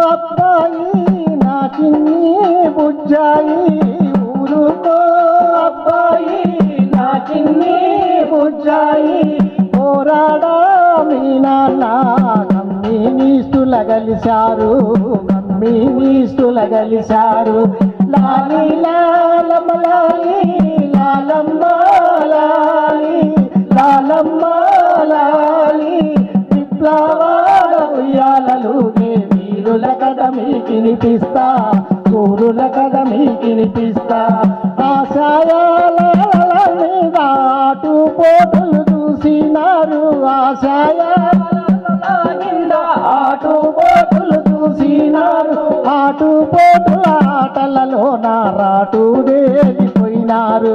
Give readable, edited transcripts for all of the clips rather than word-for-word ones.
అబ్బాయి నా చిన్ని బుజ్జాయి ఊరుకో అబ్బాయి నా చిన్ని బుజ్జాయి పోరాడా మీ నాన్న గమ్మి నీస్తులగలిశారు గమ్మి నీస్తులగలిశారు లాలి లాలమ్మ లాలి లాలమ్మ లాలి లాలమ్మ లాలి విప్లవాల ఉయ్యాలలుగే వీరుల కథ మీకినిపిస్తా సూరుల కథ మీకినిపిస్తా ఆశయాల మీద ఆటుపోటులు చూసినారు ఆశయాల ఆటుపోటులు చూసినారు ఆటుపోటుల ఆటలలో నా రాటుదేలిపోయినారు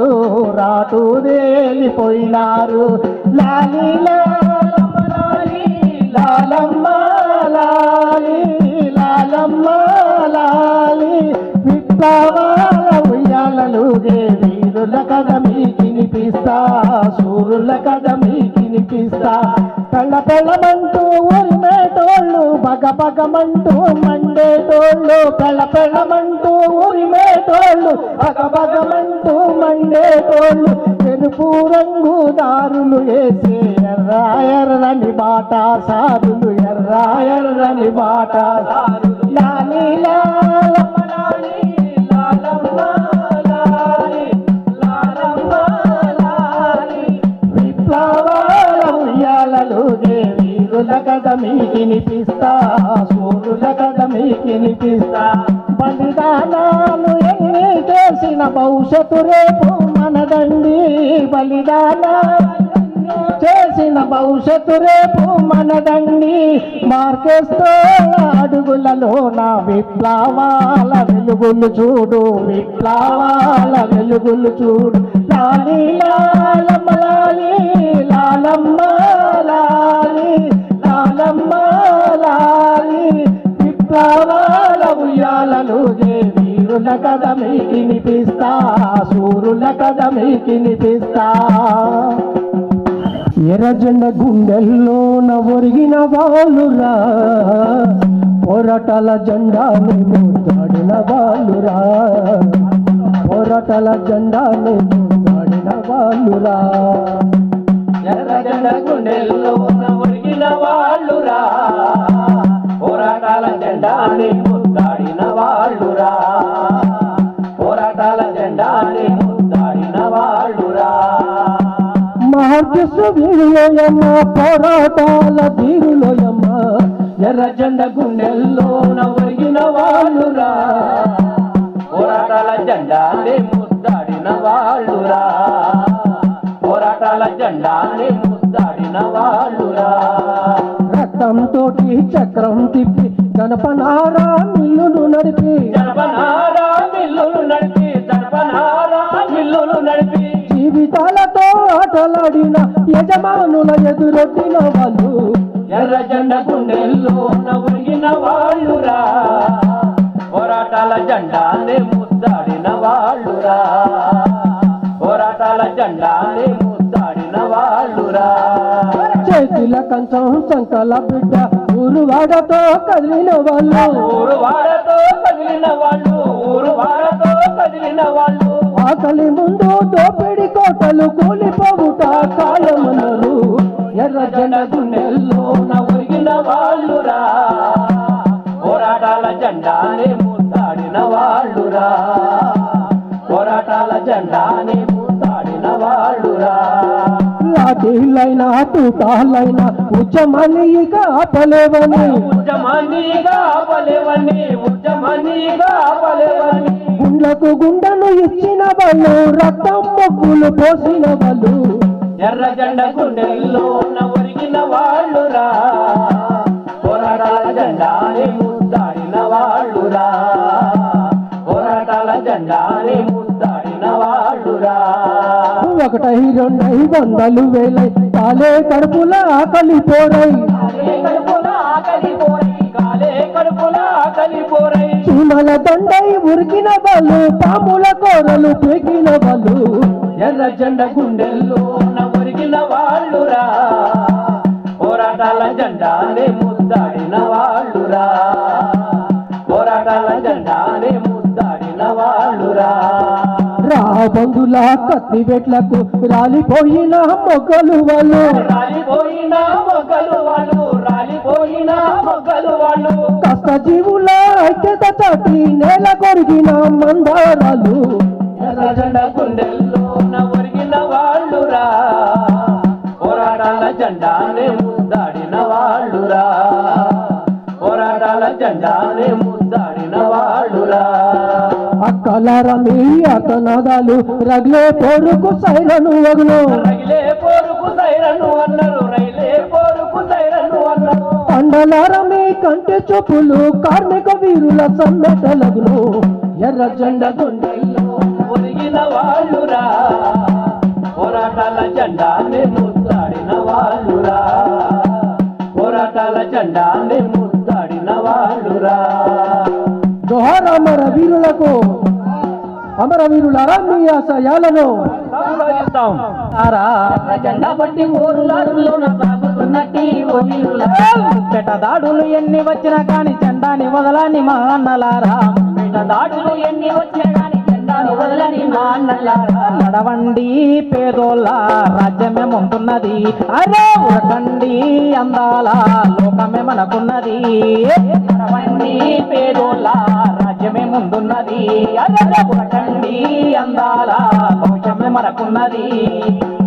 రాటుదేలిపోయినారు లాలి లాలమ్మ లాలి లాలమ్మ లాలి లాలమ్మ లాలి విప్లవాల ఉయ్యాలలుగే వీరుల కథ మీకినిపిస్తా సూరుల కథ మీకినిపిస్తా పెళ్ళ పెళ్ళమంటూ ఉరిమేటోళ్ళు బగబగమంటూ మండేటోళ్ళు పెళ్ళ పెళ్ళమంటూ ఉరిమేటోళ్ళు బగబగమంటూ మండేటోళ్ళు ఎరుపు రంగు దారులు వేసే ఎర్ర ఎర్రని బాట సారులు ఎర్ర ఎర్రని బాట సారులు లాలి లాలమ్మ లాలి లాలమ్మ లాలి లాలమ్మ లాలి విప్లవాల ఉయ్యాలలుగే వీరుల కథ మీకినిపిస్తా సూరుల కథ మీకినిపిస్తా బలిదానాలు ఎన్ని చేసిన భవిష్యత్తు రేపు మనదండి బలిదానాలు చేసిన భవిష్యత్తు రేపు మనదండి మార్కెస్తో అడుగులలో నా విప్లవాల వెలుగులు చూడు విప్లవాల వెలుగులు చూడు లాలి లాలమ్మ లాలి లాలమ్మ లాలి లాలమ్మ లాలి విప్లవాల ఉయ్యాలలుగే వీరుల కథ మీకినిపిస్తా సూరుల కథ మీకినిపిస్తా ఎర్రజెండ గుండెల్లోన ఒరిగిన వాళ్ళురా పోరాటాల జెండాని ముద్దాడిన వాళ్ళురా పోరాటాల జెండాని ముద్దాడిన వాళ్ళురా ఎర్రజెండ గుండెల్లోన ఒరిగిన వాళ్ళురా పోరాటాల జెండాని ముద్దాడిన వాళ్ళురా పోరాటాల జెండాని ముద్దాడిన వాళ్ళురా మార్కెస్ వీరులోయమ్మ పోరాటాల తీరులోయమ్మ ఎర్రజెండ గుండెల్లోన ఒరిగిన వాళ్ళురా పోరాటాల జెండాని ముద్దాడిన వాళ్ళురా పోరాటాల జెండాని ముద్దాడిన వాళ్ళురా రక్తంతో చక్రం తిప్పి జనపనారా మిల్లులు నడిపి జనపనారా మిల్లులు నడిపి జనపనారా మిల్లులు నడిపి జీవితాలతో ఆటలాడిన యజమానుల ఎదురొట్టిన వాళ్ళు ఎర్రజెండ గుండెల్లోన ఒరిగిన వాళ్ళురా పోరాటాల జెండాని ముద్దాడిన వాళ్ళురా పోరాటాల జెండాని ముద్దాడిన వాళ్ళురా చేతుల కంచం చంకల బిడ్డ ఊరు వాడతో కదిలిన వాళ్ళు ఊరు వాడతో కదిలిన వాళ్ళు ఊరు వాడతో కదిలిన వాళ్ళు ఆకలి ముందు దోపిడి కోటలు కూలిపోవుట కాయమన్నారు ఎర్రజెండ గుండెల్లోన ఒరిగిన వాళ్ళురా పోరాటాల జెండాని ముద్దాడిన వాళ్ళురా పోరాటాల జెండాని ముద్దాడిన వాళ్ళురా లాఠీలైనా తూటాలైనా ఉద్యమానిగా ఆపలేవని ఉద్యమానిగా ఆపలేవని ఉద్యమానిగా ఆపలేవని గుండెకు గుండెను ఇచ్చిన వాళ్ళు రక్తం మొక్కులు పోసిన వాళ్ళు ఎర్రజెండ గుండెల్లోన ఒరిగిన వాళ్ళురా పోరాటాల జెండాని ముద్దాడిన వాళ్ళురా పోరాటాల జెండాని ముద్దాడిన వాళ్ళురా ఒకటై రెండై వందలు వేలై కాలే కడుపుల ఆకలి పోరై చీమల దండై ఉరికిన వాళ్ళు పాముల కోరలు పీకిన వాళ్ళు ఎర్రజెండ గుండెల్లోన ఒరిగిన వాళ్ళురా పోరాటాల జెండాని ముద్దాడిన వాళ్ళురా బంధుల కత్తి వెట్లకు రాలిపోయిన మొగ్గలు వాళ్ళు రాలిపోయిన మొగ్గలు వాళ్ళు రాలిపోయిన మొగ్గలు వాళ్ళు కష్ట జీవుల ఐక్యత చాటి నేల కొరిగిన మందారాలు ఎర్రజెండ గుండెల్లో ఒరిగిన వాళ్ళురా పోరాటాల జెండానే ముద్దాడిన వాళ్ళురా పోరాటాల జెండానే ముద్దాడిన వాళ్ళురా అక్కలార మీ అతనాదాలు రగిలే పోరుకు సైరను వగులు రగిలే పోరుకు సైరను అన్నారు రైలే పోరుకు సైరను అన్నారు పండలార మీ కంటి చూపులు కార్మిక వీరుల సమ్మెటలగులు ఎర్ర జెండ గుండెల్లో ఒరిగిన వాళ్ళురా పోరాటాల జెండానే ముద్దాడిన వాళ్ళురా పోరాటాల జెండానే ముద్దాడిన వాళ్ళురా జోహార్ అమరవీరులారా మీ ఆశయాలను జెండా పట్టి ఊరులారులోన సాగుతున్నట్టి ఓ వీరుల పేట దాడులు ఎన్ని వచ్చినా కాని జెండాని వదలని మా అన్నలారా పేట దాడులు ఎన్ని వచ్చినా కాని జెండాను వదలని మా అన్నలారా నడవండి పేదోళ్ళ రాజ్యమే ముందున్నది అరే ఉరకండి అందాల లోకమే మనకున్నది నడవండి పేదోళ్ళ రాజ్యమే ముందున్నది అరే ఉరకండి అందాల భవిష్యమే మనకున్నది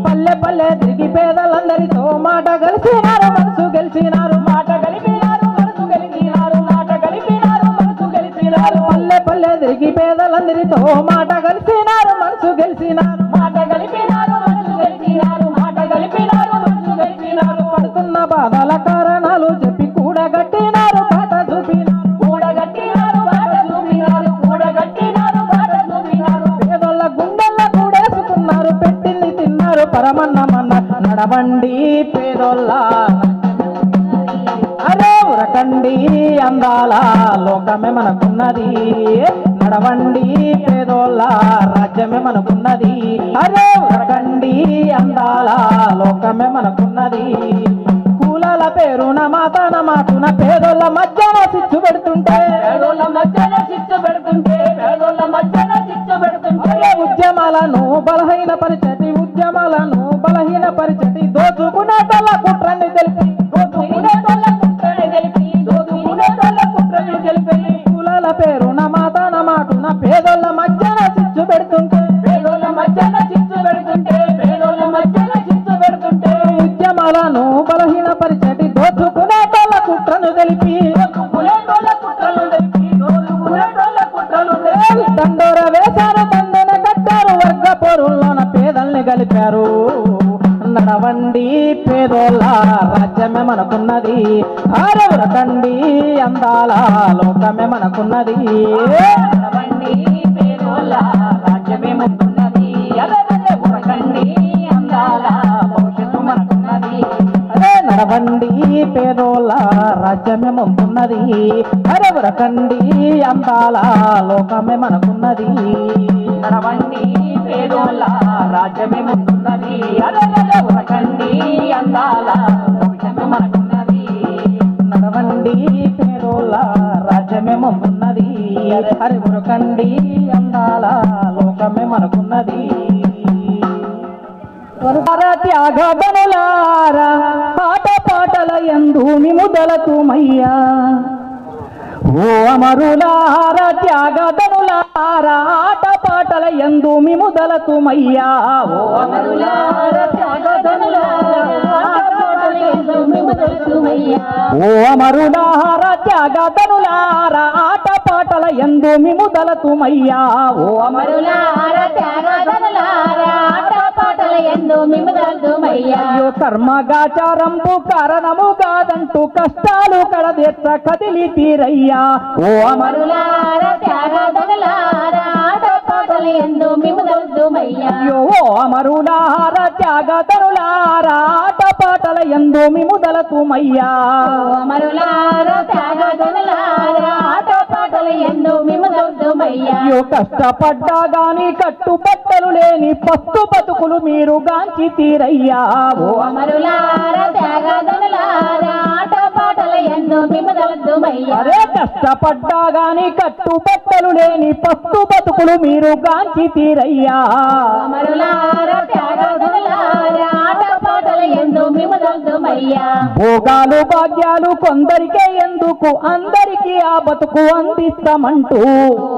పల్లె పల్లె తిరిగి పేదలందరితో మాట కలిసినారు మనసు గెలిచినారు మాట కలిపినారు మనసు గెలిచినారు మాట కలిపినారు మనసు గెలిచినారు పల్లె పల్లె తిరిగి పేదలందరితో మాట కలిసినారు మనసు గెలిచినారు మాట కలిపినారు మనసు గెలిచినారు మాట కలిపినారు మనసు గెలిచినారు పడుతున్న బాధల కారణాలు చెప్పి కూడగట్టినారు బాట చూపినారు కూడగట్టినారు బాట చూపినారు కూడగట్టినారు బాట చూపినారు పేదోళ్ళ గుండెల్ల కూడేసుకున్నారు పెట్టింది తిన్నారు పరమన్నమన్న నడవండి పేదోళ్ళ అరే ఉరకండి అందాల లోకమే మనకున్నది నడవండి పేదోళ్ళ రాజ్యమే మనకున్నది అరే ఉరకండి అందాల లోకమే మనకున్నది కూలాల పేరున మాతన మాటున పేదోళ్ళ మధ్యన సిచ్చు పెడుతుంటే పేదోళ్ళ మధ్యన చిచ్చు పెడుతుంటే పేదోళ్ళ మధ్యన చిచ్చు పెడుతుంటే ఉద్యమాలను బలహీనపరిచటి దోచుకునేటోళ్ళ కుట్రని తెలిపి దోచుకునేటోళ్ళ కుట్రని తెలిపి దోచుకునేటోళ్ళ కుట్రని తెలిపి కులాల పేరున మాతన మాటున పేదోళ్ళ మధ్యన సిచ్చు పెడుతుంటే పేదోళ్ళ మధ్యన చిచ్చు పెడుతుంటే పేదోళ్ళ మధ్యన చిచ్చు పెడుతుంటే ఉద్యమాలను బలహీనపరిచటి దోచుకునేటోళ్ళ కుట్రను తెలిపి దోచుకునేటోళ్ళ కుట్రలు తెలిపి దోచుకునేటోళ్ళ కుట్రలు తెలిపి దండోర వేశారు దండన కట్టారు వర్గ పోరుల్లోన పేదల్ని కలిపారు నడవండి పేదోళ్ళ రాజ్యమే మనకున్నది ఆరవరకండి అందాల లోకమే మనకున్నది నడవండి పేదోళ్ళ రాజ్యమే ముందున్నది అలరలే ఉరకండి అందాల భవిష్యత్తు మనకున్నది అదే నడవండి పేదోళ్ళ రాజ్యమే ముందున్నది అరవరకండి అందాల లోకమే మనకున్నది నడవండి పేదోళ్ళ రాజ్యమే ముందున్నది అలరలే ఉరకండి అందాల భవిష్యత్తు మనకున్నది నడవండి పేదోళ్ళ రాజ్యమే ముందున్నది అరే ఉరకండి అందాల లోకమే మనకున్నది త్యాగబనులారా పాట పాటల యందు మిముదలతుమయ్యా ఓ అమరులార త్యాగదనులారా ఆట పాటల యందు మిముదలతుమయ్యా ఓ అమరులార త్యాగధనులారా ఆట పాటల యందు మిముదలతుమయ్యా ఓ అమరులార త్యాగదనులారా ఆట పాటల యందు మిముదలతుమయ్యా ఓ అమరులార త్యాగధనులారా ఆట పాటల యందు మిముదలతుమయ్యా అయ్యో కర్మగాచారంపు కారణము కాదంటూ కష్టాలు కడదెచ్చ కదిలి తీరయ్యా ఓ అమరులార త్యాగధనులారా ఆట పాటల యందు మిముదలతుమయ్యా అయ్యో ఓ అమరులార త్యాగతనులారా ఆట పాటల యందు మిముదలతుమయ్యా అమరులార త్యాగధనులారా ఆట పాటల యందు మిముదలతుమయ్యా అయ్యో కష్టపడ్డా గాని కట్టుబట్టలు లేని పస్తు బతుకులు మీరు గాంచి తీరయ్యా ఓ అమరులార త్యాగధనులారా ఆట పాటల ఎందు మిమ్మదలద్దుమయ్యా అరే కష్టపడ్డా గాని కట్టుబట్టలు లేని పస్తు బతుకులు మీరు గాంచి తీరయ్యా అమరులార త్యాగధనులార ఆటపాటల ఎందు మిమ్మదలద్దుమయ్యా భోగాలు భాగ్యాలు కొందరికే ఎందుకు అందరికీ ఆ బతుకు అందిస్తామంటూ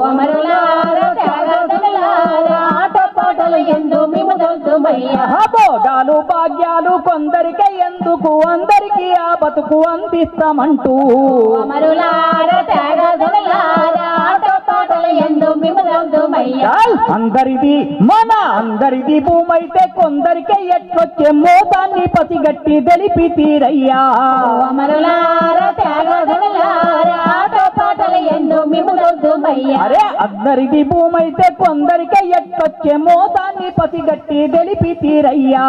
అమరులార త్యాగధనులార ఆటపాటల ఎందు మిమ్మదలద్దుమయ్యా భోగాలు భాగ్యాలు కొందరికే ఎందుకు అందరికీ ఆ బతుకు అందిస్తామంటూ అమరులార త్యాగధనులార ఆటపాటల ఎందు మిమ్మదలద్దుమయ్యా అందరిది మన అందరిది భూమైతే కొందరికే ఎట్లొచ్చే మోతాన్ని పసిగట్టి తెలిపి తీరయ్యా అమరులార త్యాగధనులార ఆటపాటల ఎందు మిమ్మదలద్దుమయ్యా అరే అందరిది భూమైతే కొందరికే ఎట్లొచ్చే మోతాన్ని పసిగట్టి తెలిపి తీరయ్యా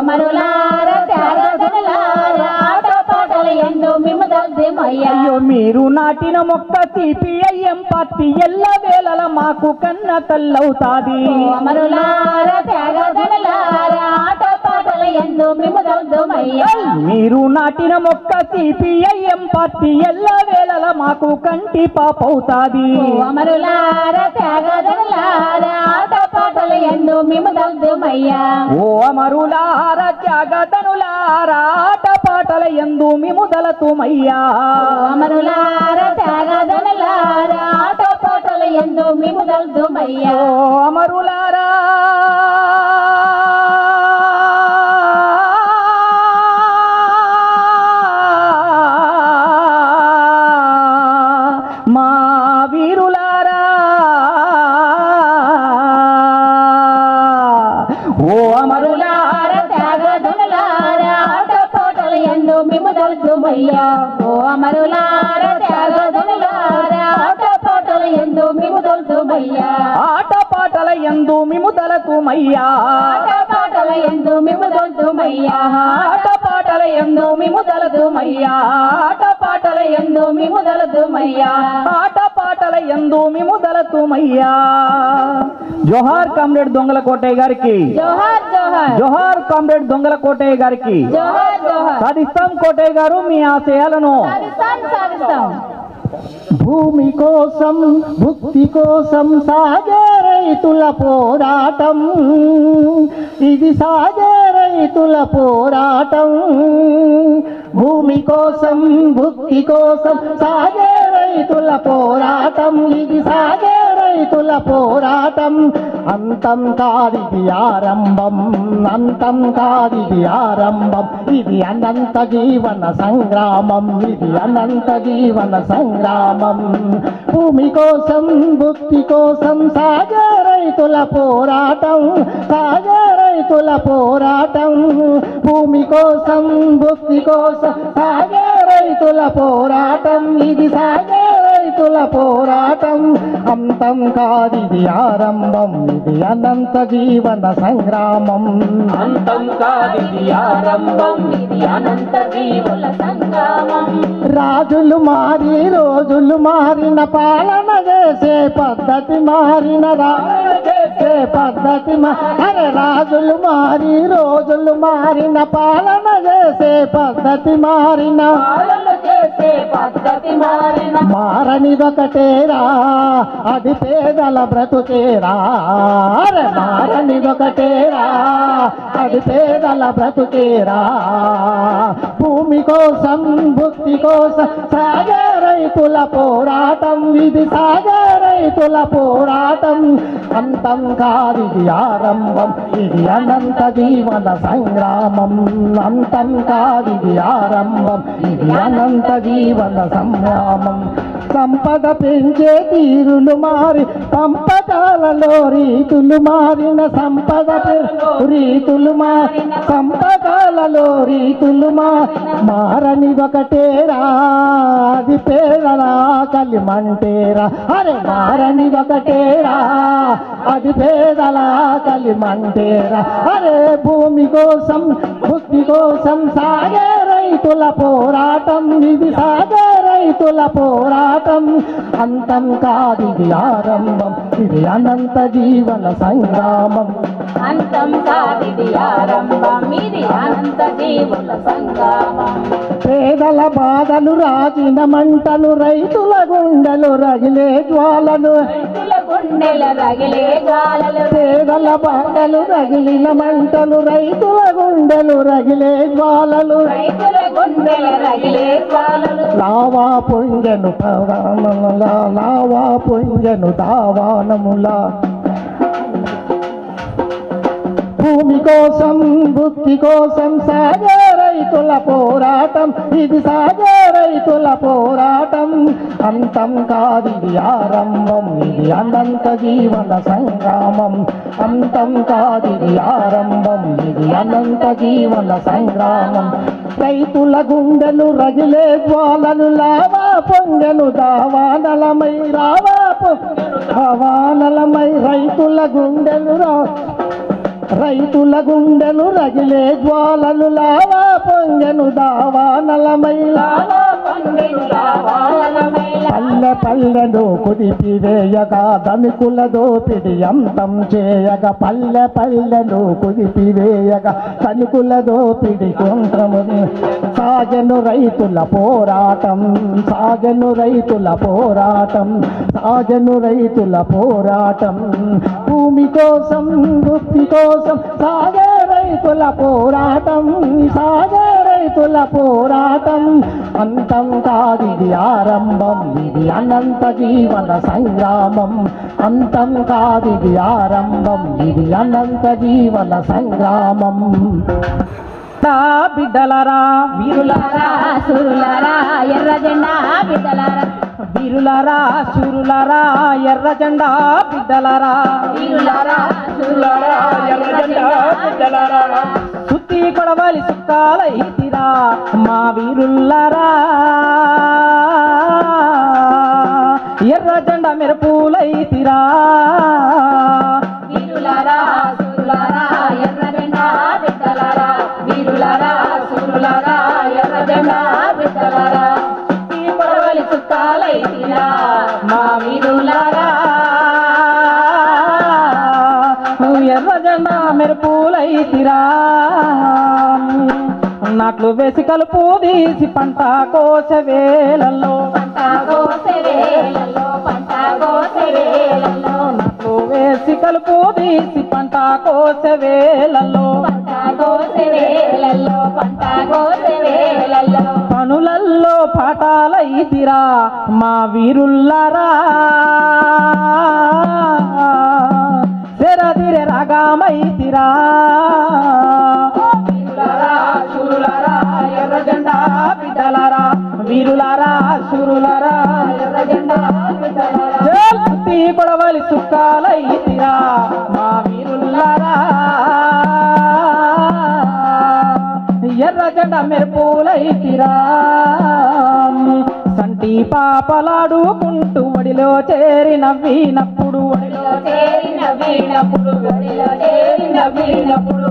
అమరులార త్యాగధనులార ఆటపాటల ఎందు మిమ్మదలద్దుమయ్యా అయ్యో మీరు నాటిన మొక్క సిపిఐఎం పార్టీ ఎల్ల వేళల మాకు కన్న తల్లవుతాది అమరులార త్యాగధనులార ఆటపాటల ఎందు మిమ్మదలద్దుమయ్యా మీరు నాటిన మొక్క సిపిఐఎం పార్టీ ఎల్ల వేళల మాకు కంటి పాపవుతాది అమరులార త్యాగధనులార ఆటపాటల ఎందు మిమ్మదలద్దుమయ్యా ఓ అమరులార త్యాగధనులార ఆటపాటల యందు మిముదలతుమయ్యా అమరులార త్యాగధనులార ఆటపాటల ఎందు మిమ్మదలద్దుమయ్యా ఓ అమరులారా మా వీరులారా ఓ అమరులారా త్యాగధనులార ఆటపాటల ఎందు మిమ్మదలద్దుమయ్యా ఓ అమరులార త్యాగధనులార ఆటపాటల ఎందు మిమ్మదలద్దుమయ్యా ఆటపాటల యందు మిముదలతుమయ్యా ఆటపాటల ఎందు మిమ్మదలద్దుమయ్యా ఆటపాటల యందు మిముదలతుమయ్యా ఆటపాటల యందు మిముదలతుమయ్యా ఆటపాటల యందు మిముదలతుమయ్యా జోహార్ కామ్రేడ్ దొంగల కోటయ్య గారికి జోహార్ జోహార్ జోహార్ కామ్రేడ్ దొంగల కోటయ్య గారికి జోహార్ జోహార్ సాధిస్తాం కోటయ్య గారు మీ ఆశయాలను సాధిస్తాం భూమి కోసం భుక్తి కోసం సాగే రైతుల పోరాటం ఇది సాగే రైతుల పోరాటం భూమి కోసం భుక్తి కోసం సాగే రైతుల పోరాటం ఇది సాగే రైతుల పోరాటం అంతం కాదిది ఆరంభం అంతం కాదిది ఆరంభం ఇది అనంత జీవన సంగ్రామం ఇది అనంత జీవన సంగ్రామం భూమి కోసం భుక్తి కోసం సాగే రైతుల పోరాటం సాగే రైతుల పోరాటం భూమి కోసం భుక్తి కోసం సాగే రైతుల పోరాటం ఇది సాగే రైతుల పోరాటం అంతం కాదిది ఆరంభం ఇది అనంత జీవన సంగ్రామం అంతం కాదిది ఆరంభం ఇది అనంత జీవన సంగ్రామం రాజులు మారి రోజులు మారిన పాలన చేసే పద్ధతి మారిన చేసే పద్ధతి అరే రాజులు మారి రోజులు మారిన పాలన చేసే పద్ధతి మారిన మారనిదొకటేరా అది పేదల బ్రతుకేరా అరే మారనిదొకటేరా అది పేదల బ్రతుకేరా భూమి కోసం భుక్తి కోసం సాగే రైతుల పోరాటం ఇది సాగే రైతుల పోరాటం అంతం కాదిది ఆరంభం ఇది అనంత జీవన సంగ్రామం అంతం కాదిది ఆరంభం ఇది అనంత జీవన సంగ్రామం సంపద పెంచే తీరులు మారి పంపకాలలో రీతులు మారిన సంపద రీతులు మారిన సంపకాలలో రీతులు మారని ఒకటేరా అది పేదల కలిమంటేరా అరే మారని ఒకటేరా అది పేదల కలిమంటేరా అరే భూమి కోసం భుక్తి కోసం సాగే రైతుల పోరాటం ఇది సాగే రైతుల పోరాటం అంతం కాదిది ఆరంభం ఇది అనంత జీవన సంగ్రామం అంతం కాదిది ఆరంభం ఇది అనంత జీవుల సంగ్రామం పేదల బాధలు రాజిన మంటలు రైతుల గుండెలు రగిలే జ్వాలలు రైతుల గుండెల రగిలే జ్వాలలు పేదల బాధలు రగిలిన మంటలు రైతుల గుండెలు రగిలే జ్వాలలు రైతుల గుండెల రగిలే జ్వాలలు లావా పొంగెను ప్రధానముల లావా పొంగెను దావానముల భూమి కోసం వృత్తి కోసం సాగే రైతుల పోరాటం ఇది సాగే రైతుల పోరాటం అంతం కాదిది ఆరంభం ఇది అనంత జీవన సంగ్రామం అంతం కాదిది ఆరంభం ఇది అనంత జీవన సంగ్రామం రైతుల గుండెలు రగిలే జ్వాలలు లావా పొంగెను దావానలమై రావా దావానలమై రైతుల గుండెలు రగిలే జ్వాలలు లావా పొంగెను దావానలమై పల్లె పల్లెను కుదిపివేయగా ధనికుల దోపిడి అంతం చేయగా పల్లె పల్లెను కుదిపివేయగా ధనికుల దోపిడి కొంత్రముని సాగెను రైతుల పోరాటం సాగెను రైతుల పోరాటం సాగెను రైతుల పోరాటం భూమి కోసం వృత్తి కోసం సాగే రైతుల పోరాటం సాగే రైతుల పోరాటం అంతం కాదిది ఆరంభం ఇది అనంత జీవన సంగ్రామం అంతం కాదిది ఆరంభం ఇది అనంత జీవన సంగ్రామం బిడ్డలరా వీరులారా సురులారా ఎర్ర జెండా బిడ్డలారా వీరులారా శూరులారా ఎర్ర జెండా బిడ్డలరా వీరులారా సురులారా ఎర్ర జెండా బిడ్డలారా సుత్తి కొడవలి సుక్కాలైతిరా మా వీరుల్లారా ఎర్ర జెండా మెరుపులైతిరా వీరులారా సురులారా ఎర్ర జెండా బిడ్డలారా వీరులారా సురులారా ఎర్ర జెండా బిడ్డలారా ఈ పొడవలి చుట్టాలైతిరా మా వీరులారా ఎర్ర జెండా మెరుపులైతిరా నాట్లు వేసి కలుపు తీసి పంట కోసే వేళల్లో పంట కోసే వేళల్లో పంట కోసే వేళల్లో నాట్లు వేసి కలుపు తీసి పంట కోసే వేళల్లో పంట కోసే వేళల్లో పంట కోసే వేళల్లో పనులల్లో పాఠాలైతిరా మా వీరుల్లారా సెరదిరే రాగామైతిరా వీరులారా శూరులారా ఎర్ర జెండా బిడ్డలారా వీరులారా శూరులారా ఎర్ర జెండా బిడ్డలారా జల్తి కొడవలి సుక్కాలైతిరా మా వీరుల్లారా ఎర్ర జెండా మెరుపులైతిరా సంటి పాపలాడుకుంటూ ఒడిలో చేరి నవ్వినప్పుడు ఒడిలో చేరిన వీణప్పుడు ఒడిలో చేరిన వీణప్పుడు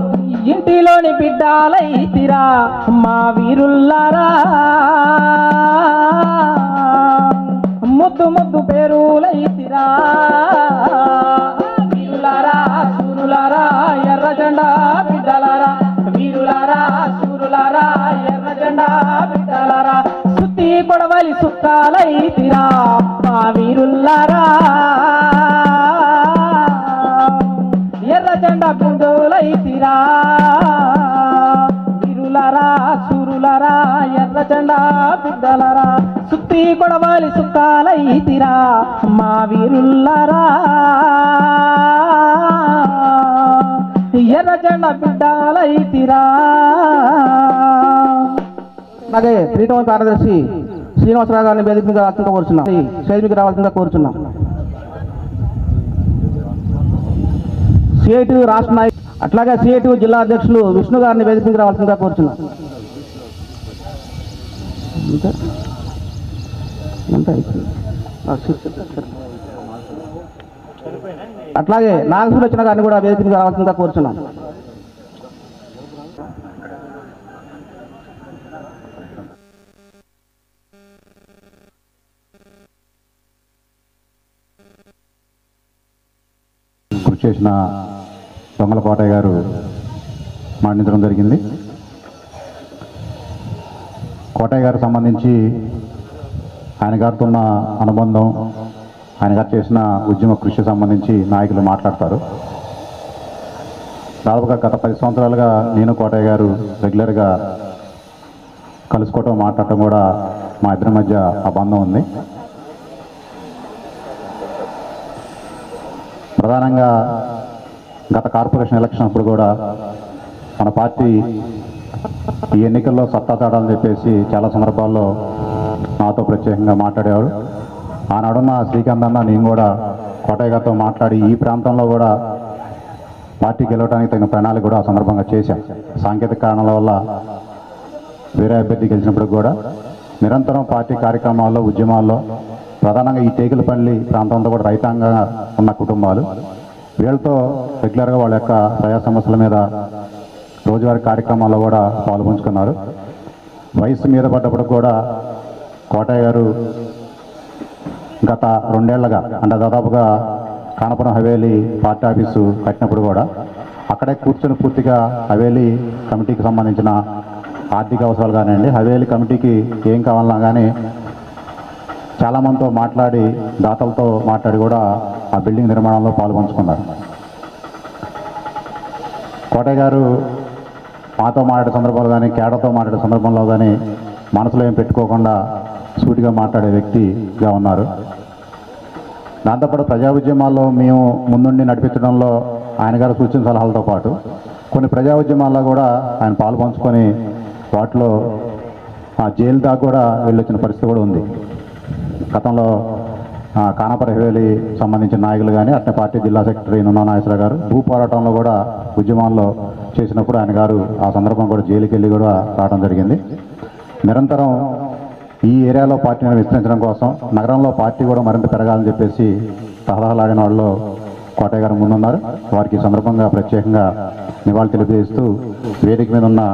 ఇంటిలోని బిడ్డాలైతిరా మా వీరుల్లారా ముద్దు ముద్దు పేరులైతిరా వీరులారా శూరులారా ఎర్ర జెండా బిడ్డలారా వీరులారా శూరులారా ఎర్ర జెండా బిడ్డలారా సుత్తి పొడవలి సుక్కాలైతిరా మా వీరుల్లారా ఎర్ర జెండా బిందులైతిరా వీరులారా శూరులారా ఎర్ర జెండా బిడ్డలారా సుత్తి కొడవలి సుక్కాలైతిరా మా వీరుల్లారా ఎర్ర జెండా బిడ్డలైతిరా. అలాగే ప్రీతమ కార్యదర్శి శ్రీనివాసరావు గారిని వేదిక మీద రావాల్సిందిగా కోరుచున్నాం స్టేజ్ మీద రావాల్సిందిగా కోరుచున్నాం. సిఐటి రాష్ట్ర నాయకులు అట్లాగే సిఐటి జిల్లా అధ్యక్షులు విష్ణు గారిని వేదిక మీద రావాల్సిందిగా కోరుచున్నాం. అట్లాగే నాగసులోచన గారిని కూడా వేదిక మీద రావాల్సిందిగా కోరుచున్నాం. కృషి చేసిన దొంగల కోటయ్య గారు మరణించడం జరిగింది. కోటయ్య గారికి సంబంధించి ఆయన గారితో ఉన్న అనుబంధం, ఆయన గారు చేసిన ఉద్యమ కృషి సంబంధించి నాయకులు మాట్లాడతారు. దాదాపుగా గత 10 సంవత్సరాలుగా నేను కోటయ్య గారు రెగ్యులర్గా కలుసుకోవటం, మాట్లాడటం కూడా మా ఇద్దరి మధ్య ఆ బంధం ఉంది. ప్రధానంగా గత కార్పొరేషన్ ఎలక్షన్ అప్పుడు కూడా మన పార్టీ ఈ ఎన్నికల్లో సత్తా చాటాలని చెప్పేసి చాలా సందర్భాల్లో నాతో ప్రత్యేకంగా మాట్లాడేవాడు. ఆనాడున్న శ్రీకాంత్ అన్న నేను కూడా కోటయ్య గారితో మాట్లాడి ఈ ప్రాంతంలో కూడా పార్టీ గెలవడానికి తగిన ప్రణాళిక కూడా ఆ సందర్భంగా చేశాం. సాంకేతిక కారణాల వల్ల వేరే అభ్యర్థి గెలిచినప్పుడు కూడా నిరంతరం పార్టీ కార్యక్రమాల్లో, ఉద్యమాల్లో, ప్రధానంగా ఈ టేకులపల్లి ప్రాంతంలో కూడా రైతాంగంగా ఉన్న కుటుంబాలు, వీళ్ళతో రెగ్యులర్గా వాళ్ళ యొక్క ప్రజా సమస్యల మీద రోజువారీ కార్యక్రమాల్లో కూడా పాల్పంచుకున్నారు. వయసు మీద పడ్డప్పుడు కూడా కోటయ్య గారు గత 2 ఏళ్లుగా అంటే దాదాపుగా కానపురం హవేలీ పార్టీ ఆఫీసు కట్టినప్పుడు కూడా అక్కడే కూర్చొని పూర్తిగా హవేలీ కమిటీకి సంబంధించిన ఆర్థిక అవసరాలు కానివ్వండి, హవేలీ కమిటీకి ఏం కావాలన్నా కానీ చాలామందితో మాట్లాడి, దాతలతో మాట్లాడి కూడా ఆ బిల్డింగ్ నిర్మాణంలో పాల్పంచుకున్నారు. కోటయ్య గారు మాతో మాట్లాడే సందర్భాలు కానీ, కేడతో మాట్లాడే సందర్భంలో కానీ మనసులో ఏం పెట్టుకోకుండా సూటిగా మాట్లాడే వ్యక్తిగా ఉన్నారు. దాంతోపాటు ప్రజా ఉద్యమాల్లో మేము ముందుండి నడిపించడంలో ఆయన గారు సూచన సలహాలతో పాటు కొన్ని ప్రజా ఉద్యమాల్లో కూడా ఆయన పాల్పంచుకొని వాటిలో ఆ జైలు దాకా కూడా వెళ్ళొచ్చిన పరిస్థితి కూడా ఉంది. గతంలో కానపుర హవేలీ సంబంధించిన నాయకులు కానీ, అట్నే పార్టీ జిల్లా సెక్రటరీ నున్నా నాగేశ్వర గారు భూ పోరాటంలో కూడా ఉద్యమాల్లో చేసినప్పుడు ఆయన గారు ఆ సందర్భం కూడా జైలుకి వెళ్ళి కూడా రావడం జరిగింది. నిరంతరం ఈ ఏరియాలో పార్టీని విస్తరించడం కోసం, నగరంలో పార్టీ కూడా మరింత పెరగాలని చెప్పేసి తహలహలాడిన వాళ్ళు కోటయ్య గారు ముందున్నారు. వారికి ఈ సందర్భంగా ప్రత్యేకంగా నివాళులు తెలియజేస్తూ వేదిక మీద ఉన్న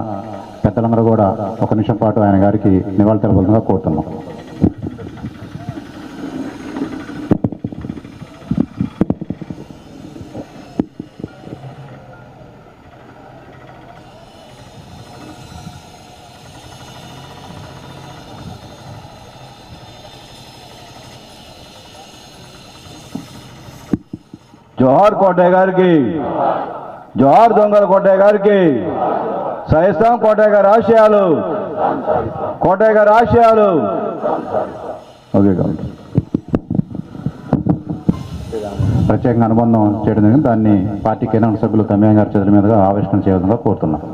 పెద్దలందరూ కూడా 1 నిమిషం పాటు ఆయన గారికి నివాళులు తెలపాల్సిందిగా కోరుతున్నాం. జోహార్ కోటయ్య గారికి, జోహార్ దొంగల కోటయ్య గారికి, సహిస్తాం కోటయ్య గారి ఆశయాలు, కోటయ్య గారి ఆశయాలు. ఓకే, ప్రత్యేకంగా అనుబంధం చేయడం జరిగింది. దాన్ని పార్టీ కేంద్ర సభ్యులు తమ్మియ్య గారి చేతుల మీదుగా ఆవిష్కరణ చేయడంగా కోరుతున్నాం.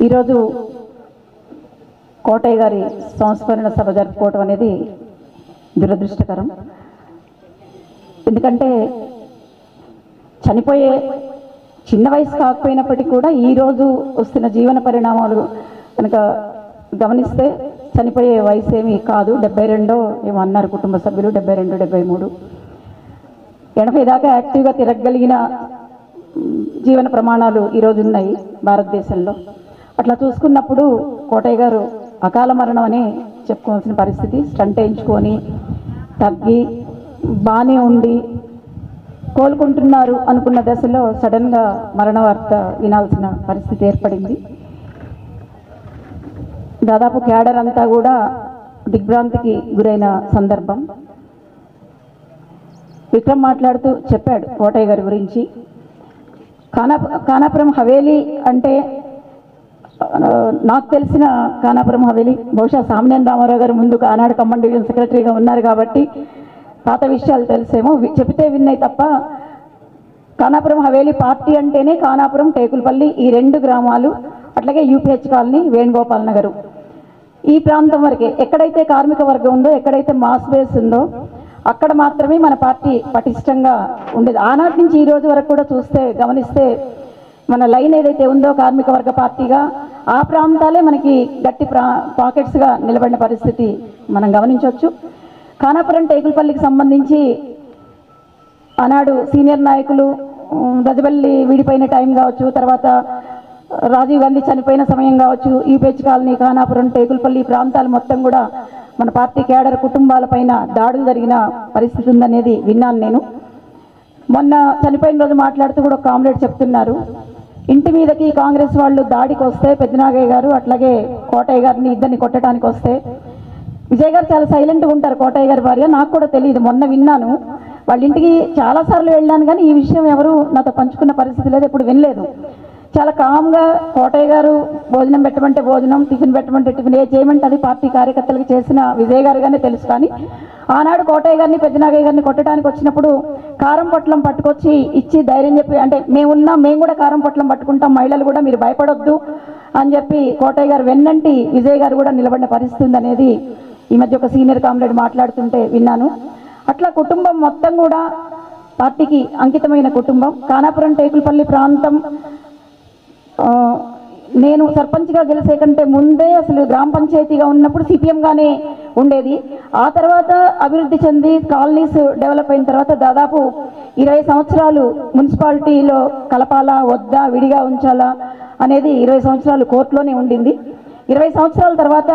ఈరోజు కోటయ్య గారి సంస్మరణ సభ జరుపుకోవటం అనేది దురదృష్టకరం. ఎందుకంటే చనిపోయే చిన్న వయసు కాకపోయినప్పటికీ కూడా ఈరోజు వస్తున్న జీవన పరిణామాలు కనుక గమనిస్తే చనిపోయే వయసు ఏమీ కాదు. 72 ఏమో అన్నారు కుటుంబ సభ్యులు, 72, 73, 80 దాకా యాక్టివ్గా తిరగగలిగిన జీవన ప్రమాణాలు ఈరోజు ఉన్నాయి భారతదేశంలో. అట్లా చూసుకున్నప్పుడు కోటయ్య గారు అకాల మరణం అని చెప్పుకోవాల్సిన పరిస్థితి. స్టంట్ వేయించుకొని తగ్గి బాగానే ఉండి కోలుకుంటున్నారు అనుకున్న దశలో సడన్గా మరణ వార్త వినాల్సిన పరిస్థితి ఏర్పడింది. దాదాపు క్యాడర్ అంతా కూడా దిగ్భ్రాంతికి గురైన సందర్భం. విక్రమ్ మాట్లాడుతూ చెప్పాడు కోటయ్య గారి గురించి. కానాపురం హవేలీ అంటే నాకు తెలిసిన కానాపురం హవేలీ బహుశా సామినేని రామారావు గారు ముందు ఆనాడు ఖమ్మం డివిజన్ సెక్రటరీగా ఉన్నారు కాబట్టి పాత విషయాలు తెలిసేమో, చెబితే విన్నాయి తప్ప ఖానాపురం హవేలీ పార్టీ అంటేనే ఖానాపురం, టేకులపల్లి ఈ 2 గ్రామాలు, అట్లాగే యూపీహెచ్ కాలనీ, వేణుగోపాల్ నగరు ఈ ప్రాంతం వరకే. ఎక్కడైతే కార్మిక వర్గం ఉందో, ఎక్కడైతే మాస్ బేస్ ఉందో అక్కడ మాత్రమే మన పార్టీ పటిష్టంగా ఉండేది. ఆనాటి నుంచి ఈ రోజు వరకు కూడా గమనిస్తే మన లైన్ ఏదైతే ఉందో కార్మిక వర్గ పార్టీగా, ఆ ప్రాంతాలే మనకి గట్టి పాకెట్స్గా నిలబడిన పరిస్థితి మనం గమనించవచ్చు. ఖానాపురం టేకులపల్లికి సంబంధించి ఆనాడు సీనియర్ నాయకులు గజబల్లి విడిపోయిన టైం కావచ్చు, తర్వాత రాజీవ్ గాంధీ చనిపోయిన సమయం కావచ్చు, యూపీహెచ్ కాలనీ, ఖానాపురం, టేకులపల్లి ప్రాంతాలు మొత్తం కూడా మన పార్టీ కేడర్ కుటుంబాలపైన దాడులు జరిగిన పరిస్థితి ఉందనేది విన్నాను నేను. మొన్న చనిపోయిన రోజు మాట్లాడుతూ కూడా ఒక కామ్రేడ్ చెప్తున్నారు, ఇంటి మీదకి కాంగ్రెస్ వాళ్ళు దాడికి వస్తే పెద్దనాగయ్య గారు అట్లాగే కోటయ్య గారిని ఇద్దరిని కొట్టడానికి వస్తే, విజయ్ గారు చాలా సైలెంట్గా ఉంటారు, కోటయ్య గారి భార్య, నాకు కూడా తెలియదు, మొన్న విన్నాను. వాళ్ళ ఇంటికి చాలాసార్లు వెళ్ళాను కానీ ఈ విషయం ఎవరు నాతో పంచుకున్న పరిస్థితి లేదు, ఎప్పుడు వినలేదు. చాలా కామ్గా కోటయ్య గారు భోజనం పెట్టమంటే భోజనం, టిఫిన్ పెట్టమంటే టిఫిన్, ఏ చేయమంటే అది పార్టీ కార్యకర్తలకు చేసిన విజయ్ గారుగానే తెలుసు. కానీ ఆనాడు కోటయ్య గారిని పెద్దనాగయ్య గారిని కొట్టడానికి వచ్చినప్పుడు కారం పొట్లం పట్టుకొచ్చి ఇచ్చి ధైర్యం చెప్పి, అంటే మేము కూడా కారం పొట్లం పట్టుకుంటాం, మహిళలు కూడా మీరు భయపడొద్దు అని చెప్పి కోటయ్య గారు వెన్నంటి విజయ్ గారు కూడా నిలబడిన పరిస్థితి ఉందనేది ఈ మధ్య ఒక సీనియర్ కామ్రేడ్ మాట్లాడుతుంటే విన్నాను. అట్లా కుటుంబం మొత్తం కూడా పార్టీకి అంకితమైన కుటుంబం. ఖానాపురం టేకులపల్లి ప్రాంతం నేను సర్పంచ్గా గెలిచే కంటే ముందే అసలు గ్రామ పంచాయతీగా ఉన్నప్పుడు సిపిఎంగానే ఉండేది. ఆ తర్వాత అభివృద్ధి చెంది కాలనీస్ డెవలప్ అయిన తర్వాత దాదాపు 20 సంవత్సరాలు మున్సిపాలిటీలో కలపాలా వద్దా, విడిగా ఉంచాలా అనేది 20 సంవత్సరాలు కోర్టులోనే ఉండింది. 20 సంవత్సరాల తర్వాత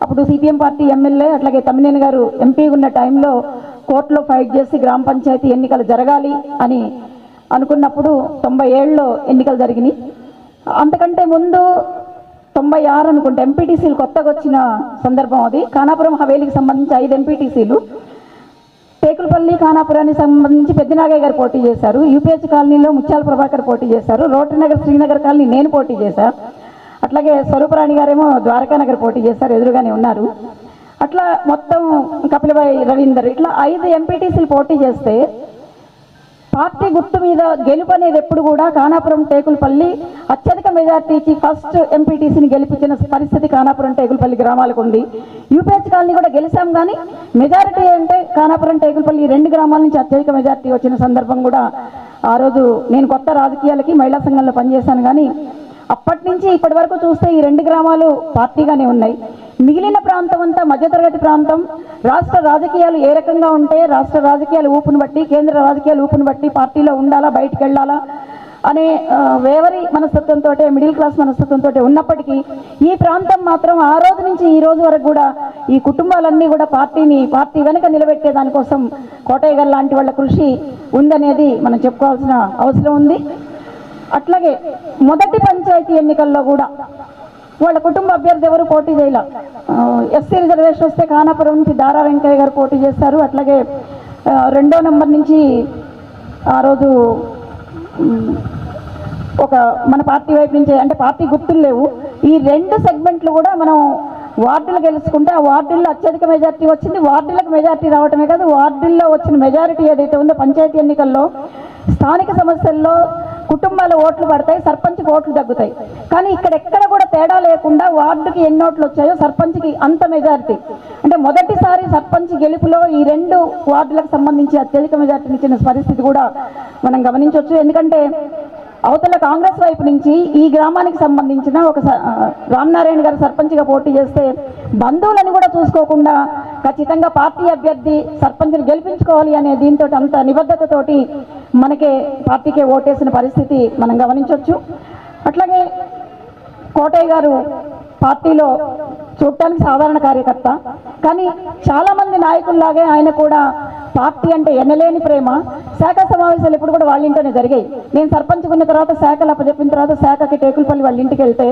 అప్పుడు సిపిఎం పార్టీ ఎమ్మెల్యే అట్లాగే తమ్మినేని గారు ఎంపీ ఉన్న టైంలో కోర్టులో ఫైట్ చేసి గ్రామ పంచాయతీ ఎన్నికలు జరగాలి అని అనుకున్నప్పుడు 97లో ఎన్నికలు జరిగినాయి. అంతకంటే ముందు 96 అనుకుంటే ఎంపీటీసీలు కొత్తగా వచ్చిన సందర్భం అది. ఖానాపురం హవేలీకి సంబంధించి 5 ఎంపీటీసీలు, టేకులపల్లి ఖానాపురానికి సంబంధించి పెద్దనాగయ్య గారు పోటీ చేశారు, యూపీహెచ్ కాలనీలో ముత్యాల ప్రభాకర్ పోటీ చేశారు, రోటరీ నగర్ శ్రీనగర్ కాలనీ నేను పోటీ చేశాను, అట్లాగే స్వరూపరాణి గారేమో ద్వారకానగర్ పోటీ చేశారు, ఎదురుగానే ఉన్నారు. అట్లా మొత్తం కపిలబాయి రవీందర్, ఇట్లా 5 ఎంపీటీసీలు పోటీ చేస్తే పార్టీ గుర్తు మీద గెలుపు అనేది ఎప్పుడు కూడా ఖానాపురం టేకులపల్లి అత్యధిక మెజార్టీ ఇచ్చి ఫస్ట్ ఎంపీటీసీని గెలిపించిన పరిస్థితి ఖానాపురం టేకులపల్లి గ్రామాలకు ఉంది. యూపీహెచ్ కాలనీ కూడా గెలిచాం కానీ మెజారిటీ అంటే ఖానాపురం టేకులపల్లి 2 గ్రామాల నుంచి అత్యధిక మెజార్టీ వచ్చిన సందర్భం కూడా ఆ రోజు. నేను కొత్త రాజకీయాలకి మహిళా సంఘంలో పనిచేశాను కానీ అప్పటి నుంచి ఇప్పటి వరకు చూస్తే ఈ 2 గ్రామాలు పార్టీగానే ఉన్నాయి. మిగిలిన ప్రాంతం అంతా మధ్యతరగతి ప్రాంతం. రాష్ట్ర రాజకీయాలు ఏ రకంగా ఉంటే రాష్ట్ర రాజకీయాలు ఊపును బట్టి, కేంద్ర రాజకీయాలు ఊపును బట్టి పార్టీలో ఉండాలా, బయటికి వెళ్ళాలా అనే వేవరి మనస్తత్వంతో, మిడిల్ క్లాస్ మనస్తత్వంతో ఉన్నప్పటికీ ఈ ప్రాంతం మాత్రం ఆ రోజు నుంచి ఈ రోజు వరకు కూడా ఈ కుటుంబాలన్నీ కూడా పార్టీ వెనుక నిలబెట్టే దానికోసం కోటయ్య గారు లాంటి వాళ్ళ కృషి ఉందనేది మనం చెప్పుకోవాల్సిన అవసరం ఉంది. అట్లాగే మొదటి పంచాయతీ ఎన్నికల్లో కూడా వాళ్ళ కుటుంబ అభ్యర్థి ఎవరు పోటీ చేయాల. ఎస్సీ రిజర్వేషన్ వస్తే ఖానాపురం నుంచి దారా వెంకయ్య గారు పోటీ చేస్తారు, అట్లాగే 2వ నెంబర్ నుంచి ఆ రోజు ఒక మన పార్టీ వైపు నుంచి, అంటే పార్టీ గుర్తులు లేవు, ఈ 2 సెగ్మెంట్లు కూడా మనం వార్డులు గెలుచుకుంటే ఆ వార్డుల్లో అత్యధిక మెజార్టీ వచ్చింది. వార్డులకు మెజార్టీ రావటమే కాదు, వార్డుల్లో వచ్చిన మెజారిటీ ఏదైతే ఉందో పంచాయతీ ఎన్నికల్లో స్థానిక సమస్యల్లో కుటుంబాల ఓట్లు పడతాయి, సర్పంచ్కి ఓట్లు తగ్గుతాయి. కానీ ఎక్కడ కూడా తేడా లేకుండా వార్డుకి ఎన్ని ఓట్లు వచ్చాయో సర్పంచ్కి అంత మెజారిటీ. అంటే మొదటిసారి సర్పంచ్ గెలుపులో ఈ 2 వార్డులకు సంబంధించి అత్యధిక మెజార్టీని ఇచ్చిన పరిస్థితి కూడా మనం గమనించవచ్చు. ఎందుకంటే అవతల కాంగ్రెస్ వైపు నుంచి ఈ గ్రామానికి సంబంధించిన ఒక రామనారాయణ గారు సర్పంచ్గా పోటీ చేస్తే బంధువులను కూడా చూసుకోకుండా ఖచ్చితంగా పార్టీ అభ్యర్థి సర్పంచ్ని గెలిపించుకోవాలి అనే దీంతో అంత నిబద్ధతతోటి మనకే పార్టీకే ఓటేసిన పరిస్థితి మనం గమనించవచ్చు. అట్లాగే కోటయ్య గారు పార్టీలో చూడటానికి సాధారణ కార్యకర్త, కానీ చాలామంది నాయకుల్లాగే ఆయన కూడా పార్టీ అంటే ఎనలేని ప్రేమ. శాఖ సమావేశాలు ఇప్పుడు కూడా వాళ్ళ ఇంట్లోనే జరిగాయి. నేను సర్పంచ్ ఉన్న తర్వాత శాఖలు అప్పచెప్పిన తర్వాత శాఖకి టేకులపల్లి వాళ్ళ ఇంటికి వెళ్తే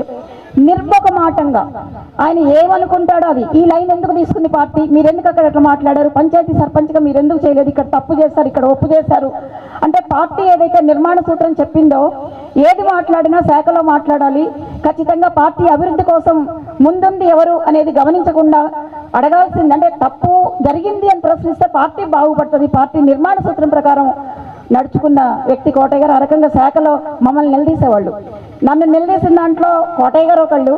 నిర్మోహమాటంగా ఆయన ఏమనుకుంటాడో అది. ఈ లైన్ ఎందుకు తీసుకుంది పార్టీ, మీరెందుకు అక్కడ ఎట్లా మాట్లాడారు, పంచాయతీ సర్పంచ్గా మీరు ఎందుకు చేయలేదు, ఇక్కడ తప్పు చేశారు, ఇక్కడ ఒప్పు చేశారు అంటే పార్టీ ఏదైతే నిర్మాణ సూత్రం చెప్పిందో ఏది మాట్లాడినా శాఖలో మాట్లాడాలి. ఖచ్చితంగా పార్టీ అభివృద్ధి కోసం ముందుంది ఎవరు అనేది గమనించకుండా అడగాల్సింది. అంటే తప్పు జరిగింది అని ప్రశ్నిస్తే పార్టీ బాగుపడుతుంది. పార్టీ నిర్మాణ సూత్రం ప్రకారం నడుచుకున్న వ్యక్తి కోటయ్య గారు. ఆ రకంగా శాఖలో మమ్మల్ని నిలదీసేవాళ్ళు. నన్ను నిలదీసిన దాంట్లో కోటయ్య గారు ఒకళ్ళు,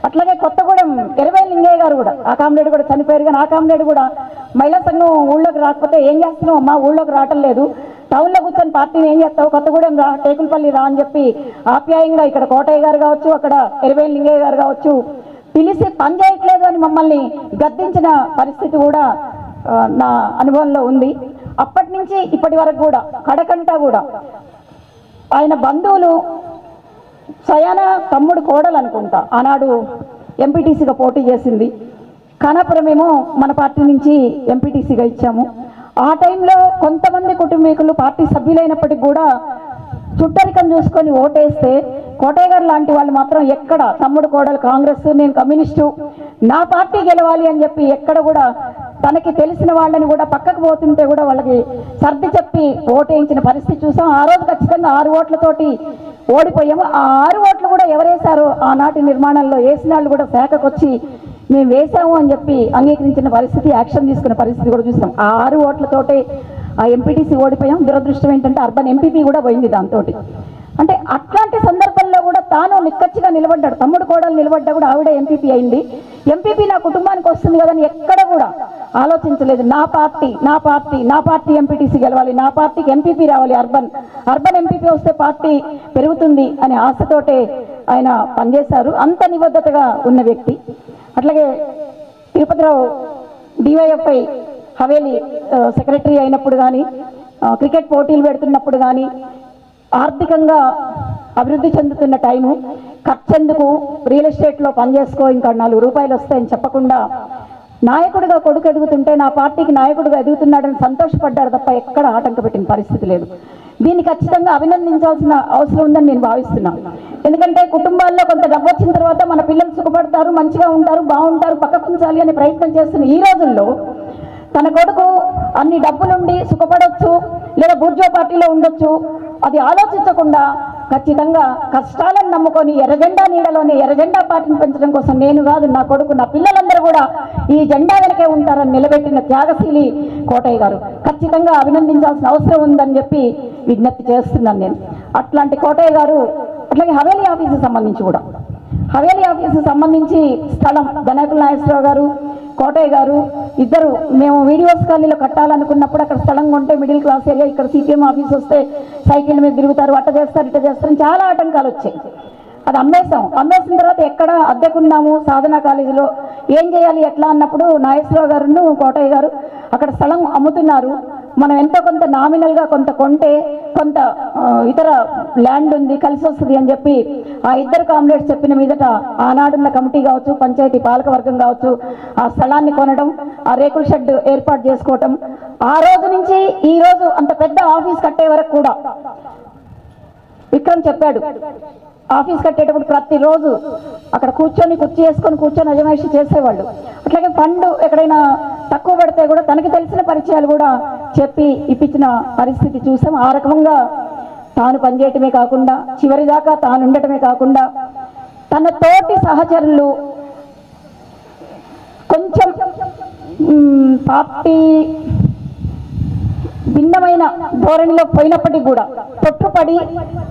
అట్లాగే కొత్తగూడెం ఎరవేలి లింగయ్య గారు కూడా, ఆ కామ్రేడ్ కూడా చనిపోయారు. కానీ ఆ కామ్రేడ్ కూడా మహిళా సంఘం ఊళ్ళోకి రాకపోతే ఏం చేస్తున్నావు అమ్మా, ఊళ్ళోకి రావటం లేదు, టౌన్లో కూర్చొని పార్టీని ఏం చేస్తావు, కొత్తగూడెం రా, టేకులపల్లి రా అని చెప్పి ఆప్యాయంగా ఇక్కడ కోటయ్య గారు కావచ్చు, అక్కడ ఎరవేలి లింగయ్య గారు కావచ్చు పిలిచి పని చేయట్లేదు అని మమ్మల్ని గద్దించిన పరిస్థితి కూడా నా అనుభవంలో ఉంది. అప్పటి నుంచి ఇప్పటి వరకు కూడా కడకంటా కూడా ఆయన బంధువులు స్వయాన తమ్ముడు కోడలు అనుకుంటా ఆనాడు ఎంపీటీసీగా పోటీ చేసింది. ఖానాపురమేమో మన పార్టీ నుంచి ఎంపీటీసీగా ఇచ్చాము. ఆ టైంలో కొంతమంది కుటుంబీకులు పార్టీ సభ్యులైనప్పటికీ కూడా చుట్టరికం చూసుకొని ఓటేస్తే కోటయ్య గారు లాంటి వాళ్ళు మాత్రం ఎక్కడ తమ్ముడు కోడలు కాంగ్రెస్, నేను కమ్యూనిస్టు, నా పార్టీ గెలవాలి అని చెప్పి ఎక్కడ కూడా తనకి తెలిసిన వాళ్ళని కూడా పక్కకు పోతుంటే కూడా వాళ్ళకి సర్ది చెప్పి ఓటేయించిన పరిస్థితి చూసాం. ఆ రోజు ఖచ్చితంగా 6 ఓట్లతోటి ఓడిపోయాము. ఆ 6 ఓట్లు కూడా ఎవరేశారో ఆనాటి నిర్మాణంలో వేసిన వాళ్ళు కూడా శాఖకు వచ్చి మేము వేసాము అని చెప్పి అంగీకరించిన పరిస్థితి, యాక్షన్ తీసుకున్న పరిస్థితి కూడా చూస్తాం. ఆ 6 ఓట్లతోటే ఆ ఎంపీటీసీ ఓడిపోయాం. దురదృష్టం ఏంటంటే అర్బన్ ఎంపీపీ కూడా పోయింది దాంతో. అంటే అట్లాంటి సందర్భంలో కూడా తాను నిక్కచ్చిగా నిలబడ్డాడు. తమ్ముడు కోడలు నిలబడ్డా కూడా ఆవిడ ఎంపీపీ అయింది. ఎంపీపీ నా కుటుంబానికి వస్తుంది కదని ఎక్కడ కూడా ఆలోచించలేదు. నా పార్టీ ఎంపీటీసీ గెలవాలి, నా పార్టీకి ఎంపీపీ రావాలి, అర్బన్ ఎంపీపీ వస్తే పార్టీ పెరుగుతుంది అనే ఆశతోటే ఆయన పనిచేశారు. అంత నిబద్ధతగా ఉన్న వ్యక్తి. అట్లాగే తిరుపతిరావు డివైఎఫ్ఐ హవేలీ సెక్రటరీ అయినప్పుడు కానీ, క్రికెట్ పోటీలు పెడుతున్నప్పుడు కానీ, ఆర్థికంగా అభివృద్ధి చెందుతున్న టైము, ఖర్చెందుకు, రియల్ ఎస్టేట్లో పనిచేసుకో, ఇంకా 4 రూపాయలు వస్తాయని చెప్పకుండా నాయకుడిగా కొడుకు ఎదుగుతుంటే నా పార్టీకి నాయకుడిగా ఎదుగుతున్నాడని సంతోషపడ్డాడు తప్ప ఎక్కడ ఆటంక పెట్టిన పరిస్థితి లేదు. దీన్ని ఖచ్చితంగా అభినందించాల్సిన అవసరం ఉందని నేను భావిస్తున్నాను. ఎందుకంటే కుటుంబాల్లో కొంత డబ్బు వచ్చిన తర్వాత మన పిల్లలు సుఖపడతారు, మంచిగా ఉంటారు, బాగుంటారు, పక్కకుంచాలి అనే ప్రయత్నం చేస్తున్న ఈ రోజుల్లో తన కొడుకు అన్ని డబ్బులుండి సుఖపడవచ్చు లేదా బూర్జో పార్టీలో ఉండొచ్చు, అది ఆలోచించకుండా ఖచ్చితంగా కష్టాలను నమ్ముకొని ఎర్రజెండా నీడలోనే ఎర్రజెండా పార్టీని పెంచడం కోసం నేను కాదు, నా కొడుకు, నా పిల్లలందరూ కూడా ఈ జెండా వెనకే ఉంటారని నిలబెట్టిన త్యాగశీలి కోటయ్య గారు. ఖచ్చితంగా అభినందించాల్సిన అవసరం ఉందని చెప్పి విజ్ఞప్తి చేస్తున్నాను నేను. అట్లాంటి కోటయ్య గారు. అట్లాగే హవేలీ ఆఫీసుకి సంబంధించి కూడా, హవేలీ ఆఫీసుకి సంబంధించి స్థలం ధనాకుల నాగేశ్వరరావు గారు, కోటయ్య గారు ఇద్దరు మేము వీడియోస్ కాలనీలో కట్టాలనుకున్నప్పుడు అక్కడ స్థలం కొంటే మిడిల్ క్లాస్ ఏరియా, ఇక్కడ సిపిఎం ఆఫీస్ వస్తే సైకిల్ మీద తిరుగుతారు, అట్ట చేస్తారు, ఇట్ట చేస్తారు, చాలా ఆటంకాలు వచ్చాయి. అది అమ్మేసిన తర్వాత ఎక్కడ అద్దెకున్నాము సాధనా కాలేజీలో, ఏం చేయాలి ఎట్లా అన్నప్పుడు నాగేశ్వరరావు గారును కోటయ్య గారు అక్కడ స్థలం అమ్ముతున్నారు, మనం ఎంతో కొంత నామినల్గా కొంత కొంటే కొంత ఇతర ల్యాండ్ ఉంది కలిసి వస్తుంది అని చెప్పి ఆ ఇద్దరు కామ్రేడ్స్ చెప్పిన మీదట ఆనాడున్న కమిటీ కావచ్చు, పంచాయతీ పాలకవర్గం కావచ్చు, ఆ స్థలాన్ని కొనడం, ఆ రేకుల షెడ్ ఏర్పాటు చేసుకోవటం, ఆ రోజు నుంచి ఈ రోజు అంత పెద్ద ఆఫీస్ కట్టే వరకు కూడా విక్రమ్ చెప్పాడు. ఆఫీస్ కట్టేటప్పుడు ప్రతిరోజు అక్కడ కూర్చొని కుర్చీ వేసుకొని కూర్చొని అజమాయిషి చేసేవాళ్ళు. అట్లాగే ఫండ్ ఎక్కడైనా తక్కువ పడితే కూడా తనకి తెలిసిన పరిచయాలు కూడా చెప్పి ఇప్పించిన పరిస్థితి చూసాం. ఆ రకంగా తాను పనిచేయటమే కాకుండా చివరిదాకా తాను ఉండటమే కాకుండా తన తోటి సహచరులు కొంచెం పార్టీ భిన్నమైన ధోరణిలో పోయినప్పటికీ కూడా తొట్టుపడి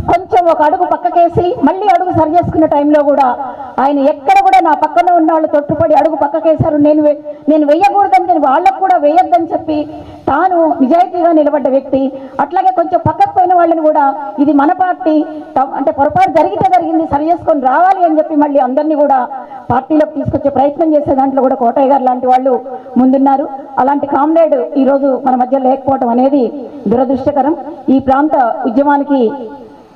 కొంచెం ఒక అడుగు పక్కకేసి మళ్ళీ అడుగు సరి చేసుకున్న టైంలో కూడా ఆయన ఎక్కడ కూడా నా పక్కన ఉన్న వాళ్ళు తొట్టుపడి అడుగు పక్కకేశారు, నేను వేయకూడదని వాళ్ళకు కూడా వేయొద్దని చెప్పి తాను నిజాయితీగా నిలబడ్డ వ్యక్తి. అట్లాగే కొంచెం పక్కకు పోయిన వాళ్ళని కూడా ఇది మన పార్టీ, అంటే పొరపాటు జరిగింది సరి చేసుకొని రావాలి అని చెప్పి మళ్ళీ అందరినీ కూడా పార్టీలోకి తీసుకొచ్చే ప్రయత్నం చేసే దాంట్లో కూడా కోటయ్య గారు లాంటి వాళ్ళు ముందున్నారు. అలాంటి కామ్రేడ్ ఈరోజు మన మధ్య లేకపోవటం అనేది దురదృష్టకరం. ఈ ప్రాంత ఉద్యమానికి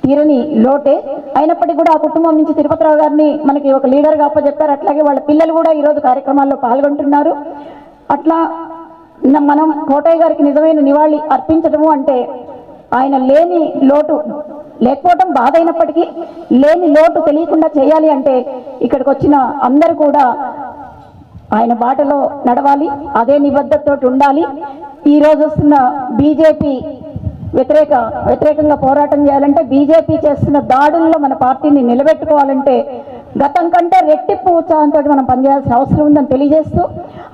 తీరని లోటే. అయినప్పటికీ కూడా ఆ కుటుంబం నుంచి తిరుపతిరావు గారిని మనకి ఒక లీడర్గా అప్పచెప్పారు. అట్లాగే వాళ్ళ పిల్లలు కూడా ఈరోజు కార్యక్రమాల్లో పాల్గొంటున్నారు. అట్లా మనం కోటయ్య గారికి నిజమైన నివాళి అర్పించడము అంటే ఆయన లేని లోటు లేకపోవడం బాధ అయినప్పటికీ లేని లోటు తెలియకుండా చేయాలి అంటే ఇక్కడికి వచ్చిన అందరూ కూడా ఆయన బాటలో నడవాలి, అదే నిబద్ధతతో ఉండాలి. ఈరోజు వస్తున్న బీజేపీ వ్యతిరేకంగా పోరాటం చేయాలంటే, బీజేపీ చేస్తున్న దాడుల్లో మన పార్టీని నిలబెట్టుకోవాలంటే గతం కంటే రెట్టింపు ఉత్సాహంతో మనం పనిచేయాల్సిన అవసరం ఉందని తెలియజేస్తూ,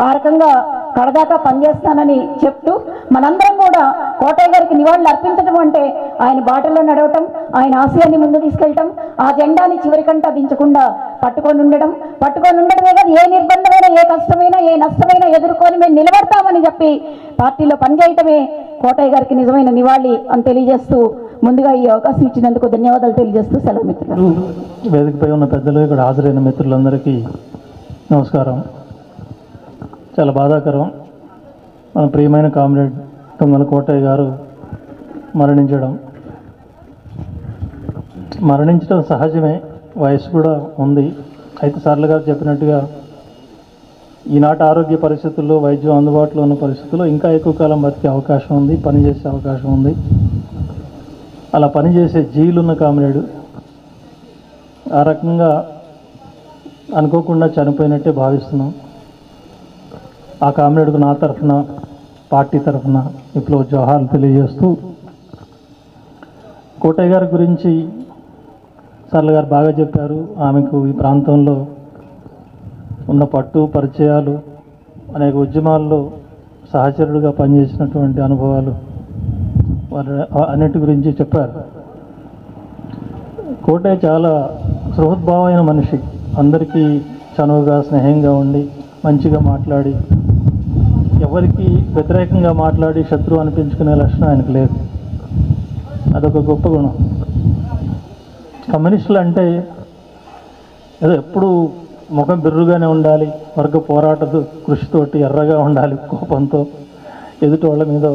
ఆ రకంగా కడదాకా పనిచేస్తానని చెప్తూ, మనందరం కూడా కోటయ్య గారికి నివాళులు అర్పించడం అంటే ఆయన బాటలో నడవటం, ఆయన ఆశయాన్ని ముందు తీసుకెళ్ళటం, ఆ జెండాని చివరికంటా దించకుండా పట్టుకొని ఉండడమే కాదు, ఏ నిర్బంధమైనా, ఏ కష్టమైనా, ఏ నష్టమైనా ఎదుర్కొని మేము నిలబడతామని చెప్పి పార్టీలో పనిచేయటమే కోటయ్య గారికి నిజమైన నివాళి అని తెలియజేస్తూ, ముందుగా ఈ అవకాశం ఇచ్చినందుకు ధన్యవాదాలు తెలియజేస్తూ సెలవు మిత్రులు. వేదికపై ఉన్న పెద్దలు, ఇక్కడ హాజరైన మిత్రులందరికీ నమస్కారం. చాలా బాధాకరం, మన ప్రియమైన కామ్రేడ్ తుంగల కోటయ్య గారు మరణించడం సహజమే, వయసు కూడా ఉంది. అయితే సార్లు గారు చెప్పినట్టుగా ఈనాటి ఆరోగ్య పరిస్థితుల్లో, వైద్యం అందుబాటులో ఉన్న పరిస్థితుల్లో ఇంకా ఎక్కువ కాలం బతికే అవకాశం ఉంది, పనిచేసే అవకాశం ఉంది. అలా పనిచేసే జీలున్న కామ్రేడు ఆ రకంగా అనుకోకుండా చనిపోయినట్టే భావిస్తున్నాం. ఆ కామ్రేడ్కు నా తరఫున, పార్టీ తరఫున విప్లవ జోహార్లు తెలియజేస్తూ, కోటయ్య గారి గురించి సార్లు గారు బాగా చెప్పారు. ఆమెకు ఈ ప్రాంతంలో ఉన్న పట్టు, పరిచయాలు, అనేక ఉద్యమాల్లో సహచరుడుగా పనిచేసినటువంటి అనుభవాలు అన్నిటి గురించి చెప్పారు. కోటయ్య చాలా సృహద్భావమైన మనిషి, అందరికీ చనువుగా, స్నేహంగా ఉండి, మంచిగా మాట్లాడి, ఎవరికి వ్యతిరేకంగా మాట్లాడి శత్రువు అనిపించుకునే లక్షణం ఆయనకు లేదు. అదొక గొప్ప గుణం. కమ్యూనిస్టులు అంటే ఏదో ఎప్పుడు ముఖం బిర్రుగానే ఉండాలి, వర్గ పోరాట కృషితోటి ఎర్రగా ఉండాలి, కోపంతో ఎదుటి వాళ్ళ మీద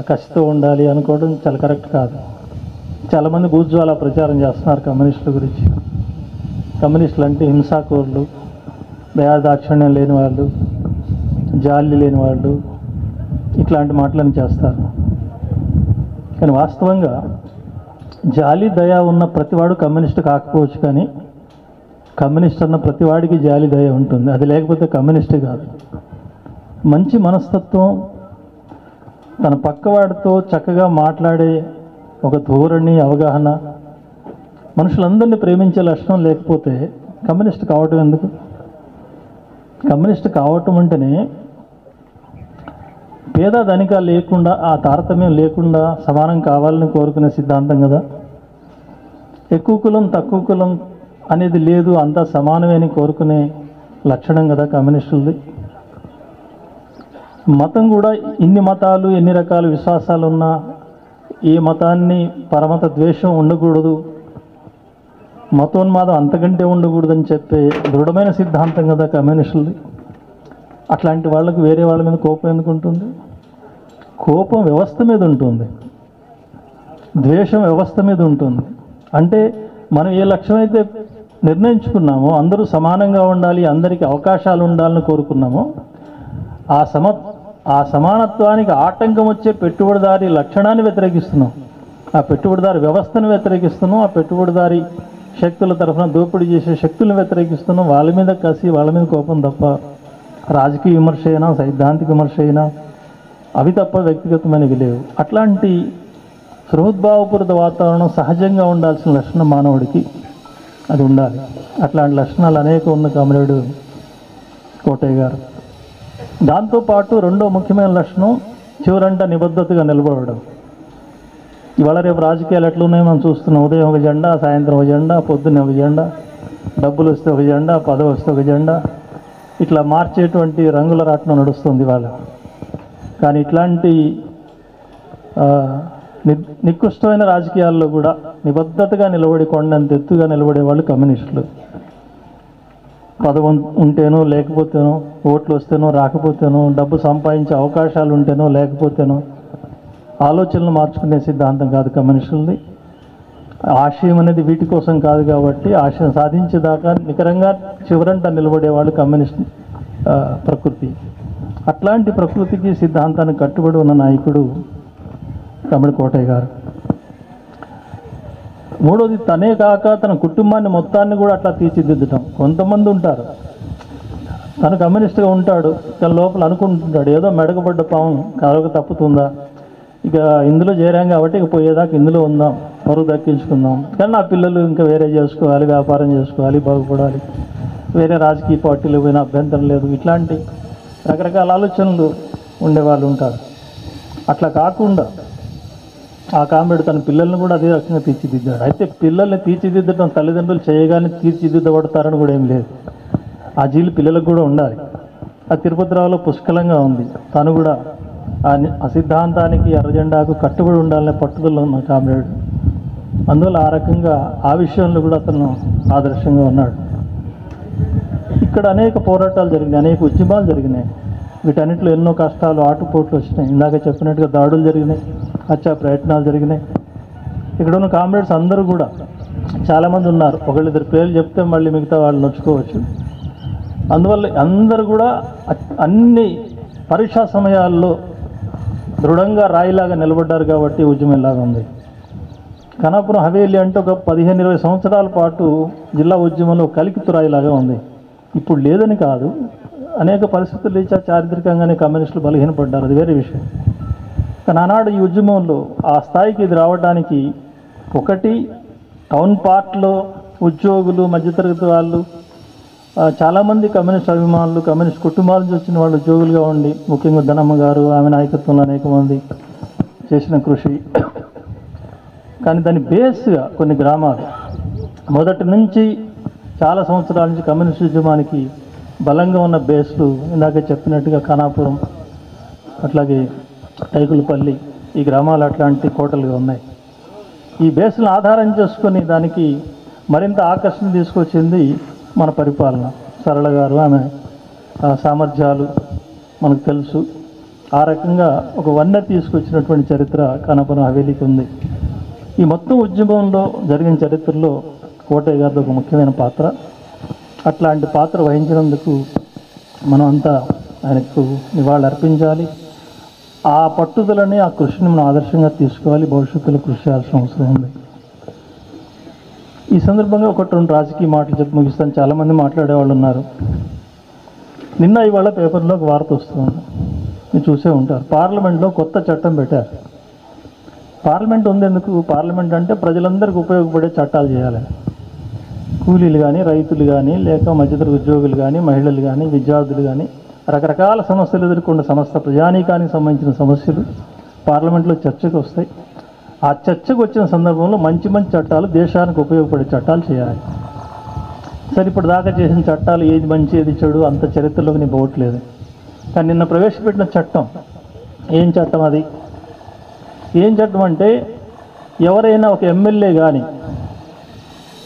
కసితో ఉండాలి అనుకోవడం చాలా కరెక్ట్ కాదు. చాలామంది బూజ్వాల ప్రచారం చేస్తున్నారు కమ్యూనిస్టుల గురించి. కమ్యూనిస్టులు అంటే హింసాకోరులు, దయాదాక్షిణ్యం లేని వాళ్ళు, జాలి లేని వాళ్ళు, ఇట్లాంటి మాటలను చేస్తారు. కానీ వాస్తవంగా జాలి, దయ ఉన్న ప్రతివాడు కమ్యూనిస్ట్ కాకపోవచ్చు, కానీ కమ్యూనిస్ట్ అన్న ప్రతివాడికి జాలి, దయ ఉంటుంది. అది లేకపోతే కమ్యూనిస్టే కాదు. మంచి మనస్తత్వం, తన పక్కవాడితో చక్కగా మాట్లాడే ఒక ధోరణి, అవగాహన, మనుషులందరినీ ప్రేమించే లక్షణం లేకపోతే కమ్యూనిస్ట్ కావటం ఎందుకు? కమ్యూనిస్ట్ కావటం అంటేనే పేద ధనిక లేకుండా, ఆ తారతమ్యం లేకుండా సమానం కావాలని కోరుకునే సిద్ధాంతం కదా. ఎక్కువ కులం, తక్కువ కులం అనేది లేదు, అంతా సమానమే అని కోరుకునే లక్షణం కదా కమ్యూనిస్టులది. మతం కూడా ఇన్ని మతాలు, ఎన్ని రకాల విశ్వాసాలు ఉన్నా ఏ మతాన్ని పరమత ద్వేషం ఉండకూడదు, మతోన్మాదం అంతకంటే ఉండకూడదని చెప్పే దృఢమైన సిద్ధాంతం కదా కమ్యూనిస్టులది. అట్లాంటి వాళ్ళకు వేరే వాళ్ళ మీద కోపం ఎందుకు ఉంటుంది? కోపం వ్యవస్థ మీద ఉంటుంది, ద్వేషం వ్యవస్థ మీద ఉంటుంది. అంటే మనం ఏ లక్ష్యం అయితే నిర్ణయించుకున్నామో, అందరూ సమానంగా ఉండాలి, అందరికీ అవకాశాలు ఉండాలని కోరుకున్నామో, ఆ సమానత్వానికి ఆటంకం వచ్చే పెట్టుబడిదారి లక్షణాన్ని వ్యతిరేకిస్తున్నాం, ఆ పెట్టుబడిదారి వ్యవస్థను వ్యతిరేకిస్తున్నాం, ఆ పెట్టుబడిదారి శక్తుల తరఫున దోపిడీ చేసే శక్తులను వ్యతిరేకిస్తున్నాం. వాళ్ళ మీద కసి, వాళ్ళ మీద కోపం తప్ప రాజకీయ విమర్శ అయినా, సైద్ధాంతిక విమర్శ అయినా అవి తప్ప వ్యక్తిగతమైనవి లేవు. అట్లాంటి సృహద్భావపూరిత వాతావరణం సహజంగా ఉండాల్సిన లక్షణం మానవుడికి అది ఉండాలి. అట్లాంటి లక్షణాలు అనేక ఉన్న కామ్రేడు కోటయ్య గారు. దాంతోపాటు రెండో ముఖ్యమైన లక్షణం చివరంట నిబద్ధతగా నిలబడడం. ఇవాళ రేపు రాజకీయాలు ఎట్లున్నాయో మనం చూస్తున్నాం. ఉదయం ఒక జెండా, సాయంత్రం ఒక జెండా, పొద్దున్నే ఒక జెండా, డబ్బులు వస్తే ఒక జెండా, పదవి వస్తే ఒక జెండా, ఇట్లా మార్చేటువంటి రంగుల రాట్నం నడుస్తుంది ఇవాళ. కానీ ఇట్లాంటి నికృష్టమైన రాజకీయాల్లో కూడా నిబద్ధతగా నిలబడి, కొండంత ఎత్తుగా నిలబడే వాళ్ళు కమ్యూనిస్టులు. పదవి ఉంటేనో లేకపోతేనో, ఓట్లు వస్తేనో రాకపోతేనో, డబ్బు సంపాదించే అవకాశాలు ఉంటేనో లేకపోతేనో ఆలోచనలు మార్చుకునే సిద్ధాంతం కాదు కమ్యూనిస్టులది. ఆశయం అనేది వీటి కోసం కాదు కాబట్టి ఆశయం సాధించేదాకా నికరంగా చివరంట నిలబడేవాళ్ళు కమ్యూనిస్ట్ ప్రకృతి. అట్లాంటి ప్రకృతికి, సిద్ధాంతానికి కట్టుబడి ఉన్న నాయకుడు తమ్ముడు కోటయ్య గారు. మూడోది తనే కాక తన కుటుంబాన్ని మొత్తాన్ని కూడా అట్లా తీర్చిదిద్దటం. కొంతమంది ఉంటారు తను కమ్యూనిస్ట్గా ఉంటాడు, తన లోపల అనుకుంటుంటాడు ఏదో మెడకబడ్డ పాము కలవక తప్పుతుందా, ఇక ఇందులో చేరాం కాబట్టి ఇక పోయేదాకా ఇందులో ఉందాం, పరువు దక్కించుకుందాం, కానీ నా పిల్లలు ఇంకా వేరే చేసుకోవాలి, వ్యాపారం చేసుకోవాలి, బాగుపడాలి, వేరే రాజకీయ పార్టీలు పోయిన అభ్యంతరం లేదు, ఇట్లాంటి రకరకాల ఆలోచనలు ఉండేవాళ్ళు ఉంటారు. అట్లా కాకుండా ఆ కామ్రేడ్ తన పిల్లల్ని కూడా అదే రకంగా తీర్చిదిద్దాడు. అయితే పిల్లల్ని తీర్చిదిద్దడం తల్లిదండ్రులు చేయగానే తీర్చిదిద్దబడతారని కూడా ఏం లేదు. ఆ జీలు పిల్లలకు కూడా ఉండాలి. ఆ తిరుపతిరావులో పుష్కలంగా ఉంది. తను కూడా ఆ సిద్ధాంతానికి ఎర్రజెండాకు కట్టుబడి ఉండాలనే పట్టుదల ఉన్న కామ్రేడ్. అందువల్ల ఆ రకంగా ఆ విషయంలో కూడా అతను ఆదర్శంగా ఉన్నాడు. ఇక్కడ అనేక పోరాటాలు జరిగినాయి, అనేక ఉద్యమాలు జరిగినాయి. వీటన్నిటిలో ఎన్నో కష్టాలు, ఆటుపోట్లు వచ్చినాయి. ఇందాక చెప్పినట్టుగా దాడులు జరిగినాయి, హత్యా ప్రయత్నాలు జరిగినాయి. ఇక్కడ ఉన్న కామ్రేడ్స్ అందరూ కూడా చాలామంది ఉన్నారు. ఒకళ్ళిద్దరు పేర్లు చెప్తే మళ్ళీ మిగతా వాళ్ళు నొచ్చుకోవచ్చు. అందువల్ల అందరూ కూడా అన్ని పరీక్షా సమయాల్లో దృఢంగా రాయిలాగా నిలబడ్డారు కాబట్టి ఉద్యమం ఇలాగా ఉంది. ఖానాపురం హవేలీ అంటే ఒక 15-20 సంవత్సరాల పాటు జిల్లా ఉద్యమంలో కలికితురాయిలాగా ఉంది. ఇప్పుడు లేదని కాదు, అనేక పరిస్థితులు రీత్యా చారిత్రకంగానే కమ్యూనిస్టులు బలహీనపడ్డారు, అది వేరే విషయం. కానీ ఆనాడు ఈ ఉద్యమంలో ఆ స్థాయికి ఇది రావడానికి ఒకటి టౌన్ పార్ట్లో ఉద్యోగులు, మధ్యతరగతి వాళ్ళు, చాలామంది కమ్యూనిస్ట్ అభిమానులు, కమ్యూనిస్ట్ కుటుంబాల నుంచి వచ్చిన వాళ్ళు ఉద్యోగులుగా ఉండి, ముఖ్యంగా ధనమ్మ గారు, ఆమె నాయకత్వంలో అనేక మంది చేసిన కృషి. కానీ దాని బేస్గా కొన్ని గ్రామాలు మొదటి నుంచి చాలా సంవత్సరాల నుంచి కమ్యూనిస్ట్ ఉద్యమానికి బలంగా ఉన్న బేస్లు ఇందాక చెప్పినట్టుగా ఖానాపురం, అట్లాగే టైకులపల్లి, ఈ గ్రామాలు అట్లాంటి కోటలుగా ఉన్నాయి. ఈ బేస్లను ఆధారం చేసుకొని దానికి మరింత ఆకర్షణ తీసుకొచ్చింది మన పరిపాలన. సరళ గారు, ఆమె సామర్థ్యాలు మనకు తెలుసు. ఆ రకంగా ఒక వన్నె తీసుకొచ్చినటువంటి చరిత్ర ఖానాపురం హవేలీకి ఉంది. ఈ మొత్తం ఉద్యమంలో జరిగిన చరిత్రలో కోటయ్య గారిది ఒక ముఖ్యమైన పాత్ర. అట్లాంటి పాత్ర వహించినందుకు మనం అంతా ఆయనకు నివాళులు అర్పించాలి. ఆ పట్టుదలని, ఆ కృషిని మనం ఆదర్శంగా తీసుకోవాలి. భవిష్యత్తులో కృషి చేయాల్సిన అవసరం ఉంది. ఈ సందర్భంగా ఒకటి రెండు రాజకీయ మాటలు చెప్పి ముగిస్తాను. చాలామంది మాట్లాడేవాళ్ళు ఉన్నారు. నిన్న ఇవాళ పేపర్లో ఒక వార్త వస్తుంది, మీరు చూసే ఉంటారు. పార్లమెంట్లో కొత్త చట్టం పెట్టారు. పార్లమెంట్ ఉంది ఎందుకు? పార్లమెంట్ అంటే ప్రజలందరికీ ఉపయోగపడే చట్టాలు చేయాలి. కూలీలు కానీ, రైతులు కానీ, లేక మధ్యతరగతి ఉద్యోగులు కానీ, మహిళలు కానీ, విద్యార్థులు కానీ, రకరకాల సమస్యలు ఎదుర్కొన్న సమస్త ప్రజానీకానికి సంబంధించిన సమస్యలు పార్లమెంట్లో చర్చకు వస్తాయి. ఆ చర్చకు వచ్చిన సందర్భంలో మంచి మంచి చట్టాలు, దేశానికి ఉపయోగపడే చట్టాలు చేయాలి. సరే, ఇప్పుడు దాకా చేసిన చట్టాలు ఏది మంచి ఏది చెడు అంత చరిత్రలోకి నేను పోవట్లేదు. కానీ నిన్న ప్రవేశపెట్టిన చట్టం ఏం చట్టం? అది ఏం చట్టం అంటే, ఎవరైనా ఒక ఎమ్మెల్యే కానీ,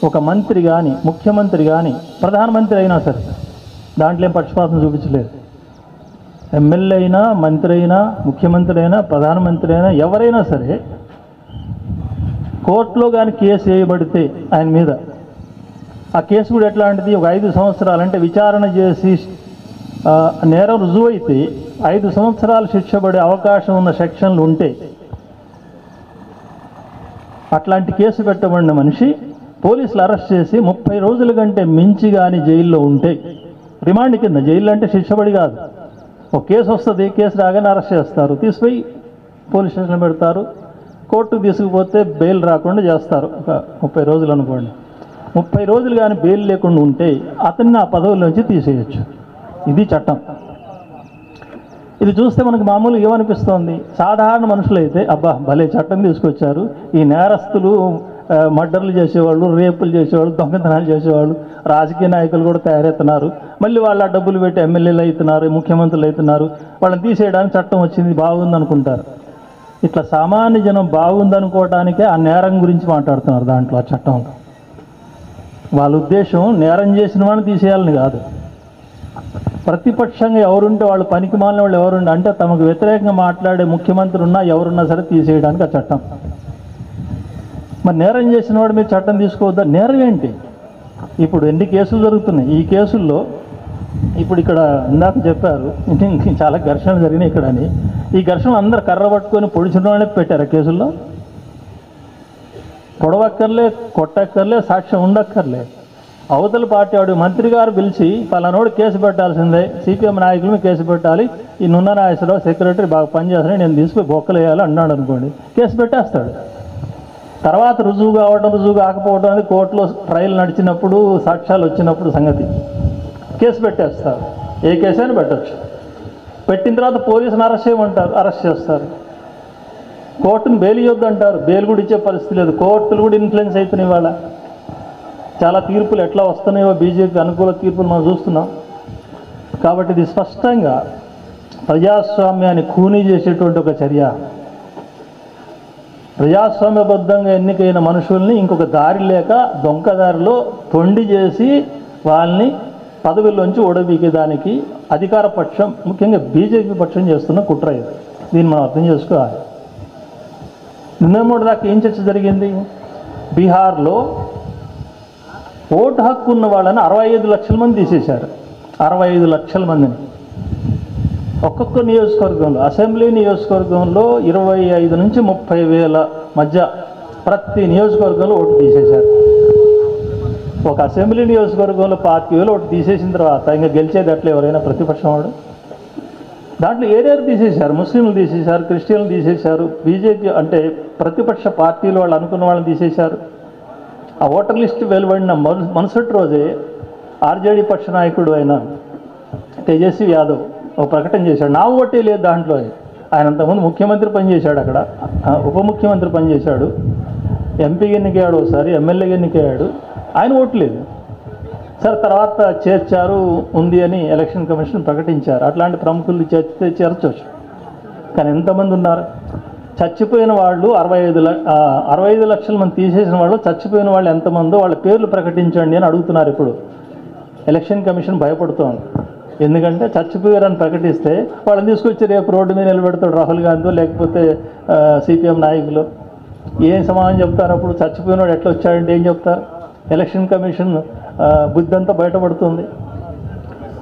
ఒక మంత్రి కానీ, ముఖ్యమంత్రి కానీ, ప్రధానమంత్రి అయినా సరే, దాంట్లో ఏం పక్షపాతం చూపించలేదు. ఎమ్మెల్యే అయినా, మంత్రి అయినా, ముఖ్యమంత్రి అయినా, ప్రధానమంత్రి అయినా, ఎవరైనా సరే కోర్టులో కానీ కేసు వేయబడితే ఆయన మీద, ఆ కేసు కూడా ఎట్లాంటిది, ఒక 5 సంవత్సరాలు అంటే విచారణ చేసి నేరం రుజువైతే 5 సంవత్సరాలు శిక్ష పడే అవకాశం ఉన్న సెక్షన్లు ఉంటే, అట్లాంటి కేసు పెట్టబడిన మనిషి పోలీసులు అరెస్ట్ చేసి 30 రోజుల కంటే మించి కానీ జైల్లో ఉంటే, రిమాండ్ కింద, జైల్లో అంటే శిక్షపడి కాదు, ఒక కేసు వస్తుంది, కేసు రాగానే అరెస్ట్ చేస్తారు, తీసుకుపోయి పోలీస్ స్టేషన్లో పెడతారు, కోర్టుకు తీసుకుపోతే బెయిల్ రాకుండా చేస్తారు. ఒక 30 రోజులు అనుకోండి. 30 రోజులు కానీ బెయిల్ లేకుండా ఉంటే అతన్ని ఆ పదవుల నుంచి తీసేయచ్చు. ఇది చట్టం. ఇది చూస్తే మనకు మామూలుగా ఏమనిపిస్తోంది? సాధారణ మనుషులైతే అబ్బా భలే చట్టం తీసుకొచ్చారు, ఈ నేరస్తులు, మర్డర్లు చేసేవాళ్ళు, రేపులు చేసేవాళ్ళు, దొంగతనాలు చేసేవాళ్ళు, రాజకీయ నాయకులు కూడా తయారవుతున్నారు, మళ్ళీ వాళ్ళ డబ్బులు పెట్టి ఎమ్మెల్యేలు అవుతున్నారు, ముఖ్యమంత్రులు అవుతున్నారు, వాళ్ళని తీసేయడానికి చట్టం వచ్చింది, బాగుంది అనుకుంటారు. ఇట్లా సామాన్య జనం బాగుందనుకోవడానికే ఆ నేరం గురించి మాట్లాడుతున్నారు దాంట్లో, ఆ చట్టంలో. వాళ్ళ ఉద్దేశం నేరం చేసిన వాళ్ళని తీసేయాలని కాదు. ప్రతిపక్షంగా ఎవరుంటే వాళ్ళు, పనికి మాలిన వాళ్ళు ఎవరుంటే, అంటే తమకు వ్యతిరేకంగా మాట్లాడే ముఖ్యమంత్రి ఉన్నా ఎవరున్నా సరే తీసేయడానికి ఆ చట్టం. మరి నేరం చేసిన వాడు మీరు చట్టం తీసుకోవద్దా? నేరం ఏంటి? ఇప్పుడు ఎన్ని కేసులు జరుగుతున్నాయి. ఈ కేసుల్లో ఇప్పుడు ఇక్కడ ఇందాక చెప్పారు చాలా ఘర్షణలు జరిగినాయి ఇక్కడ అని. ఈ ఘర్షణ అందరు కర్ర పట్టుకొని పొడిచిన వాళ్ళే పెట్టారు కేసుల్లో. పొడవక్కర్లే, కొట్టక్కర్లే, సాక్ష్యం ఉండక్కర్లే. అవతల పార్టీ వాడు మంత్రి గారు పిలిచి పలానోడు కేసు పెట్టాల్సిందే, సిపిఎం నాయకులు మీద కేసు పెట్టాలి, ఈ నున్న నాగేశ్వరరావు సెక్రటరీ బాగా పనిచేస్తానని నేను తీసుకుని బొక్కలు వేయాలి అన్నాడు అనుకోండి, కేసు పెట్టేస్తాడు. తర్వాత రుజువు కావడం రుజువు కాకపోవడం అనేది కోర్టులో ట్రయల్ నడిచినప్పుడు సాక్ష్యాలు వచ్చినప్పుడు సంగతి. కేసు పెట్టేస్తారు, ఏ కేసు అయినా పెట్టచ్చు. పెట్టిన తర్వాత పోలీసుని అరెస్ట్ చేయమంటారు, అరెస్ట్ చేస్తారు. కోర్టును బెయిల్ ఇవ్వద్దు అంటారు, బెయిల్ కూడా ఇచ్చే పరిస్థితి లేదు. కోర్టులు కూడా ఇన్ఫ్లుయెన్స్ అవుతున్నాయి. ఇవాళ చాలా తీర్పులు ఎట్లా వస్తున్నాయో బీజేపీ అనుకూల తీర్పులు మనం చూస్తున్నాం. కాబట్టి ఇది స్పష్టంగా ప్రజాస్వామ్యాన్ని ఖూనీ చేసేటువంటి ఒక చర్య. ప్రజాస్వామ్యబద్ధంగా ఎన్నికైన మనుషుల్ని ఇంకొక దారి లేక దొంగదారిలో తొండి చేసి వాళ్ళని పదవిలోంచి ఓడబీకేదానికి అధికార పక్షం, ముఖ్యంగా బీజేపీ పక్షం చేస్తున్న కుట్ర ఇది. దీన్ని మనం అర్థం చేసుకోవాలి. నిన్న మూడు దాకా ఏం చర్చ జరిగింది? బీహార్లో ఓటు హక్కు ఉన్న వాళ్ళని 65 లక్షల మంది తీసేశారు. 65 లక్షల మందిని ఒక్కొక్క నియోజకవర్గంలో, అసెంబ్లీ నియోజకవర్గంలో 25 నుంచి 30 వేల మధ్య ప్రతి నియోజకవర్గంలో ఓటు తీసేశారు. ఒక అసెంబ్లీ నియోజకవర్గంలో 25,000 ఓటు తీసేసిన తర్వాత ఇంకా గెలిచేది అట్లా ఎవరైనా ప్రతిపక్షం వాడు? దాంట్లో ఏరియాలు తీసేశారు, ముస్లింలు తీసేశారు, క్రిస్టియన్లు తీసేశారు, బీజేపీ అంటే ప్రతిపక్ష పార్టీలు వాళ్ళు అనుకున్న వాళ్ళని తీసేశారు. ఆ ఓటర్ లిస్ట్ వెలువడిన మరుసటి రోజే ఆర్జేడీ పక్ష నాయకుడు అయిన తేజస్వి యాదవ్ ఒక ప్రకటన చేశాడు, నా ఓటే లేదు దాంట్లో. ఆయన అంతకుముందు ముఖ్యమంత్రి పనిచేశాడు, అక్కడ ఉప ముఖ్యమంత్రి పనిచేశాడు, ఎంపీగా ఎన్నికయ్యాడు, ఒకసారి ఎమ్మెల్యేగా ఎన్నికయ్యాడు, ఆయన ఓటు లేదు. సరే తర్వాత చేర్చారు, ఉంది అని ఎలక్షన్ కమిషన్ ప్రకటించారు. అట్లాంటి ప్రముఖులు చేర్చవచ్చు. కానీ ఎంతమంది ఉన్నారు? చచ్చిపోయిన వాళ్ళు 65 లక్షల మంది తీసేసిన వాళ్ళు, చచ్చిపోయిన వాళ్ళు ఎంతమందో వాళ్ళ పేర్లు ప్రకటించండి అని అడుగుతున్నారు. ఇప్పుడు ఎలక్షన్ కమిషన్ భయపడుతోంది. ఎందుకంటే చచ్చిపోయారని ప్రకటిస్తే వాళ్ళని తీసుకొచ్చి రేపు రోడ్డు మీద నిలబెడతాడు రాహుల్ గాంధీ లేకపోతే సిపిఎం నాయకులు. ఏం సమాధానం చెప్తారు? అప్పుడు చచ్చిపోయిన వాడు ఎట్లా వచ్చాడంటే ఏం చెప్తారు? ఎలక్షన్ కమిషన్ బుద్ధి అంతా బయటపడుతుంది.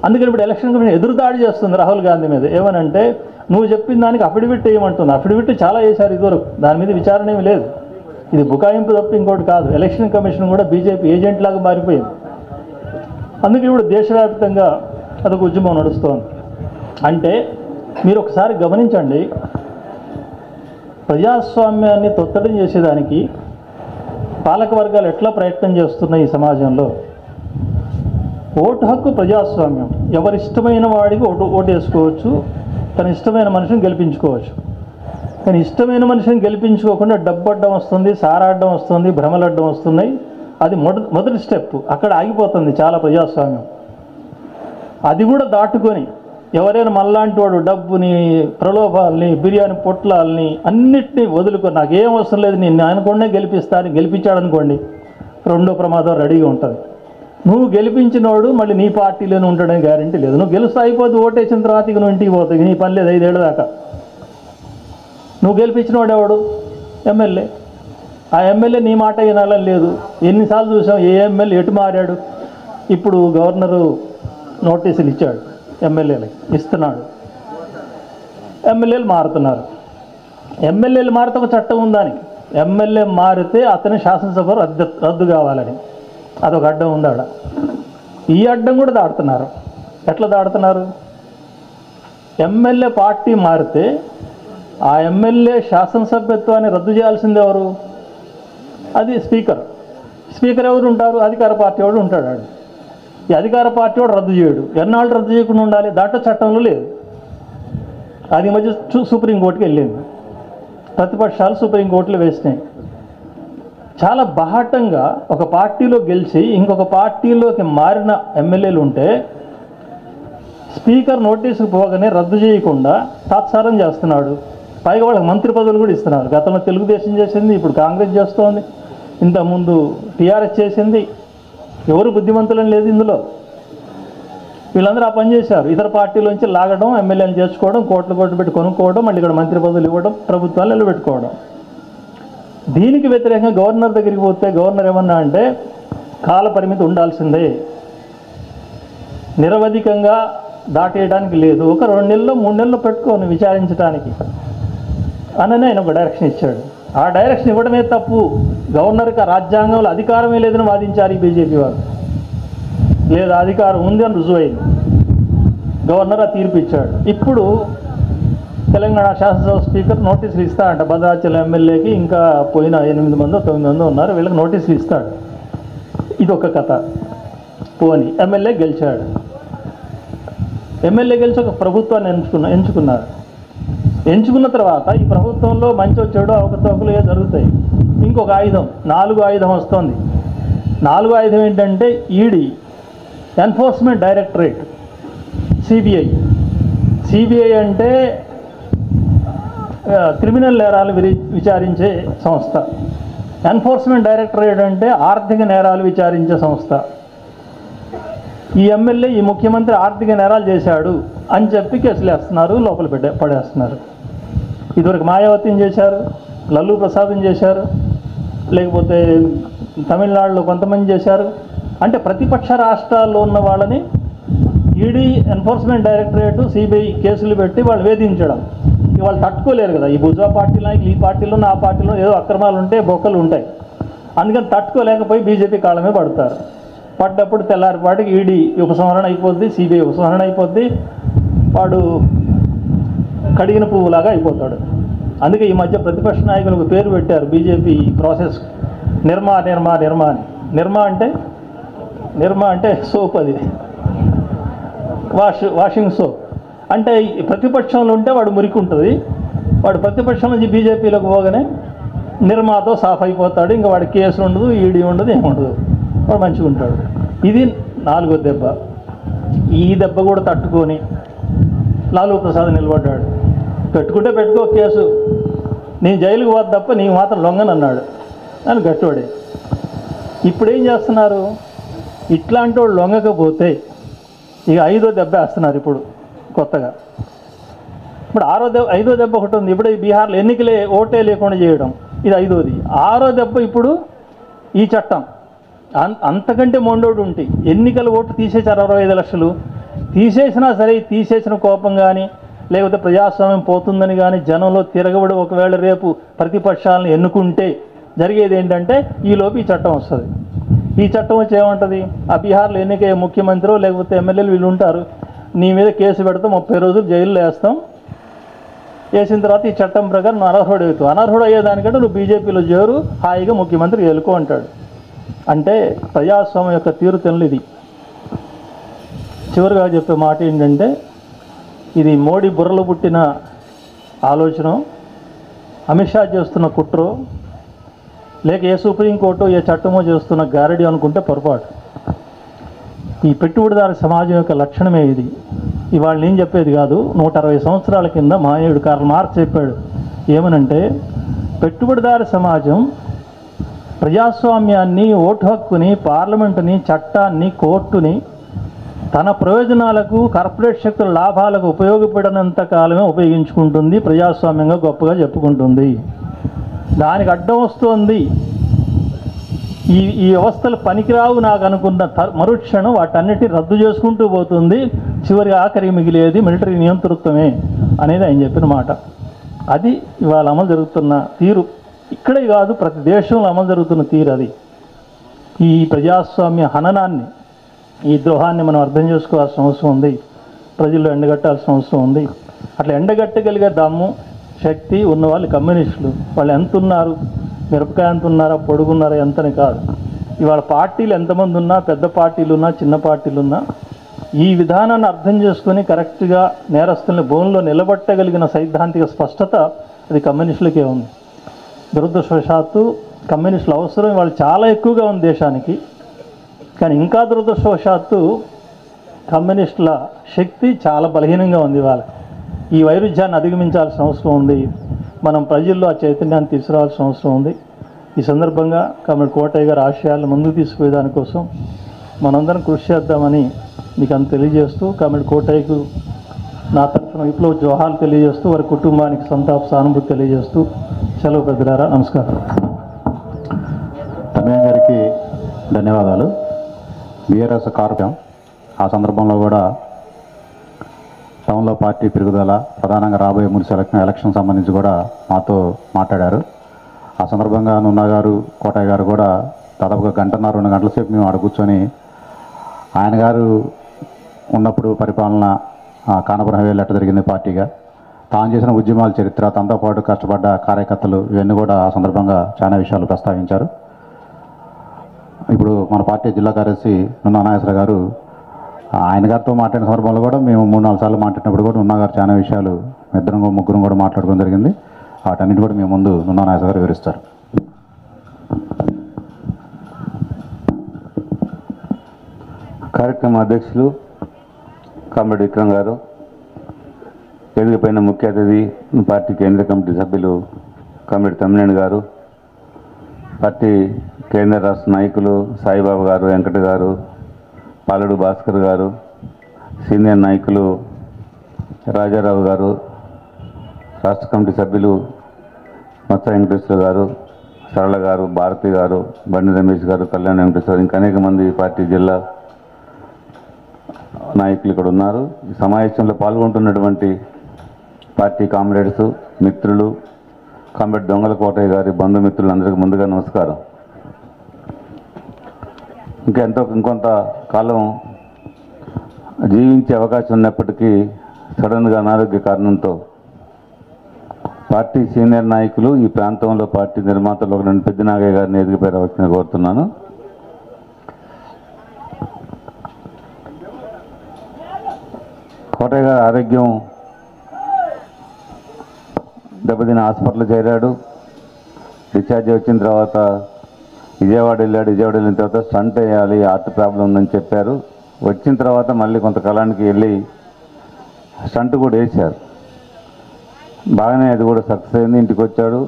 అందుకని ఇప్పుడు ఎలక్షన్ కమిషన్ ఎదురుదాడి చేస్తుంది రాహుల్ గాంధీ మీద. ఏమనంటే నువ్వు చెప్పిన దానికి అఫిడవిట్ వేయమంటుంది. అఫిడవిట్ చాలా వేశారు ఇదివరకు, దాని మీద విచారణ ఏమి లేదు. ఇది బుకాయింపు తప్ప ఇంకోటి కాదు. ఎలక్షన్ కమిషన్ కూడా బీజేపీ ఏజెంట్ లాగా మారిపోయింది. అందుకే ఇప్పుడు దేశవ్యాప్తంగా అదొక ఉద్యమం నడుస్తోంది. అంటే మీరు ఒకసారి గమనించండి, ప్రజాస్వామ్యాన్ని తొత్తడం చేసేదానికి పాలక వర్గాలు ఎట్లా ప్రయత్నం చేస్తున్నాయి ఈ సమాజంలో. ఓటు హక్కు ప్రజాస్వామ్యం, ఎవరిష్టమైన వాడికి ఓటు వేసుకోవచ్చు, తన ఇష్టమైన మనిషిని గెలిపించుకోవచ్చు. కానీ ఇష్టమైన మనిషిని గెలిపించుకోకుండా డబ్బు అడ్డం వస్తుంది, సారాడ్డం వస్తుంది, భ్రమలడ్డం వస్తున్నాయి. అది మొదటి స్టెప్, అక్కడ ఆగిపోతుంది చాలా ప్రజాస్వామ్యం. అది కూడా దాటుకొని ఎవరైనా మళ్ళాంటి వాడు డబ్బుని, ప్రలోభాలని, బిర్యానీ పొట్లాలని అన్నిటినీ వదులుకొని నాకేం అవసరం లేదు నేను అనుకోండే గెలిపిస్తాను గెలిపించాడనుకోండి, రెండో ప్రమాదం రెడీగా ఉంటుంది. నువ్వు గెలిపించినోడు మళ్ళీ నీ పార్టీలోనే ఉంటాడని గ్యారంటీ లేదు. నువ్వు గెలుస్తూ అయిపోద్ది, ఓటేసిన తర్వాత ఇక నువ్వు ఇంటికి పోతావు, నీ పని లేదు 5 ఏళ్ళ దాకా. నువ్వు గెలిపించినవాడు ఎవడు? ఎమ్మెల్యే. ఆ ఎమ్మెల్యే నీ మాట వినాలని లేదు. ఎన్నిసార్లు చూసాం ఏ ఎమ్మెల్యే ఎటు మారాడు. ఇప్పుడు గవర్నరు నోటీసులు ఇచ్చాడు, ఎమ్మెల్యేలకి ఇస్తున్నాడు, ఎమ్మెల్యేలు మారుతున్నారు. ఎమ్మెల్యేలు మారితే ఒక చట్టం ఉందానికి, ఎమ్మెల్యే మారితే అతని శాసనసభ రద్దు కావాలని అదొక అడ్డం ఉంది ఆడ. ఈ అడ్డం కూడా దాడుతున్నారు. ఎట్లా దాడుతున్నారు? ఎమ్మెల్యే పార్టీ మారితే ఆ ఎమ్మెల్యే శాసనసభ్యత్వాన్ని రద్దు చేయాల్సింది ఎవరు? అది స్పీకర్. స్పీకర్ ఎవరు ఉంటారు? అధికార పార్టీ వాడు ఉంటాడు. ఆడు ఈ అధికార పార్టీ వాడు రద్దు చేయడు. ఎన్నాళ్ళు రద్దు చేయకుండా ఉండాలి? దాంట్లో చట్టంలో లేదు. అది మధ్య సుప్రీంకోర్టుకి వెళ్ళింది, ప్రతిపక్షాలు సుప్రీంకోర్టులో వేసినాయి. చాలా బాహాటంగా ఒక పార్టీలో గెలిచి ఇంకొక పార్టీలోకి మారిన ఎమ్మెల్యేలు ఉంటే స్పీకర్ నోటీసుకు పోగానే రద్దు చేయకుండా తాత్సారం చేస్తున్నాడు. పైగా వాళ్ళకి మంత్రి పదవులు కూడా ఇస్తున్నారు. గతంలో తెలుగుదేశం చేసింది, ఇప్పుడు కాంగ్రెస్ చేస్తోంది, ఇంతకుముందు టీఆర్ఎస్ చేసింది. ఎవరు బుద్ధిమంతులని లేదు ఇందులో. వీళ్ళందరూ ఆ పని చేశారు. ఇతర పార్టీలోంచి లాగడం, ఎమ్మెల్యేలు చేర్చుకోవడం, కోట్లు పెట్టి కొనుక్కోవడం, మళ్ళీ ఇక్కడ మంత్రి పదవులు ఇవ్వడం, ప్రభుత్వాలు నిలబెట్టుకోవడం. దీనికి వ్యతిరేకంగా గవర్నర్ దగ్గరికి పోతే గవర్నర్ ఏమన్నా అంటే కాల పరిమితి ఉండాల్సిందే, నిరవధికంగా దాటేయడానికి లేదు, ఒక 2 నెలల్లో 3 నెలల్లో పెట్టుకొని విచారించడానికి అని ఆయన ఒక డైరెక్షన్ ఇచ్చాడు. ఆ డైరెక్షన్ ఇవ్వడమే తప్పు. గవర్నర్కి ఆ రాజ్యాంగంలో అధికారమే లేదని వాదించారు ఈ బీజేపీ వారు. లేదా అధికారం ఉంది అని రుజువైంది. గవర్నర్ ఆ తీర్పు ఇచ్చాడు. ఇప్పుడు తెలంగాణ శాసనసభ స్పీకర్ నోటీసులు ఇస్తాడంట భద్రాచలం ఎమ్మెల్యేకి, ఇంకా పోయిన 8 మందో 9 మందో ఉన్నారు, వీళ్ళకి నోటీసులు ఇస్తాడు. ఇదొక కథ. పోని ఎమ్మెల్యే గెలిచాడు. ఎమ్మెల్యే గెలిచి ఒక ప్రభుత్వాన్ని ఎంచుకున్నారు. ఎంచుకున్న తర్వాత ఈ ప్రభుత్వంలో మంచి చెడు అవకతవకలు ఏ జరుగుతాయి. ఇంకొక ఆయుధం, 4వ ఆయుధం వస్తుంది. 4వ ఆయుధం ఏంటంటే ED, enforcement directorate, CBI. CBI అంటే క్రిమినల్ నేరాలు విచారించే సంస్థ. ఎన్ఫోర్స్మెంట్ డైరెక్టరేట్ అంటే ఆర్థిక నేరాలు విచారించే సంస్థ. ఈ ఎమ్మెల్యే ఈ ముఖ్యమంత్రి ఆర్థిక నేరాలు చేశాడు అని చెప్పి కేసులు వేస్తున్నారు, లోపల పడేస్తున్నారు. ఇదివరకు మాయావతిని చేశారు, లల్లు ప్రసాద్ని చేశారు, లేకపోతే తమిళనాడులో కొంతమంది చేశారు. అంటే ప్రతిపక్ష రాష్ట్రాల్లో ఉన్న వాళ్ళని ఈడీ, ఎన్ఫోర్స్మెంట్ డైరెక్టరేట్, సిబిఐ కేసులు పెట్టి వాళ్ళు వేధించడం. వాళ్ళు తట్టుకోలేరు కదా. ఈ బుజ్వా పార్టీ నాయకులు ఈ పార్టీలో ఆ పార్టీలో ఏదో అక్రమాలు ఉంటాయి, బొక్కలు ఉంటాయి. అందుకని తట్టుకోలేకపోయి బీజేపీ కాళ్ళమే పడతారు. పడ్డప్పుడు తెల్లారిపాటికి ఈడీ ఉపసంహరణ అయిపోద్ది, సిబిఐ ఉపసంహరణ అయిపోద్ది, వాడు కడిగిన పువ్వులాగా అయిపోతాడు. అందుకే ఈ మధ్య ప్రతిపక్ష నాయకులకు పేరు పెట్టారు బీజేపీ ప్రాసెస్, నిర్మా నిర్మా నిర్మా అని. నిర్మా అంటే సోప్, అది వాషింగ్ సోప్. అంటే ప్రతిపక్షంలో ఉంటే వాడు మురికి ఉంటుంది, వాడు ప్రతిపక్షం నుంచి బీజేపీలోకి పోగానే నిర్మాతో సాఫ్ అయిపోతాడు. ఇంకా వాడి కేసు ఉండదు, ఈడీ ఉండదు, ఏముండదు, వాడు మంచిగా ఉంటాడు. ఇది 4వ దెబ్బ. ఈ దెబ్బ కూడా తట్టుకొని లాలూ ప్రసాద్ నిలబడ్డాడు. పెట్టుకుంటే పెట్టుకో కేసు, నేను జైలుకు పోదు తప్ప నీకు మాత్రం లొంగనన్నాడు అని గట్టివాడే. ఇప్పుడేం చేస్తున్నారు, ఇట్లాంటి వాళ్ళు లొంగకపోతే ఇక 5వ దెబ్బ వేస్తున్నారు ఇప్పుడు కొత్తగా. ఇప్పుడు 5వ దెబ్బ ఒకటి ఉంది. ఇప్పుడు ఈ బీహార్లో ఎన్నికలే ఓటే లేకుండా చేయడం, ఇది 5వది. 6వ దెబ్బ ఇప్పుడు ఈ చట్టం. అంతకంటే మొండోడు ఉంటే ఎన్నికల ఓటు తీసేశారు 65 లక్షలు. తీసేసినా సరే, తీసేసిన కోపం కానీ లేకపోతే ప్రజాస్వామ్యం పోతుందని కానీ జనంలో తిరగబడి ఒకవేళ రేపు ప్రతిపక్షాలను ఎన్నుకుంటే జరిగేది ఏంటంటే ఈలోపు ఈ చట్టం వస్తుంది. ఈ చట్టం వచ్చి ఏముంటుంది, ఆ బీహార్లో ఎన్నికయ్యే ముఖ్యమంత్రి లేకపోతే ఎమ్మెల్యేలు వీళ్ళు ఉంటారు, నీ మీద కేసు పెడతాం, 30 రోజులు జైల్లో వేస్తాం. వేసిన తర్వాత ఈ చట్టం ప్రకారం నువ్వు అనర్హుడు అవుతావు. అనర్హుడు అయ్యేదానికంటే నువ్వు బీజేపీలో చేరు, హాయిగా ముఖ్యమంత్రి ఎలుకో అంటాడు. అంటే ప్రజాస్వామ్యం యొక్క తీరుతెన్నులు ఇది. చివరిగా చెప్పే మాట ఏంటంటే, ఇది మోడీ బుర్రలో పుట్టిన ఆలోచన, అమిత్ షా చేస్తున్న కుట్రో, లేక ఏ సుప్రీంకోర్టు ఏ చట్టమో చేస్తున్న గారడీ అనుకుంటే పొరపాటు. ఈ పెట్టుబడిదారు సమాజం యొక్క లక్షణమే ఇది. ఇవాళ నేను చెప్పేది కాదు, 160 సంవత్సరాల కింద మహనీయుడు కార్ల్ మార్క్స్ చెప్పాడు. ఏమనంటే, పెట్టుబడిదారు సమాజం ప్రజాస్వామ్యాన్ని, ఓటు హక్కుని, పార్లమెంటుని, చట్టాన్ని, కోర్టుని తన ప్రయోజనాలకు, కార్పొరేట్ శక్తుల లాభాలకు ఉపయోగపడినంత కాలమే ఉపయోగించుకుంటుంది, ప్రజాస్వామ్యంగా గొప్పగా చెప్పుకుంటుంది. దానికి అడ్డం వస్తుంది ఈ వ్యవస్థలు పనికిరావు నాకు అనుకున్న మరుక్షణం వాటన్నిటిని రద్దు చేసుకుంటూ పోతుంది. చివరి ఆఖరి మిగిలేది మిలిటరీ నియంతృత్వమే అనేది ఆయన చెప్పిన మాట. అది ఇవాళ అమలు జరుగుతున్న తీరు. ఇక్కడే కాదు, ప్రతి దేశంలో అమలు జరుగుతున్న తీరు అది. ఈ ప్రజాస్వామ్య హననాన్ని, ఈ ద్రోహాన్ని మనం అర్థం చేసుకోవాల్సిన అవసరం ఉంది. ప్రజల్లో ఎండగట్టాల్సిన అవసరం ఉంది. అట్లా ఎండగట్టగలిగే దమ్ము, శక్తి ఉన్నవాళ్ళు కమ్యూనిస్టులు. వాళ్ళు ఎంత ఉన్నారు, మిరపకాయ ఎంత ఉన్నారా, పొడుగున్నారా ఎంతని కాదు. ఇవాళ పార్టీలు ఎంతమంది ఉన్నా, పెద్ద పార్టీలు ఉన్నా, చిన్న పార్టీలు ఉన్నా, ఈ విధానాన్ని అర్థం చేసుకొని కరెక్ట్గా నేరస్తుల్ని భూమిలో నిలబట్టగలిగిన సైద్ధాంతిక స్పష్టత అది కమ్యూనిస్టులకే ఉంది. దురదృష్టవశాత్తు కమ్యూనిస్టుల అవసరం వాళ్ళు చాలా ఎక్కువగా ఉంది దేశానికి. కానీ ఇంకా దురదృష్టవశాత్తు కమ్యూనిస్టుల శక్తి చాలా బలహీనంగా ఉంది. ఇవాళ ఈ వైరుధ్యాన్ని అధిగమించాల్సిన అవసరం ఉంది. మనం ప్రజల్లో ఆ చైతన్యాన్ని తీసుకురావాల్సిన అవసరం ఉంది. ఈ సందర్భంగా కమ్రేడ్ కోటయ్య గారి ఆశయాలను ముందుకు తీసుకుపోయే దానికోసం మనందరం కృషి చేద్దామని మీకు అంత తెలియజేస్తూ, కమ్రేడ్ కోటయ్యకు నా తరఫున విప్లవ జోహాలు తెలియజేస్తూ, వారి కుటుంబానికి సంతాప సానుభూతి తెలియజేస్తూ సెలవు పెద్దలారా, నమస్కారం. తమ్మయ్య గారికి ధన్యవాదాలు. బీఆర్ఎస్ కార్యక్రమం ఆ సందర్భంలో కూడా టౌన్లో పార్టీ పెరుగుదల, ప్రధానంగా రాబోయే మున్సిపల్ ఎలక్షన్ సంబంధించి కూడా మాతో మాట్లాడారు. ఆ సందర్భంగా నున్నా గారు కోటయ్య గారు కూడా దాదాపుగా 1.5-2 గంటల సేపు మేము అక్కడ కూర్చొని ఆయన గారు ఉన్నప్పుడు పరిపాలన కానపురం హైవేలో ఎట్ట జరిగింది పార్టీగా, తాను చేసిన ఉద్యమాల చరిత్ర, తనతో పాటు కష్టపడ్డ కార్యకర్తలు, ఇవన్నీ కూడా ఆ సందర్భంగా చాలా విషయాలు ప్రస్తావించారు. ఇప్పుడు మన పార్టీ జిల్లా కార్యదర్శి నున్నా నాగేశ్వర గారు ఆయన గారితో మాట్లాడిన సందర్భంలో కూడా మేము 3-4 సార్లు మాట్లాడినప్పుడు కూడా నున్నా గారు చాలా విషయాలు ముగ్గురం కూడా మాట్లాడుకోవడం జరిగింది. వాటన్నిటి కూడా మేము ముందు నున్నా నాగేశ్వర గారు వివరిస్తారు. కార్యక్రమ అధ్యక్షులు కామ్రేడ్ విక్రమ్ గారు, వేదిక పైన ముఖ్య అతిథి పార్టీ కేంద్ర కమిటీ సభ్యులు కామ్రేడ్ తమ్మినేని గారు, పార్టీ కేంద్ర రాష్ట్ర నాయకులు సాయిబాబు గారు, వెంకట గారు, పాలడు భాస్కర్ గారు, సీనియర్ నాయకులు రాజారావు గారు, రాష్ట్ర కమిటీ సభ్యులు మత్స వెంకటేశ్వర గారు, సరళ గారు, భారతి గారు, బండి రమేష్ గారు, కళ్యాణ్ వెంకటేశ్వర, ఇంకా అనేక మంది పార్టీ జిల్లా నాయకులు ఇక్కడ ఉన్నారు. ఈ సమావేశంలో పాల్గొంటున్నటువంటి పార్టీ కామ్రేడ్స్, మిత్రులు, కామ్రేడ్ దొంగల కోటయ్య గారి బంధుమిత్రులందరికీ ముందుగా నమస్కారం. ఇంకొంత కాలం జీవించే అవకాశం ఉన్నప్పటికీ సడన్గా అనారోగ్య కారణంతో పార్టీ సీనియర్ నాయకులు, ఈ ప్రాంతంలో పార్టీ నిర్మాతలు ఒక పెద్దినాగయ్య గారిని ఎదిగిపోయి రావాల్సిందిగా కోరుతున్నాను. కోటయ్య గారి ఆరోగ్యం దెబ్బతిన హాస్పిటల్ చేరాడు. డిశ్చార్జ్ వచ్చిన తర్వాత విజయవాడ వెళ్ళాడు. విజయవాడ వెళ్ళిన తర్వాత స్టంట్ వేయాలి, హార్ట్ ప్రాబ్లం ఉందని చెప్పారు. వచ్చిన తర్వాత మళ్ళీ కొంతకాలానికి వెళ్ళి స్టంట్ కూడా వేశారు. బాగానే అది కూడా సక్సెస్ అయింది. ఇంటికి వచ్చాడు.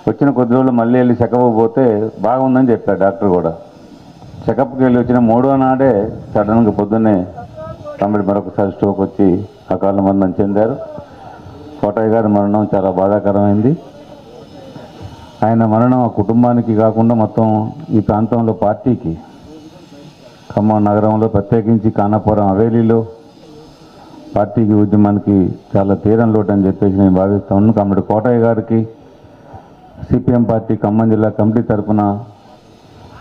వచ్చిన కొద్ది రోజులు మళ్ళీ వెళ్ళి చెకప్ పోతే బాగుందని చెప్పారు డాక్టర్ కూడా. చెకప్కి వెళ్ళి వచ్చిన 3వ నాడే సడన్గా పొద్దున్నే తమ్ముడు మరొకసారి స్ట్రోక్ వచ్చి అకాల మరణం చెందారు. కోటయ్య గారి మరణం చాలా బాధాకరమైంది. ఆయన మరణం ఆ కుటుంబానికి కాకుండా మొత్తం ఈ ప్రాంతంలో పార్టీకి, ఖమ్మం నగరంలో ప్రత్యేకించి కానాపురం హవేలీలో పార్టీకి, ఉద్యమానికి చాలా తీరం లోటు అని చెప్పేసి నేను భావిస్తా ఉన్నాను. కాబట్టి కోటయ్య గారికి సిపిఎం పార్టీ ఖమ్మం జిల్లా కమిటీ తరఫున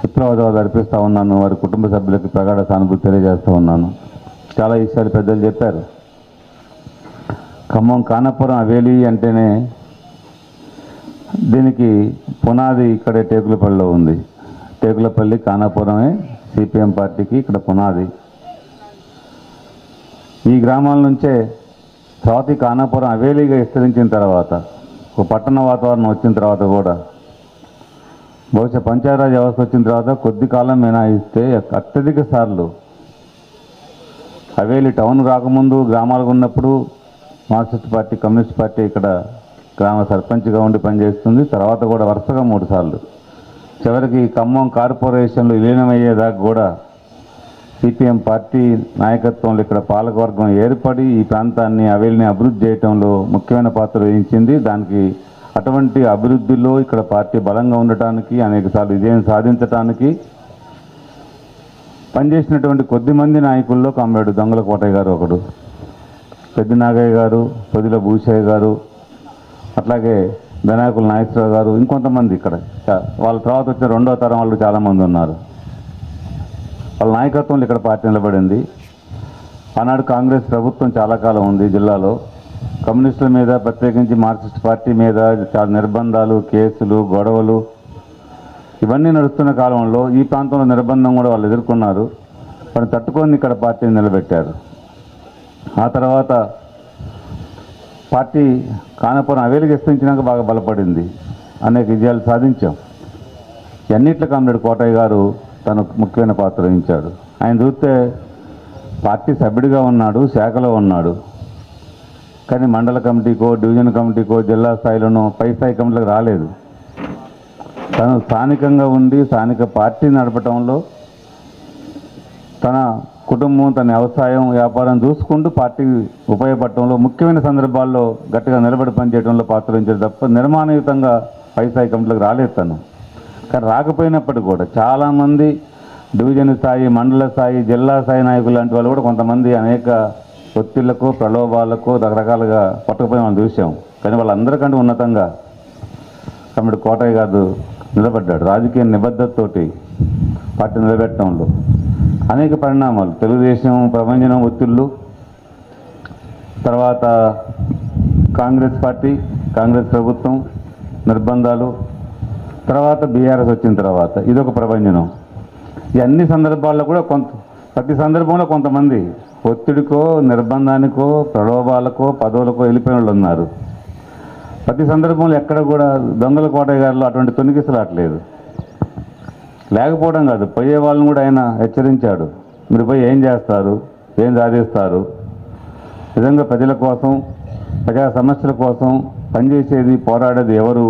విప్లవాదాలు అర్పిస్తూ ఉన్నాను. వారి కుటుంబ సభ్యులకి ప్రగాఢ సానుభూతి తెలియజేస్తూ ఉన్నాను. చాలా విషయాలు పెద్దలు చెప్పారు. ఖమ్మం కానాపురం హవేలీ అంటేనే దీనికి పునాది ఇక్కడే టేకులపల్లిలో ఉంది. టేకులపల్లి కానాపురమే సిపిఎం పార్టీకి ఇక్కడ పునాది. ఈ గ్రామాల నుంచే తర్వాత కానాపురం హవేలీగా విస్తరించిన తర్వాత, ఒక పట్టణ వాతావరణం వచ్చిన తర్వాత కూడా, బహుశా పంచాయతీరాజ్ వ్యవస్థ వచ్చిన తర్వాత కొద్ది కాలం మినహాయిస్తే అత్యధిక సార్లు హవేలీ టౌన్ రాకముందు గ్రామాలకు ఉన్నప్పుడు మార్క్సిస్ట్ పార్టీ, కమ్యూనిస్ట్ పార్టీ ఇక్కడ గ్రామ సర్పంచ్గా ఉండి పనిచేస్తుంది. తర్వాత కూడా వరుసగా 3 సార్లు, చివరికి ఖమ్మం కార్పొరేషన్లో విలీనమయ్యేదాకా కూడా సిపిఎం పార్టీ నాయకత్వంలో ఇక్కడ పాలకవర్గం ఏర్పడి ఈ ప్రాంతాన్ని, హవేలీని అభివృద్ధి చేయడంలో ముఖ్యమైన పాత్ర వహించింది. దానికి అటువంటి అభివృద్ధిలో ఇక్కడ పార్టీ బలంగా ఉండటానికి, అనేకసార్లు విజయం సాధించడానికి పనిచేసినటువంటి కొద్దిమంది నాయకుల్లో కామ్రేడ్ దొంగల కోటయ్య గారు ఒకడు, పెద్దినాగయ్య గారు, పొదిల భూషయ్య గారు, అట్లాగే వినాయకుల నాగేశ్వరరావు గారు, ఇంకొంతమంది ఇక్కడ వాళ్ళ తర్వాత వచ్చిన 2వ తరం వాళ్ళు చాలామంది ఉన్నారు. వాళ్ళ నాయకత్వంలో ఇక్కడ పార్టీ నిలబడింది. ఆనాడు కాంగ్రెస్ ప్రభుత్వం చాలా కాలం ఉంది జిల్లాలో. కమ్యూనిస్టుల మీద, ప్రత్యేకించి మార్క్సిస్ట్ పార్టీ మీద చాలా నిర్బంధాలు, కేసులు, గొడవలు ఇవన్నీ నడుస్తున్న కాలంలో ఈ ప్రాంతంలో నిర్బంధం కూడా వాళ్ళు ఎదుర్కొన్నారు. వారిని తట్టుకొని ఇక్కడ పార్టీని నిలబెట్టారు. ఆ తర్వాత పార్టీ కానాపురం హవేలీకి విస్తరించినాక బాగా బలపడింది. అనేక విజయాలు సాధించాం. అన్నిట్లో కామ్రేడ్ కోటయ్య గారు తను ముఖ్యమైన పాత్ర వహించాడు. ఆయన చూస్తే పార్టీ సభ్యుడిగా ఉన్నాడు, శాఖలో ఉన్నాడు, కానీ మండల కమిటీకో, డివిజన్ కమిటీకో, జిల్లా స్థాయిలోనో పై స్థాయి కమిటీలకు రాలేదు. తను స్థానికంగా ఉండి స్థానిక పార్టీ నడపడంలో, తన కుటుంబం, తన వ్యవసాయం, వ్యాపారం చూసుకుంటూ పార్టీ ఉపయోగపడటంలో, ముఖ్యమైన సందర్భాల్లో గట్టిగా నిలబడి పనిచేయడంలో పాత్ర వహించారు తప్ప నిర్మాణయుతంగా పై స్థాయి కమిటీలకు రాలేదు తను. కానీ రాకపోయినప్పటికీ కూడా చాలామంది డివిజన్ స్థాయి, మండల స్థాయి, జిల్లా స్థాయి నాయకులు లాంటి వాళ్ళు కూడా కొంతమంది అనేక ఒత్తిళ్లకు, ప్రలోభాలకు రకరకాలుగా పట్టుకుపోయి మనం చూసాం. కానీ వాళ్ళందరికంటే ఉన్నతంగా తమ్ముడు కోటయ్య గారు నిలబడ్డాడు. రాజకీయ నిబద్ధతతోటి పార్టీ నిలబెట్టడంలో అనేక పరిణామాలు, తెలుగుదేశం ప్రభంజనం ఒత్తిళ్ళు, తర్వాత కాంగ్రెస్ పార్టీ, కాంగ్రెస్ ప్రభుత్వం నిర్బంధాలు, తర్వాత బీఆర్ఎస్ వచ్చిన తర్వాత ఇదొక ప్రభంజనం. ఈ అన్ని సందర్భాల్లో కూడా ప్రతి సందర్భంలో కొంతమంది ఒత్తిడికో, నిర్బంధానికో, ప్రలోభాలకో, పదవులకో వెళ్ళిపోయిన వాళ్ళు ఉన్నారు. ప్రతి సందర్భంలో ఎక్కడ కూడా దొంగల కోటయ్య గారిలో అటువంటి తొనికిసలాట్లేదు. లేకపోవడం కాదు, పోయే వాళ్ళని కూడా ఆయన హెచ్చరించాడు. మీరు పోయి ఏం చేస్తారు, ఏం సాధిస్తారు, నిజంగా ప్రజల కోసం, ప్రజా సమస్యల కోసం పనిచేసేది, పోరాడేది ఎవరు?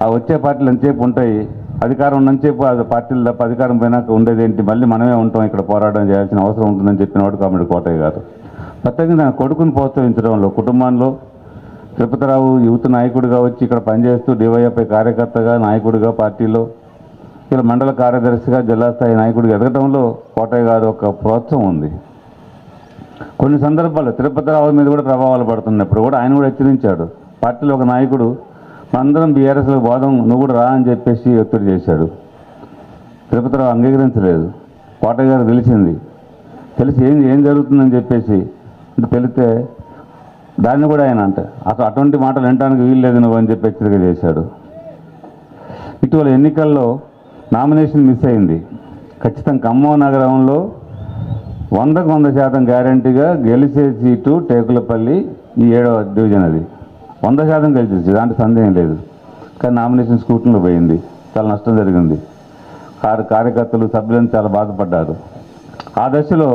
ఆ వచ్చే పార్టీలు ఎంతసేపు ఉంటాయి, అధికారం ఉన్నంతసేపు అది పార్టీలు తప్ప అధికారం పోయినాక ఉండేది ఏంటి, మళ్ళీ మనమే ఉంటాం, ఇక్కడ పోరాటం చేయాల్సిన అవసరం ఉంటుందని చెప్పినవాడు కామెడీ కోటయ్య గారు. ప్రత్యేకంగా నా కొడుకుని ప్రోత్సహించడంలో, కుటుంబంలో తిరుపతిరావు యూత్ నాయకుడిగా వచ్చి ఇక్కడ పనిచేస్తూ డివైఎఫ్ఐ కార్యకర్తగా, నాయకుడిగా, పార్టీలో ఇలా మండల కార్యదర్శిగా, జిల్లా స్థాయి నాయకుడిగా ఎదగటంలో కోటయ్య గారు ఒక ప్రోత్సాహం ఉంది. కొన్ని సందర్భాల్లో తిరుపతిరావు మీద కూడా ప్రభావాలు పడుతున్నప్పుడు కూడా ఆయన కూడా హెచ్చరించాడు. పార్టీలో ఒక నాయకుడు అందరం బీఆర్ఎస్లో బోధం, నువ్వు కూడా రా అని చెప్పేసి ఒత్తిడి చేశాడు. తిరుపతిరావు అంగీకరించలేదు. కోటయ్య గారు తెలిసి ఏం జరుగుతుందని చెప్పేసి తెలిస్తే దాన్ని కూడా ఆయన అసలు అటువంటి మాటలు వినడానికి వీల్లేదు నువ్వు అని చెప్పి హెచ్చరిక చేశాడు. ఇటీవల ఎన్నికల్లో నామినేషన్ మిస్ అయింది. ఖచ్చితంగా ఖమ్మం నగరంలో 100కు 100% గ్యారంటీగా గెలిచే సీటు టేకులపల్లి, ఈ 7వ డివిజన్, అది 100% గెలిచేసి దాంట్లో సందేహం లేదు. కానీ నామినేషన్ స్కూటర్లో పోయింది, చాలా నష్టం జరిగింది. కార్యకర్తలు, సభ్యులను చాలా బాధపడ్డారు. ఆ దశలో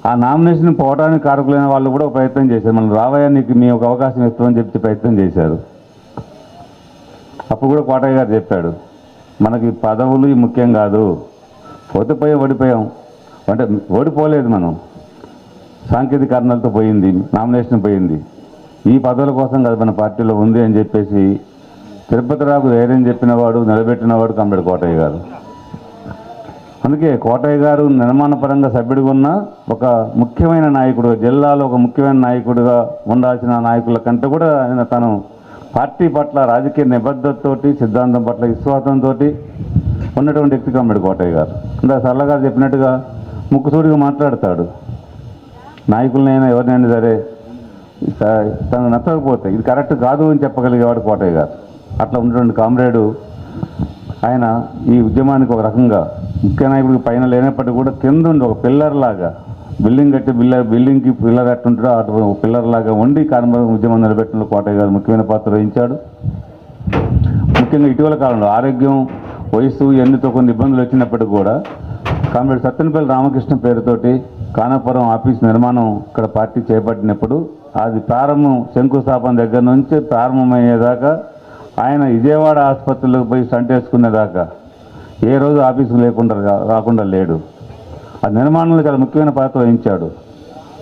ఆ నామినేషన్ పోవడానికి కారకులైన వాళ్ళు కూడా ప్రయత్నం చేశారు. మనం రావయ్యా, నీకు మీ ఒక అవకాశం ఇస్తామని చెప్పి ప్రయత్నం చేశారు. అప్పుడు కూడా కోటయ్య గారు చెప్పాడు, మనకి పదవులు ముఖ్యం కాదు, ఓడిపోయాం అంటే ఓడిపోలేదు, మనం సాంకేతిక కారణాలతో పోయింది, నామినేషన్ పోయింది, ఈ పదవుల కోసం కదా మన పార్టీలో ఉంది అని చెప్పేసి తిరుపతిరావుకు ధైర్యం చెప్పినవాడు, నిలబెట్టినవాడు కామెడీ కోటయ్య గారు. అందుకే కోటయ్య గారు నిర్మాణపరంగా సభ్యుడిగా ఉన్న ఒక ముఖ్యమైన నాయకుడు, జిల్లాలో ఒక ముఖ్యమైన నాయకుడిగా ఉండాల్సిన నాయకుల కంటే కూడా ఆయన తను పార్టీ పట్ల రాజకీయ నిబద్ధతతోటి, సిద్ధాంతం పట్ల విశ్వాసంతో ఉన్నటువంటి వ్యక్తి కామెడీ కోటయ్య గారు. ఇంకా సరళగారు చెప్పినట్టుగా ముక్కుసూడిగా మాట్లాడతాడు. నాయకులనైనా ఎవరినైనా సరే తనకు నచ్చకపోతే ఇది కరెక్ట్ కాదు అని చెప్పగలిగేవాడు కోటయ్య గారు. అట్లా ఉన్నటువంటి కామ్రేడు ఆయన ఈ ఉద్యమానికి ఒక రకంగా ముఖ్య నాయకుడికి పైన లేనప్పటికీ కూడా కింద ఉండి ఒక పిల్లర్ లాగా, బిల్డింగ్ కట్టి బిల్డింగ్కి పిల్లర్ ఎట్టుంటాడో అటు పిల్లర్ లాగా ఉండి కార్మిక ఉద్యమం నిలబెట్టడంలో కోటయ్య గారు ముఖ్యమైన పాత్ర వహించాడు. ముఖ్యంగా ఇటీవల కాలంలో ఆరోగ్యం, వయసు ఎన్నితో కొన్ని ఇబ్బందులు వచ్చినప్పటికీ కూడా కామ్రేడ్ సత్తెనపల్లి రామకృష్ణ పేరుతోటి కానాపురం ఆఫీస్ నిర్మాణం ఇక్కడ పార్టీ చేపట్టినప్పుడు అది శంకుస్థాపన దగ్గర నుంచి ప్రారంభమయ్యేదాకా, ఆయన విజయవాడ ఆసుపత్రిలోకి పోయి స్టంట్ వేసుకునేదాకా ఏ రోజు ఆఫీసు రాకుండా లేడు. ఆ నిర్మాణంలో చాలా ముఖ్యమైన పాత్ర వహించాడు.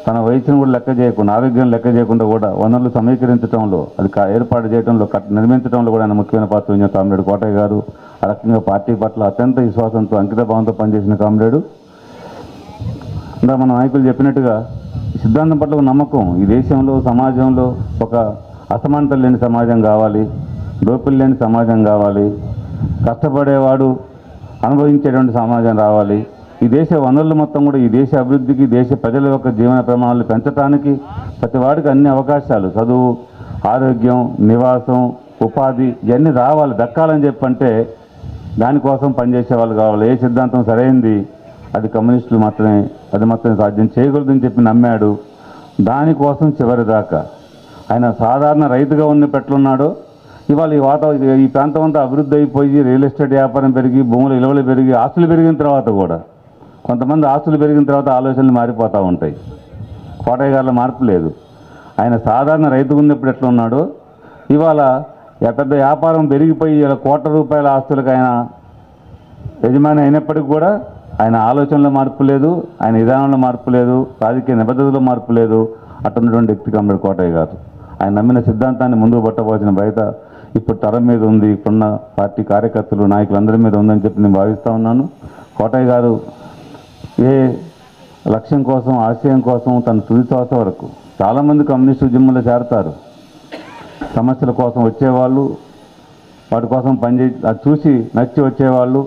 తన వయసును కూడా లెక్క చేయకుండా, ఆరోగ్యం లెక్క చేయకుండా కూడా వనరులు సమీకరించడంలో, అది ఏర్పాటు చేయడంలో, నిర్మించడంలో కూడా ఆయన ముఖ్యమైన పాత్ర వహించిన కామ్రేడు కోటయ్య గారు. ఆ రకంగా పార్టీ పట్ల అత్యంత విశ్వాసంతో, అంకిత భావంతో పనిచేసిన కామ్రేడు. ఇంకా మన నాయకులు చెప్పినట్టుగా సిద్ధాంతం పట్ల నమ్మకం. ఈ దేశంలో, సమాజంలో ఒక అసమానతలు లేని సమాజం కావాలి, దోపిడీ లేని సమాజం కావాలి, కష్టపడేవాడు అనుభవించేటువంటి సమాజం రావాలి. ఈ దేశ వనరులు మొత్తం కూడా ఈ దేశ అభివృద్ధికి, దేశ ప్రజల యొక్క జీవన ప్రమాణాలు పెంచడానికి ప్రతి వాడికి అన్ని అవకాశాలు, చదువు, ఆరోగ్యం, నివాసం, ఉపాధి ఇవన్నీ రావాలి, దక్కాలని చెప్పంటే దానికోసం పనిచేసే వాళ్ళు కావాలి. ఏ సిద్ధాంతం సరైంది అది కమ్యూనిస్టులు మాత్రమే, అది మాత్రమే సాధ్యం చేయకూడదని చెప్పి నమ్మాడు. దానికోసం చివరిదాకా ఆయన సాధారణ రైతుగా ఉన్నపెట్లున్నాడో ఇవాళ ఈ ప్రాంతం అంతా అభివృద్ధి అయిపోయి రియల్ ఎస్టేట్ వ్యాపారం పెరిగి, భూముల విలువలు పెరిగి, ఆస్తులు పెరిగిన తర్వాత కూడా కొంతమంది ఆస్తులు పెరిగిన తర్వాత ఆలోచనలు మారిపోతూ ఉంటాయి. కోటయ్య గారిలో మార్పు లేదు. ఆయన సాధారణ రైతుగా ఉన్నప్పుడు ఎట్లా ఉన్నాడో ఇవాళ పెద్ద వ్యాపారం పెరిగిపోయి ఇలా కోట్ల రూపాయల ఆస్తులకు ఆయన యజమాని అయినప్పటికీ కూడా ఆయన ఆలోచనలో మార్పు లేదు, ఆయన విధానంలో మార్పు లేదు, రాజకీయ నిబద్ధతలో మార్పు లేదు. అట్టున్నటువంటి వ్యక్తి కామ్రేడ్ కోటయ్య గారు. ఆయన నమ్మిన సిద్ధాంతాన్ని ముందుకు పట్టవలసిన బయట ఇప్పుడు తరం మీద ఉంది, ఇప్పుడున్న పార్టీ కార్యకర్తలు, నాయకులందరి మీద ఉందని చెప్పి నేను భావిస్తూ ఉన్నాను. కోటయ్య గారు ఏ లక్ష్యం కోసం, ఆశయం కోసం తన తుది శ్వాస వరకు, చాలామంది కమ్యూనిస్టు ఉద్యమంలో చేరతారు, సమస్యల కోసం వచ్చేవాళ్ళు, వాటి కోసం అది చూసి నచ్చి వచ్చేవాళ్ళు,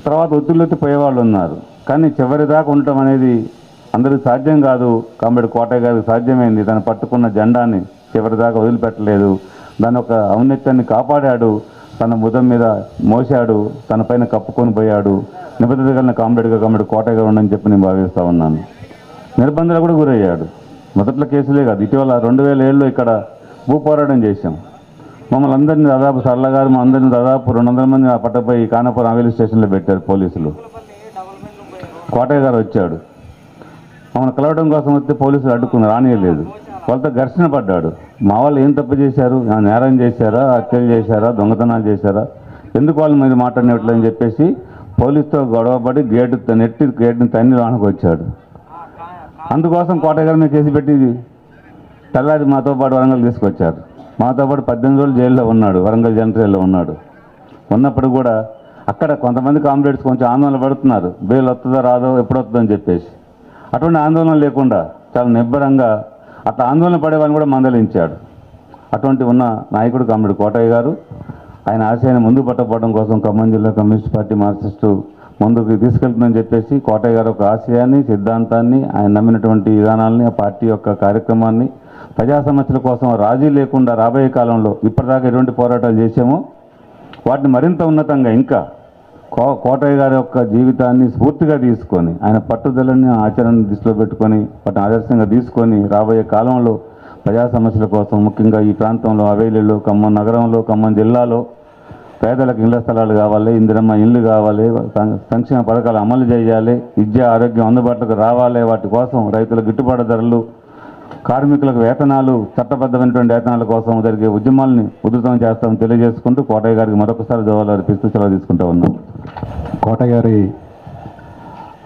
తర్వాత ఒత్తిళ్ళొత్తి పోయేవాళ్ళు ఉన్నారు. కానీ చివరి దాకా ఉండటం అనేది అందరికీ సాధ్యం కాదు. కామ్రేడ్ కోటయ్య గారికి సాధ్యమైంది. తను పట్టుకున్న జెండాని చివరి దాకా వదిలిపెట్టలేదు. దాని ఒక ఔన్నత్యాన్ని కాపాడాడు. తన భుజం మీద మోసాడు, తన పైన కప్పుకొని పోయాడు. నిబద్ధత కలిగిన కామ్రేడ్ కోటయ్య గారు ఉండని చెప్పి నేను భావిస్తూ ఉన్నాను. నిర్బంధాలు కూడా గురయ్యాడు. మొదట్లో కేసులే కాదు, ఇటీవల 2007లో ఇక్కడ భూ పోరాటం చేశాం. మమ్మల్ని అందరినీ దాదాపు సరళ గారు మా అందరినీ దాదాపు 200 మంది ఆ పట్టపై కానాపురం హవేలీ స్టేషన్లో పెట్టారు పోలీసులు. కోటయ్య గారు వచ్చాడు, మమ్మల్ని కలవడం కోసం వస్తే పోలీసులు అడ్డుకుని రానియలేదు. వాళ్ళతో ఘర్షణ పడ్డాడు. మా వాళ్ళు ఏం తప్పు చేశారు, నేరం చేశారా, హత్యలు చేశారా, దొంగతనాలు చేశారా, ఎందుకు వాళ్ళు మీరు మాట్లాడినట్లని చెప్పేసి పోలీసుతో గొడవపడి గేటుని తన్ని లోనికి వచ్చాడు. అందుకోసం కోటయ్య గారిని కేసు పెట్టి తెల్లారి మాతో పాటు వరంగల్ తీసుకొచ్చారు. మాతో పాటు 18 రోజులు జైల్లో ఉన్నాడు, వరంగల్ జనరల్లో ఉన్నాడు. ఉన్నప్పుడు కూడా అక్కడ కొంతమంది కామ్రేడ్స్ కొంచెం ఆందోళన పడుతున్నారు, బెయిల్ వస్తుందో రాదో ఎప్పుడు వస్తుందని చెప్పేసి. అటువంటి ఆందోళన లేకుండా చాలా నిబ్బరంగా అట్లా ఆందోళన పడే వాళ్ళని కూడా మందలించాడు. అటువంటి ఉన్న నాయకుడు కామ్రేడ్ కోటయ్య గారు. ఆయన ఆశయాన్ని ముందుకు పట్టకపోవడం కోసం ఖమ్మం జిల్లా కమ్యూనిస్ట్ పార్టీ మార్క్సిస్టు ముందుకు తీసుకెళ్తుందని చెప్పేసి కోటయ్య గారు ఒక ఆశయాన్ని, సిద్ధాంతాన్ని, ఆయన నమ్మినటువంటి విధానాలని, ఆ పార్టీ యొక్క కార్యక్రమాన్ని, ప్రజా సమస్యల కోసం రాజీ లేకుండా రాబోయే కాలంలో ఇప్పటిదాకా ఎటువంటి పోరాటాలు చేశామో వాటిని మరింత ఉన్నతంగా ఇంకా కోటయ్య గారి యొక్క జీవితాన్ని స్ఫూర్తిగా తీసుకొని, ఆయన పట్టుదలని ఆచరణ దృష్టిలో పెట్టుకొని, వాటిని ఆదర్శంగా తీసుకొని రాబోయే కాలంలో ప్రజా సమస్యల కోసం ముఖ్యంగా ఈ ప్రాంతంలో హవేలీలో, ఖమ్మం నగరంలో, ఖమ్మం జిల్లాలో పేదలకు ఇళ్ల స్థలాలు కావాలి, ఇందిరమ్మ ఇళ్ళు కావాలి, సంక్షేమ పథకాలు అమలు చేయాలి, విద్య ఆరోగ్యం అందుబాటులోకి రావాలి, వాటి కోసం రైతుల గిట్టుబాటు ధరలు, కార్మికులకు వేతనాలు, చట్టబద్ధమైనటువంటి వేతనాల కోసం జరిగే ఉద్యమాలని ఉధృతం చేస్తామని తెలియజేసుకుంటూ కోటయ్య గారికి మరొకసారి జవాబులు అర్పిస్తూ సెలవు తీసుకుంటూ ఉన్నాం. కోటయ్య గారి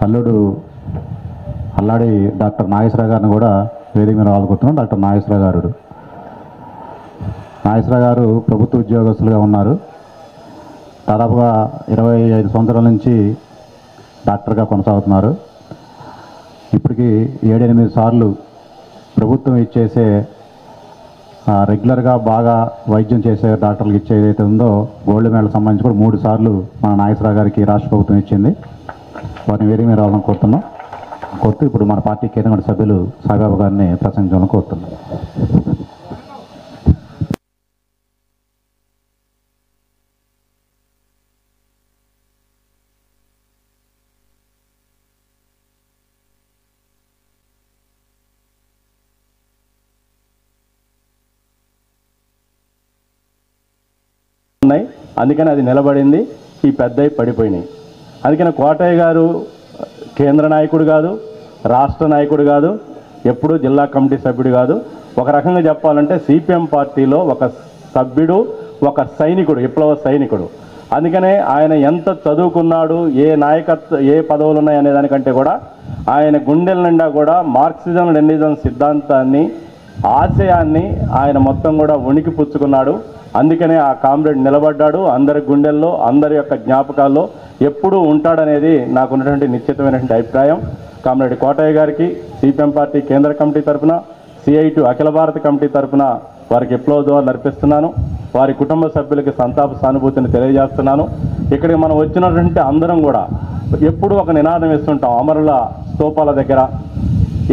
అల్లుడు అల్లాడి డాక్టర్ నాగేశ్వరరావు గారిని కూడా వేదిక మీద ఆదుకుంటున్నాం. డాక్టర్ నాగేశ్వరరావు గారు ప్రభుత్వ ఉద్యోగస్తులుగా ఉన్నారు. దాదాపుగా 25 సంవత్సరాల నుంచి డాక్టర్గా కొనసాగుతున్నారు. ఇప్పటికీ 7-8 సార్లు ప్రభుత్వం ఇచ్చేసే రెగ్యులర్గా బాగా వైద్యం చేసే డాక్టర్లకు ఇచ్చే ఏదైతే ఉందో గోల్డ్ మెడల్ సంబంధించి కూడా 3 సార్లు మన నాగేశ్వరరావు గారికి రాష్ట్ర ప్రభుత్వం ఇచ్చింది. వారిని వేరే మీద రావాలని కోరుతూ ఇప్పుడు మన పార్టీ కేంద్ర కమిటీ సభ్యులు సాయిబాబు గారిని ప్రసంగించాలని కోరుతున్నాం. అందుకని అది నిలబడింది, ఈ పెద్దవి పడిపోయినాయి. అందుకని కోటయ్య గారు కేంద్ర నాయకుడు కాదు, రాష్ట్ర నాయకుడు కాదు, ఎప్పుడూ జిల్లా కమిటీ సభ్యుడు కాదు. ఒక రకంగా చెప్పాలంటే సిపిఎం పార్టీలో ఒక సభ్యుడు, ఒక సైనికుడు, విప్లవ సైనికుడు. అందుకనే ఆయన ఎంత చదువుకున్నాడు, ఏ పదవులు ఉన్నాయి అనే దానికంటే కూడా ఆయన గుండెల నిండా కూడా మార్క్సిజం లెనినిజం సిద్ధాంతాన్ని, ఆశయాన్ని ఆయన మొత్తం కూడా ఉనికి పుచ్చుకున్నాడు. అందుకనే ఆ కామ్రేడ్ నిలబడ్డాడు. అందరి గుండెల్లో, అందరి యొక్క జ్ఞాపకాల్లో ఎప్పుడూ ఉంటాడనేది నాకున్నటువంటి నిశ్చితమైనటువంటి అభిప్రాయం. కామ్రేడ్ కోటయ్య గారికి సిపిఎం పార్టీ కేంద్ర కమిటీ తరఫున, CIT అఖిల భారత కమిటీ తరఫున వారికి విప్లవ జోహార్లు అర్పిస్తున్నాను. వారి కుటుంబ సభ్యులకి సంతాప సానుభూతిని తెలియజేస్తున్నాను. ఇక్కడికి మనం వచ్చినటువంటి అందరం కూడా ఎప్పుడూ ఒక నినాదం ఇస్తుంటాం అమరుల స్తూపాల దగ్గర.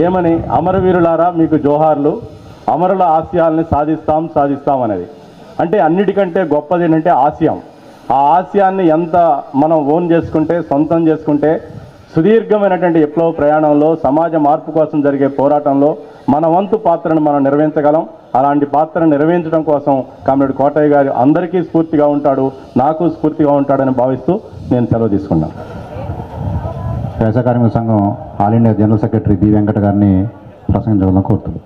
ఏమని? అమరవీరులారా మీకు జోహార్లు, అమరుల ఆశయాల్ని సాధిస్తాం అనేది. అంటే అన్నిటికంటే గొప్పది ఏంటంటే ఆశయం. ఆ ఆశయాన్ని ఎంత మనం ఓన్ చేసుకుంటే, సొంతం చేసుకుంటే, సుదీర్ఘమైనటువంటి విప్లవ ప్రయాణంలో, సమాజ మార్పు కోసం జరిగే పోరాటంలో మన వంతు పాత్రను మనం నిర్వహించగలం. అలాంటి పాత్రను నిర్వహించడం కోసం కామ్రేడ్ కోటయ్య గారు అందరికీ స్ఫూర్తిగా ఉంటాడు, నాకు స్ఫూర్తిగా ఉంటాడని భావిస్తూ నేను సెలవు తీసుకున్నాను. వ్యవసాయ కార్మిక సంఘం all India general secretary B Venkata గారిని ప్రసంగించాలని కోరుతున్నాను.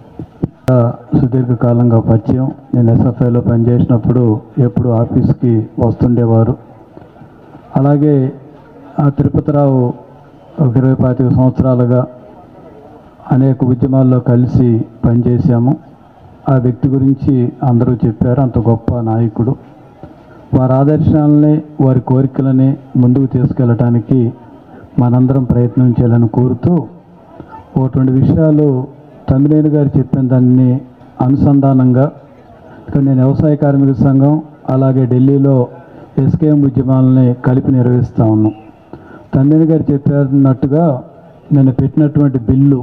సుదీర్ఘకాలంగా పరిచయం. నేను SFIలో పనిచేసినప్పుడు ఎప్పుడు ఆఫీస్కి వస్తుండేవారు. అలాగే ఆ తిరుపతిరావు 20-25 సంవత్సరాలుగా అనేక ఉద్యమాల్లో కలిసి పనిచేశాము. ఆ వ్యక్తి గురించి అందరూ చెప్పారు, అంత గొప్ప నాయకుడు. వారి ఆదర్శాలని, వారి కోరికలని ముందుకు తీసుకెళ్ళటానికి మనందరం ప్రయత్నం చేయాలని కోరుతూ 2 విషయాలు తమ్మినేని గారు చెప్పిన దాన్ని అనుసంధానంగా ఇక్కడ నేను వ్యవసాయ కార్మిక సంఘం అలాగే ఢిల్లీలో ఎస్కేఎం ఉద్యమాలని కలిపి నిర్వహిస్తూ ఉన్నాం. తమ్మిని గారు చెప్పినట్టుగా నేను పెట్టినటువంటి బిల్లు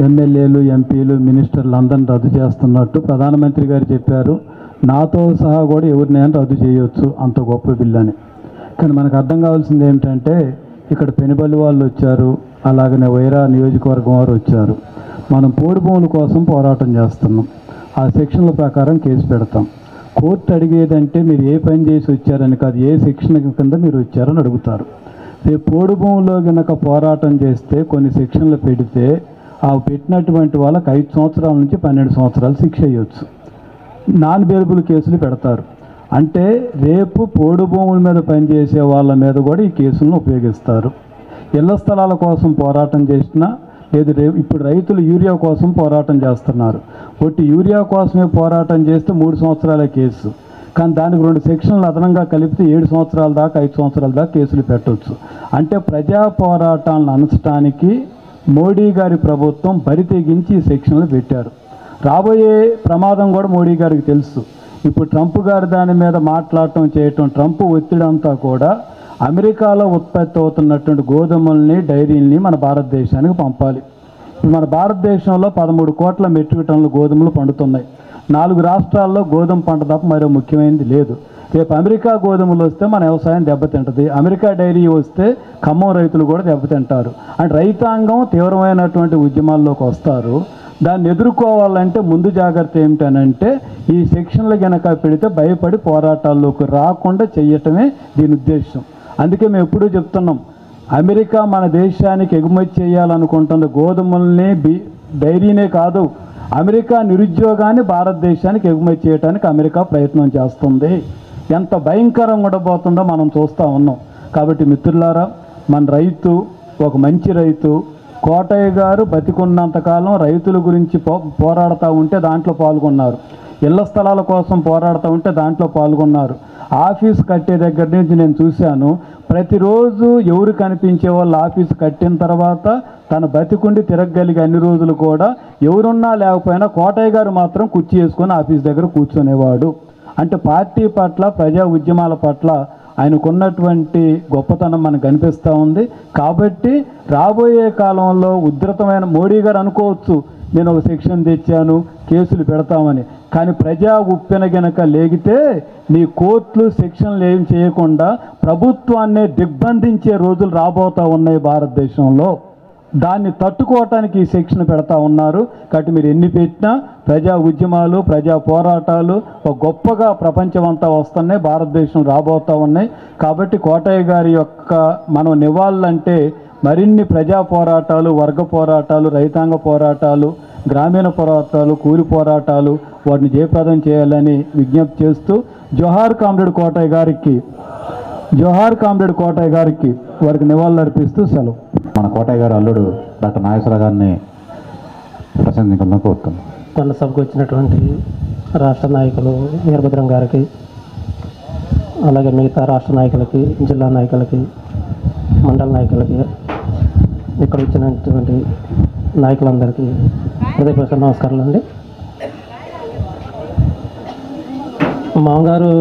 ఎమ్మెల్యేలు, ఎంపీలు, మినిస్టర్లు అందరిని రద్దు చేస్తున్నట్టు ప్రధానమంత్రి గారు చెప్పారు. నాతో సహా కూడా ఎవరినైనా రద్దు చేయవచ్చు, అంత గొప్ప బిల్లు అని. కానీ మనకు అర్థం కావాల్సింది ఏంటంటే ఇక్కడ పెనుబల్లి వాళ్ళు వచ్చారు, అలాగనే వైరా నియోజకవర్గం వారు వచ్చారు. మనం పోడు భూముల కోసం పోరాటం చేస్తున్నాం. ఆ సెక్షన్ల ప్రకారం కేసు పెడతాం. కోర్టు అడిగేదంటే మీరు ఏ పని చేసి వచ్చారని కాదు, ఏ సెక్షన్ కింద మీరు వచ్చారని అడుగుతారు. రేపు పోడు భూముల్లో కనుక పోరాటం చేస్తే కొన్ని సెక్షన్లు పెడితే ఆ పెట్టినటువంటి వాళ్ళకి 5 సంవత్సరాల నుంచి 12 సంవత్సరాలు శిక్ష అయ్యొచ్చు. నాన్ బెయిలబుల్ కేసులు పెడతారు. అంటే రేపు పోడు భూముల మీద పనిచేసే వాళ్ళ మీద కూడా ఈ కేసులను ఉపయోగిస్తారు. ఇళ్ల స్థలాల కోసం పోరాటం చేసినా లేదు, ఇప్పుడు రైతులు యూరియా కోసం పోరాటం చేస్తున్నారు. ఒకటి యూరియా కోసమే పోరాటం చేస్తే 3 సంవత్సరాల కేసు, కానీ దానికి 2 సెక్షన్లు అదనంగా కలిపితే 7 సంవత్సరాల దాకా 5 సంవత్సరాల దాకా కేసులు పెట్టవచ్చు. అంటే ప్రజా పోరాటాలను అనచడానికి మోడీ గారి ప్రభుత్వం బరి తెగించి ఈ సెక్షన్లు పెట్టారు. రాబోయే ప్రమాదం కూడా మోడీ గారికి తెలుసు. ఇప్పుడు ట్రంప్ గారు దాని మీద మాట్లాడటం చేయటం, ట్రంప్ ఒత్తిడి అంతా కూడా అమెరికాలో ఉత్పత్తి అవుతున్నటువంటి గోధుమల్ని, డైరీల్ని మన భారతదేశానికి పంపాలి. ఇప్పుడు మన భారతదేశంలో 13 కోట్ల మెట్రిక్ టన్నుల గోధుమలు పండుతున్నాయి. 4 రాష్ట్రాల్లో గోధుమ పంట తప్ప మరో ముఖ్యమైనది లేదు. రేపు అమెరికా గోధుమలు వస్తే మన వ్యవసాయం దెబ్బతింటుంది, అమెరికా డైరీ వస్తే ఖమ్మం రైతులు కూడా దెబ్బతింటారు. అంటే రైతాంగం తీవ్రమైనటువంటి ఉద్యమాల్లోకి వస్తారు. దాన్ని ఎదుర్కోవాలంటే ముందు జాగ్రత్త ఏమిటనంటే ఈ సెక్షన్లు కనుక పెడితే భయపడి పోరాటాల్లోకి రాకుండా చేయటమే దీని ఉద్దేశం. అందుకే మేము ఎప్పుడూ చెప్తున్నాం, అమెరికా మన దేశానికి ఎగుమతి చేయాలనుకుంటుంది గోధుమల్ని, డైరీనే కాదు, అమెరికా నిరుద్యోగాన్ని భారతదేశానికి ఎగుమతి చేయడానికి అమెరికా ప్రయత్నం చేస్తుంది. ఎంత భయంకరంగా ఉండబోతుందో మనం చూస్తూ ఉన్నాం. కాబట్టి మిత్రులారా, మన రైతు ఒక మంచి రైతు కోటయ్య గారు బతికున్నంతకాలం రైతుల గురించి పోరాడుతూ ఉంటే దాంట్లో పాల్గొన్నారు. ఇళ్ల స్థలాల కోసం పోరాడుతూ ఉంటే దాంట్లో పాల్గొన్నారు. ఆఫీస్ కట్టే దగ్గర నుంచి నేను చూశాను, ప్రతిరోజు ఎవరు కనిపించే వాళ్ళు ఆఫీసు కట్టిన తర్వాత తను బతికుండి తిరగగలిగే అన్ని రోజులు కూడా ఎవరున్నా లేకపోయినా కోటయ్య గారు మాత్రం కుర్చీ వేసుకొని ఆఫీస్ దగ్గర కూర్చునేవాడు. అంటే పార్టీ పట్ల, ప్రజా ఉద్యమాల పట్ల ఆయనకున్నటువంటి గొప్పతనం మనకు కనిపిస్తూ ఉంది. కాబట్టి రాబోయే కాలంలో ఉధృతమైన మోడీ గారు అనుకోవచ్చు నేను ఒక సెక్షన్ తెచ్చాను కేసులు పెడతామని, కానీ ప్రజా ఉప్పెన గనక లేగితే నీ కోర్టులు సెక్షన్లు ఏం చేయకుండా ప్రభుత్వాన్నే దిగ్బంధించే రోజులు రాబోతూ ఉన్నాయి భారతదేశంలో. దాన్ని తట్టుకోవటానికి ఈ సెక్షన్ పెడతా ఉన్నారు. కాబట్టి మీరు ఎన్ని పెట్టినా ప్రజా ఉద్యమాలు, ప్రజా పోరాటాలు ఒక గొప్పగా ప్రపంచం అంతా వస్తున్నాయి, భారతదేశం రాబోతూ ఉన్నాయి. కాబట్టి కోటయ్య గారి యొక్క మనం నివాళులంటే మరిన్ని ప్రజా పోరాటాలు, వర్గ పోరాటాలు, రైతాంగ పోరాటాలు, గ్రామీణ పోరాటాలు, కూలి పోరాటాలు వాటిని జయప్రదం చేయాలని విజ్ఞప్తి చేస్తూ జోహార్ కామ్రేడ్ కోటయ్య గారికి, జోహార్ కామ్రేడ్ కోటయ్య గారికి వారికి నివాళులు అర్పిస్తూ సెలవు. మన కోటయ్య గారు అల్లుడు డాక్టర్ నాగేశ్వరరావు గారిని ప్రసంగించాలని కోరుతున్నాను. మన సభకు వచ్చినటువంటి రాష్ట్ర నాయకులు వీరభద్రం గారికి, అలాగే మిగతా రాష్ట్ర నాయకులకి, జిల్లా నాయకులకి, మండల నాయకులకి, ఇక్కడ వచ్చినటువంటి నాయకులందరికీ హృదయపూర్వక నమస్కారాలు అండి. మామగారు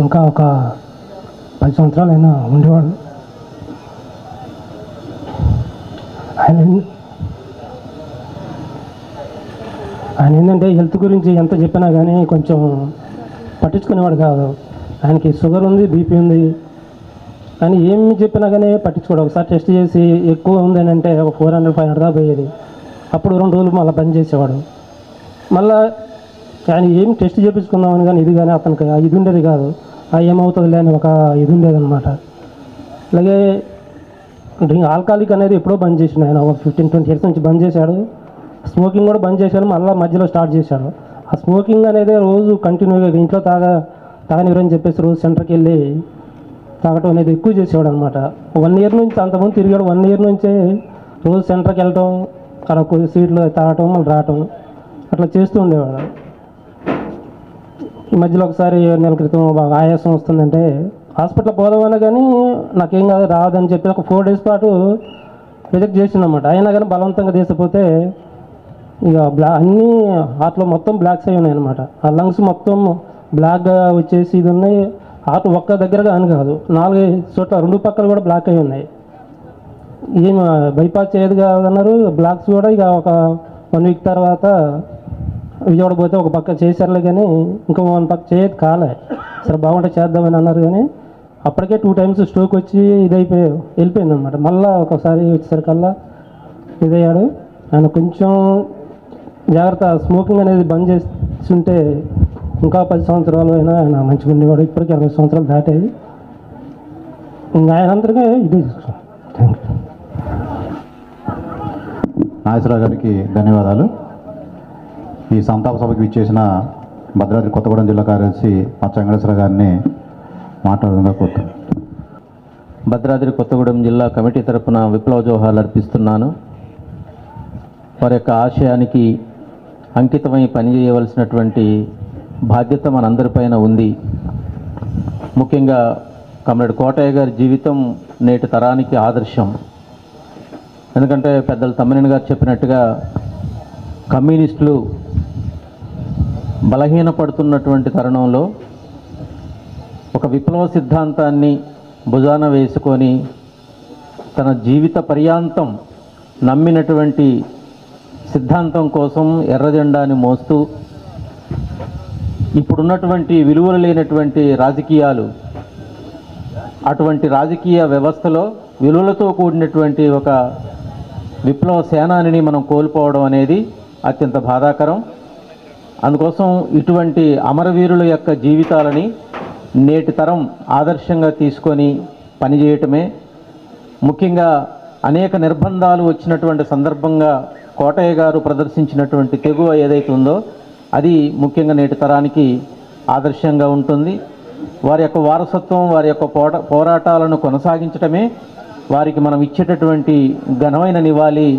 ఇంకా ఒక 10 సంవత్సరాలు అయినా ఉండేవాడు. ఆయన ఏంటంటే హెల్త్ గురించి ఎంత చెప్పినా కానీ కొంచెం పట్టించుకునేవాడు కాదు. ఆయనకి షుగర్ ఉంది, బీపీ ఉంది, కానీ ఏమి చెప్పినా కానీ పట్టించుకోడు. ఒకసారి టెస్ట్ చేసి ఎక్కువ ఉంది అని అంటే ఒక 400-500 దాకా పోయేది. అప్పుడు 2 రోజులు మళ్ళీ బంద్ చేసేవాడు. మళ్ళీ ఆయన ఏం టెస్ట్ చేయించుకుందామని కానీ ఇది కానీ అతనికి ఇది ఉండేది కాదు. ఏమవుతుంది లేని ఒక ఇది ఉండేదన్నమాట. అలాగే ఆల్కహాలిక్ అనేది ఎప్పుడో బంద్ చేసిండు ఆయన. ఒక 15-20 ఇయర్స్ నుంచి బంద్ చేశాడు. స్మోకింగ్ కూడా బంద్ చేశాడు, మళ్ళీ మధ్యలో స్టార్ట్ చేశాడు. ఆ స్మోకింగ్ అనేది రోజు కంటిన్యూగా ఇంట్లో తాగనివ్వరని చెప్పేసి రోజు సెంటర్కి వెళ్ళి తాగటం అనేది ఎక్కువ చేసేవాడు అనమాట. 1 ఇయర్ నుంచి అంతకుముందు తిరిగాడు. 1 ఇయర్ నుంచే రోజు సెంటర్కి వెళ్ళటం, అక్కడ సీట్లు తాగటం, మళ్ళీ రావటం అట్లా చేస్తూ ఉండేవాడు. ఈ మధ్యలో ఒకసారి 7 నెలల క్రితం బాగా ఆయాసం వస్తుందంటే హాస్పిటల్ పోదామన్నా కానీ నాకేం కాదు రాదని చెప్పి ఒక 4 days పాటు రిజెక్ట్ చేసిందన్నమాట. అయినా కానీ బలవంతంగా తీసిపోతే ఇక అన్నీ హార్ట్లో మొత్తం బ్లాక్స్ అయి ఉన్నాయి అనమాట. ఆ లంగ్స్ మొత్తం బ్లాక్గా వచ్చేసి ఇది ఉన్నాయి. హార్ట్ ఒక్క దగ్గరగా అని కాదు 4 చోట్ల 2 పక్కలు కూడా బ్లాక్ అయి ఉన్నాయి. ఏం బైపాస్ చేయదు కాదన్నారు. బ్లాక్స్ కూడా ఇక ఒక 1 week తర్వాత విజయవాడ పోతే ఒక పక్క చేశారులే కానీ ఇంకో 1 పక్క చేయదు కాలే. సరే బాగుంటే చేద్దామని అన్నారు కానీ అప్పటికే 2 times స్ట్రోక్ వచ్చి వెళ్ళిపోయింది అనమాట. మళ్ళీ ఒకసారి వచ్చేసరికల్లా ఇదయ్యాడు. ఆయన కొంచెం జాగ్రత్త స్మోకింగ్ అనేది బంద్ చేస్తుంటే ఇంకా 10 సంవత్సరాలు అయినా ఆయన మంచిగా ఉండేవాడు. ఇప్పటికీ 60 సంవత్సరాలు దాటేది. ఇంకా ఆయన అందరికీ ఇదే చూస్తాం. Thank you. నాగేశ్వరరావు గారికి ధన్యవాదాలు. ఈ సంతాప సభకు ఇచ్చేసిన భద్రాద్రి కొత్తగూడెం జిల్లా కార్యదర్శి మచ్చ వెంకటేశ్వర గారిని మాట్లాడడంగా కోరుతున్నాను. భద్రాద్రి కొత్తగూడెం జిల్లా కమిటీ తరపున విప్లవ జోహార్లు అర్పిస్తున్నాను. వారి యొక్క ఆశయానికి అంకితమై పనిచేయవలసినటువంటి బాధ్యత మనందరిపైన ఉంది. ముఖ్యంగా కమ్రేడ్ కోటయ్య గారి జీవితం నేటి తరానికి ఆదర్శం. ఎందుకంటే పెద్దలు తమ్మినేని గారు చెప్పినట్టుగా కమ్యూనిస్టులు బలహీనపడుతున్నటువంటి తరుణంలో ఒక విప్లవ సిద్ధాంతాన్ని భుజాన వేసుకొని తన జీవిత పర్యాంతం నమ్మినటువంటి సిద్ధాంతం కోసం ఎర్రజెండాని మోస్తూ ఇప్పుడున్నటువంటి విలువలు లేనటువంటి రాజకీయాలు, అటువంటి రాజకీయ వ్యవస్థలో విలువలతో కూడినటువంటి ఒక విప్లవ సేనానిని మనం కోల్పోవడం అనేది అత్యంత బాధాకరం. అందుకోసం ఇటువంటి అమరవీరుల యొక్క జీవితాలని నేటి తరం ఆదర్శంగా తీసుకొని పనిచేయటమే. ముఖ్యంగా అనేక నిర్బంధాలు వచ్చినటువంటి సందర్భంగా కోటయ్య గారు ప్రదర్శించినటువంటి తెగువ ఏదైతే ఉందో అది ముఖ్యంగా నేటి తరానికి ఆదర్శంగా ఉంటుంది. వారి యొక్క వారసత్వం, వారి యొక్క పోరాటాలను కొనసాగించటమే వారికి మనం ఇచ్చేటటువంటి ఘనమైన నివాళి.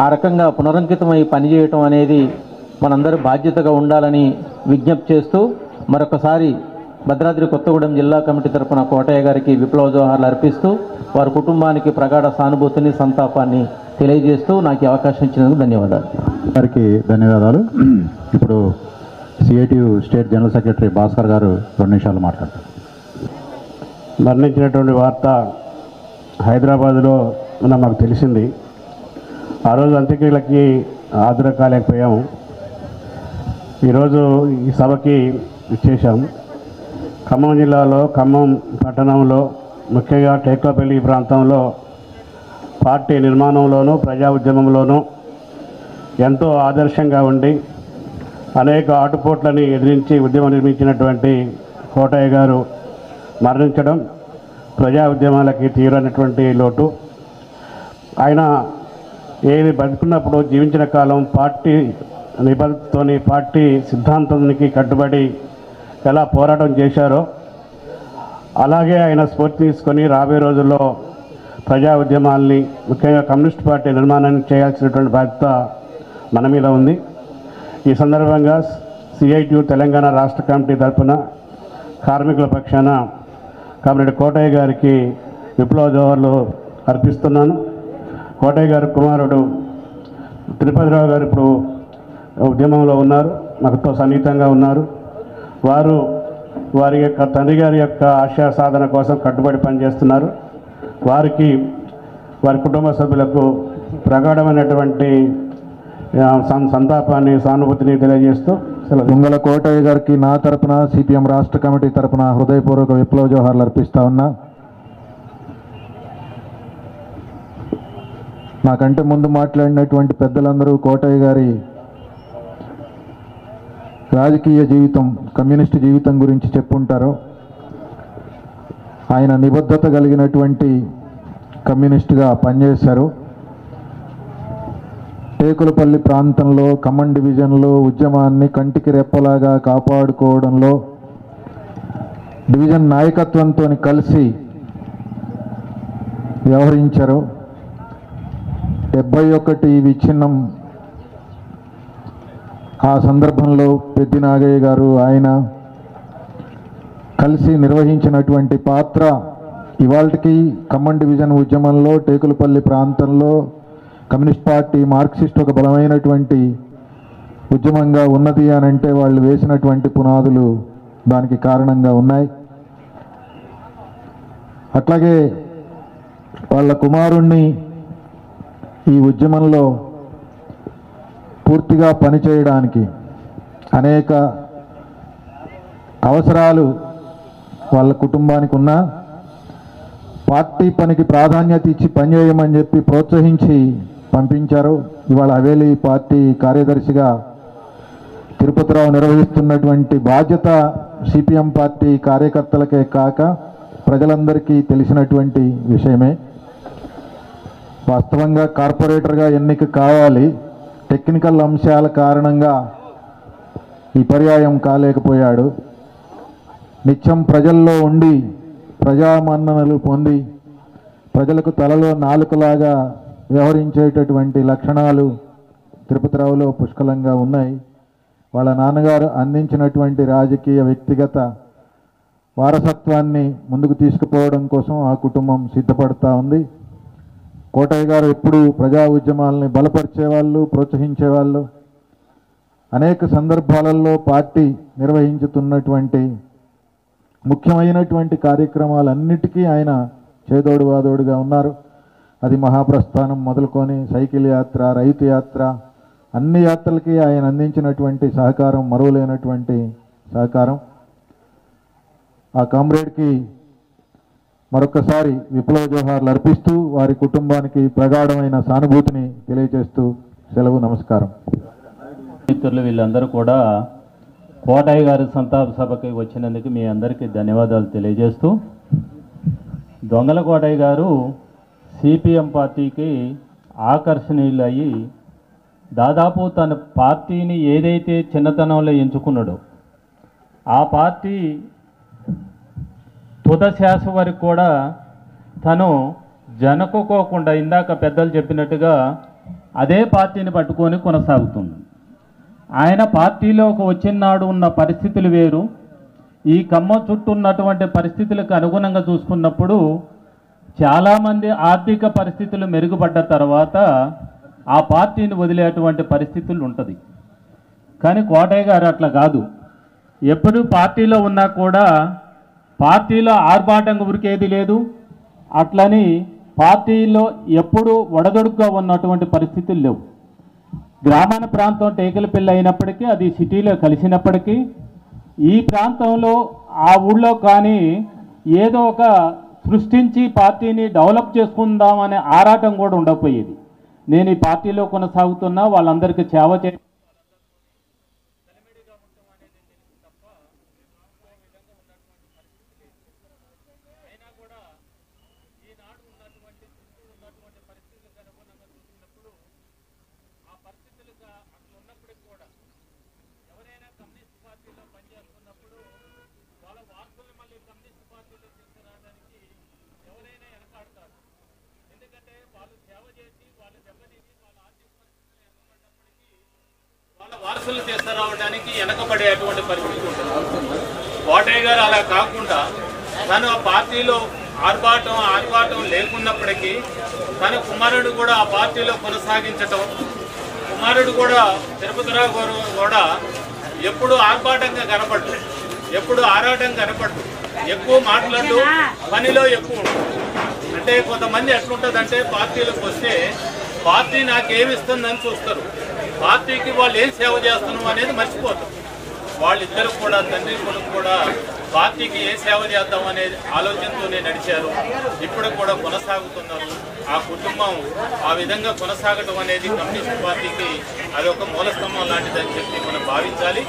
ఆ రకంగా పునరంకితమై పనిచేయటం అనేది మనందరి బాధ్యతగా ఉండాలని విజ్ఞప్తి చేస్తూ మరొకసారి భద్రాద్రి కొత్తగూడెం జిల్లా కమిటీ తరపున కోటయ్య గారికి విప్లవ జోహార్లు అర్పిస్తూ వారి కుటుంబానికి ప్రగాఢ సానుభూతిని, సంతాపాన్ని తెలియజేస్తూ నాకు అవకాశం ఇచ్చినందుకు ధన్యవాదాలు. గారికి ధన్యవాదాలు. ఇప్పుడు CITU state general secretary Bhaskar గారు 2 నిమిషాలు మాట్లాడతారు. మరణించినటువంటి వార్త హైదరాబాదులో మాకు తెలిసింది. ఆ రోజు అంత్యక్రియలకి హాజరు కాలేకపోయాము. ఈరోజు ఈ సభకి ఇచ్చేసాము. ఖమ్మం జిల్లాలో, ఖమ్మం పట్టణంలో, ముఖ్యంగా టేక్లపల్లి ప్రాంతంలో పార్టీ నిర్మాణంలోనూ ప్రజా ఉద్యమంలోనూ ఎంతో ఆదర్శంగా ఉండి అనేక ఆటుపోట్లని ఎదిరించి ఉద్యమం నిర్మించినటువంటి కోటయ్య గారు మరణించడం ప్రజా ఉద్యమాలకి తీవ్రమైనటువంటి లోటు. ఆయన ఏది బతుకున్నప్పుడు జీవించిన కాలం పార్టీ నిబద్ధతతోని, పార్టీ సిద్ధాంతానికి కట్టుబడి ఎలా పోరాటం చేశారో అలాగే ఆయన స్ఫూర్తి తీసుకొని రాబోయే రోజుల్లో ప్రజా ఉద్యమాల్ని, ముఖ్యంగా కమ్యూనిస్ట్ పార్టీ నిర్మాణాన్ని చేయాల్సినటువంటి బాధ్యత మన మీద ఉంది. ఈ సందర్భంగా సిఐటియు తెలంగాణ రాష్ట్ర కమిటీ తరఫున కార్మికుల పక్షాన కమ్రేడ్ కోటయ్య గారికి విప్లవ జోహార్లు అర్పిస్తున్నాను. కోటయ్య గారి కుమారుడు తిరుపతిరావు గారు ఇప్పుడు ఉద్యమంలో ఉన్నారు, మాకుతో సన్నిహితంగా ఉన్నారు. వారి యొక్క తండ్రి గారి యొక్క ఆశయ సాధన కోసం కట్టుబడి పనిచేస్తున్నారు. వారికి, వారి కుటుంబ సభ్యులకు ప్రగాఢమైనటువంటి సంతాపాన్ని, సానుభూతిని తెలియజేస్తూ దుంగల కోటయ్య గారికి నా తరపున, సిపిఎం రాష్ట్ర కమిటీ తరపున హృదయపూర్వక విప్లవ జోహార్లు అర్పిస్తా ఉన్నా. నాకంటే ముందు మాట్లాడినటువంటి పెద్దలందరూ కోటయ్య గారి రాజకీయ జీవితం, కమ్యూనిస్టు జీవితం గురించి చెప్పుంటారు. ఆయన నిబద్ధత కలిగినటువంటి కమ్యూనిస్టుగా పనిచేశారు. టేకులపల్లి ప్రాంతంలో, ఖమ్మం డివిజన్లో ఉద్యమాన్ని కంటికి రెప్పలాగా కాపాడుకోవడంలో డివిజన్ నాయకత్వంతో కలిసి వ్యవహరించారు. 71 విచ్ఛిన్నం ఆ సందర్భంలో పెద్ది నాగయ్య గారు, ఆయన కలిసి నిర్వహించినటువంటి పాత్ర ఇవాళకి ఖమ్మం డివిజన్ ఉద్యమంలో టేకులపల్లి ప్రాంతంలో కమ్యూనిస్ట్ పార్టీ మార్క్సిస్ట్ ఒక బలమైనటువంటి ఉద్యమంగా ఉన్నది అని అంటే వాళ్ళు వేసినటువంటి పునాదులు దానికి కారణంగా ఉన్నాయి. అట్లాగే వాళ్ళ కుమారుణ్ణి ఈ ఉద్యమంలో పూర్తిగా పనిచేయడానికి అనేక అవసరాలు వాళ్ళ కుటుంబానికి ఉన్నా పార్టీ పనికి ప్రాధాన్యత ఇచ్చి పనిచేయమని చెప్పి ప్రోత్సహించి పంపించారు. ఇవాళ హవేలీ పార్టీ కార్యదర్శిగా తిరుపతిరావు నిర్వహిస్తున్నటువంటి బాధ్యత సిపిఎం పార్టీ కార్యకర్తలకే కాక ప్రజలందరికీ తెలిసినటువంటి విషయమే. వాస్తవంగా కార్పొరేటర్గా ఎన్నిక కావాలి, టెక్నికల్ అంశాల కారణంగా ఈ పర్యాయం కాలేకపోయాడు. నిత్యం ప్రజల్లో ఉండి ప్రజామన్ననలు పొంది ప్రజలకు తలలో నాలుకలాగా వ్యవహరించేటటువంటి లక్షణాలు తిరుపతిరావులో పుష్కలంగా ఉన్నాయి. వాళ్ళ నాన్నగారు అందించినటువంటి రాజకీయ వ్యక్తిగత వారసత్వాన్ని ముందుకు తీసుకుపోవడం కోసం ఆ కుటుంబం సిద్ధపడుతూ ఉంది. కోటయ్య గారు ఎప్పుడూ ప్రజా ఉద్యమాలని బలపరిచేవాళ్ళు, ప్రోత్సహించేవాళ్ళు. అనేక సందర్భాలలో పార్టీ నిర్వహించుతున్నటువంటి ముఖ్యమైనటువంటి కార్యక్రమాలన్నిటికీ ఆయన చేదోడు వాదోడుగా ఉన్నారు. అది మహాప్రస్థానం మొదలుకొని సైకిల్ యాత్ర, రైతు యాత్ర, అన్ని యాత్రలకి ఆయన అందించినటువంటి సహకారం మరువలేనటువంటి సహకారం. ఆ కామ్రేడ్కి మరొకసారి విప్లవ జోహార్లు అర్పిస్తూ వారి కుటుంబానికి ప్రగాఢమైన సానుభూతిని తెలియజేస్తూ సెలవు. నమస్కారం. మిత్రులు వీళ్ళందరూ కూడా కోటయ్య గారి సంతాప సభకి వచ్చినందుకు మీ అందరికీ ధన్యవాదాలు తెలియజేస్తూ, దొంగల కోటయ్య గారు సిపిఎం పార్టీకి ఆకర్షణీయులు అయ్యి దాదాపు తన పార్టీని ఏదైతే చిన్నతనంలో ఎంచుకున్నాడో ఆ పార్టీ తుదశాస వరకు కూడా తను జనకోకుండా ఇందాక పెద్దలు చెప్పినట్టుగా అదే పార్టీని పట్టుకొని కొనసాగుతుంది. ఆయన పార్టీలోకి వచ్చినాడు ఉన్న పరిస్థితులు వేరు. ఈ ఖమ్మం చుట్టూ ఉన్నటువంటి పరిస్థితులకు అనుగుణంగా చూసుకున్నప్పుడు చాలామంది ఆర్థిక పరిస్థితులు మెరుగుపడ్డ తర్వాత ఆ పార్టీని వదిలేటువంటి పరిస్థితులు ఉంటుంది. కానీ కోటయ్య గారు అట్లా కాదు. ఎప్పుడు పార్టీలో ఉన్నా కూడా పార్టీలో ఆర్భాటంగా ఉరికేది లేదు. అట్లని పార్టీలో ఎప్పుడు ఒడదొడుగ్గా ఉన్నటువంటి పరిస్థితులు లేవు. గ్రామీణ ప్రాంతం టేకలపల్లి అయినప్పటికీ, అది సిటీలో కలిసినప్పటికీ, ఈ ప్రాంతంలో ఆ ఊళ్ళో కానీ ఏదో ఒక సృష్టించి పార్టీని డెవలప్ చేసుకుందామనే ఆరాటం కూడా ఉండకపోయేది. నేను ఈ పార్టీలో కొనసాగుతున్నా, వాళ్ళందరికీ సేవ చే వారసులు తీసుకురావడానికి వెనకబడేటువంటి పరిస్థితి ఉంటుంది. కోటయ్య గారు అలా కాకుండా తను ఆ పార్టీలో ఆర్భాటం లేకున్నప్పటికీ తన కుమారుడు కూడా ఆ పార్టీలో కొనసాగించటం, కుమారుడు కూడా తిరుపతిరావు గారు కూడా ఎప్పుడు ఆర్భాటంగా కనపడ్డు, ఎప్పుడు ఆరాటం కనపడ్డు, ఎక్కువ మాట్లాడు, పనిలో ఎక్కువ ఉంటుంది. అంటే కొంతమంది ఎట్లుంటుందంటే పార్టీలకు వస్తే పార్టీ నాకేమిస్తుందని చూస్తారు, పార్టీకి వాళ్ళు ఏం సేవ చేస్తున్నాం అనేది మర్చిపోతారు. వాళ్ళిద్దరు కూడా తండ్రి కొడుకు కూడా పార్టీకి ఏ సేవ చేద్దాం అనే ఆలోచనతోనే నడిచారు. ఇప్పుడు కూడా కొనసాగుతున్నారు. ఆ కుటుంబం ఆ విధంగా కొనసాగటం అనేది కమ్యూనిస్ట్ పార్టీకి అదొక మూలస్తంభం లాంటిదని చెప్పి మనం భావించాలి.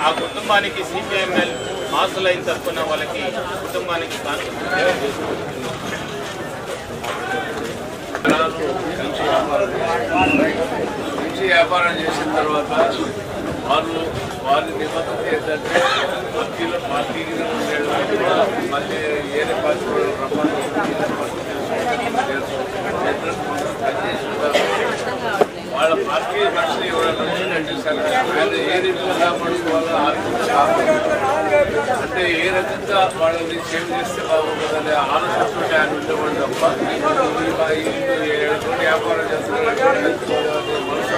ఆ కుటుంబానికి సిపిఎంఎల్ మాసులైన తరఫున వాళ్ళకి కుటుంబానికి వ్యాపారం చేసిన తర్వాత వారి నిబద్ధత ఏంటంటే పార్టీకి మళ్ళీ ఏరే పార్టీ వాళ్ళ పార్టీ మనుషులు ఇవ్వడం ఆయన ఏ రీతిలో కాపాడుకోవాలో ఆర్థిక అంటే ఏ రకంగా వాళ్ళని సేవ్ చేస్తే బాగుంటుందనే ఆలోచనతో ఆయన ఉండేవాళ్ళు తప్ప ఎటువంటి వ్యాపారం చేస్తున్నారు మనసు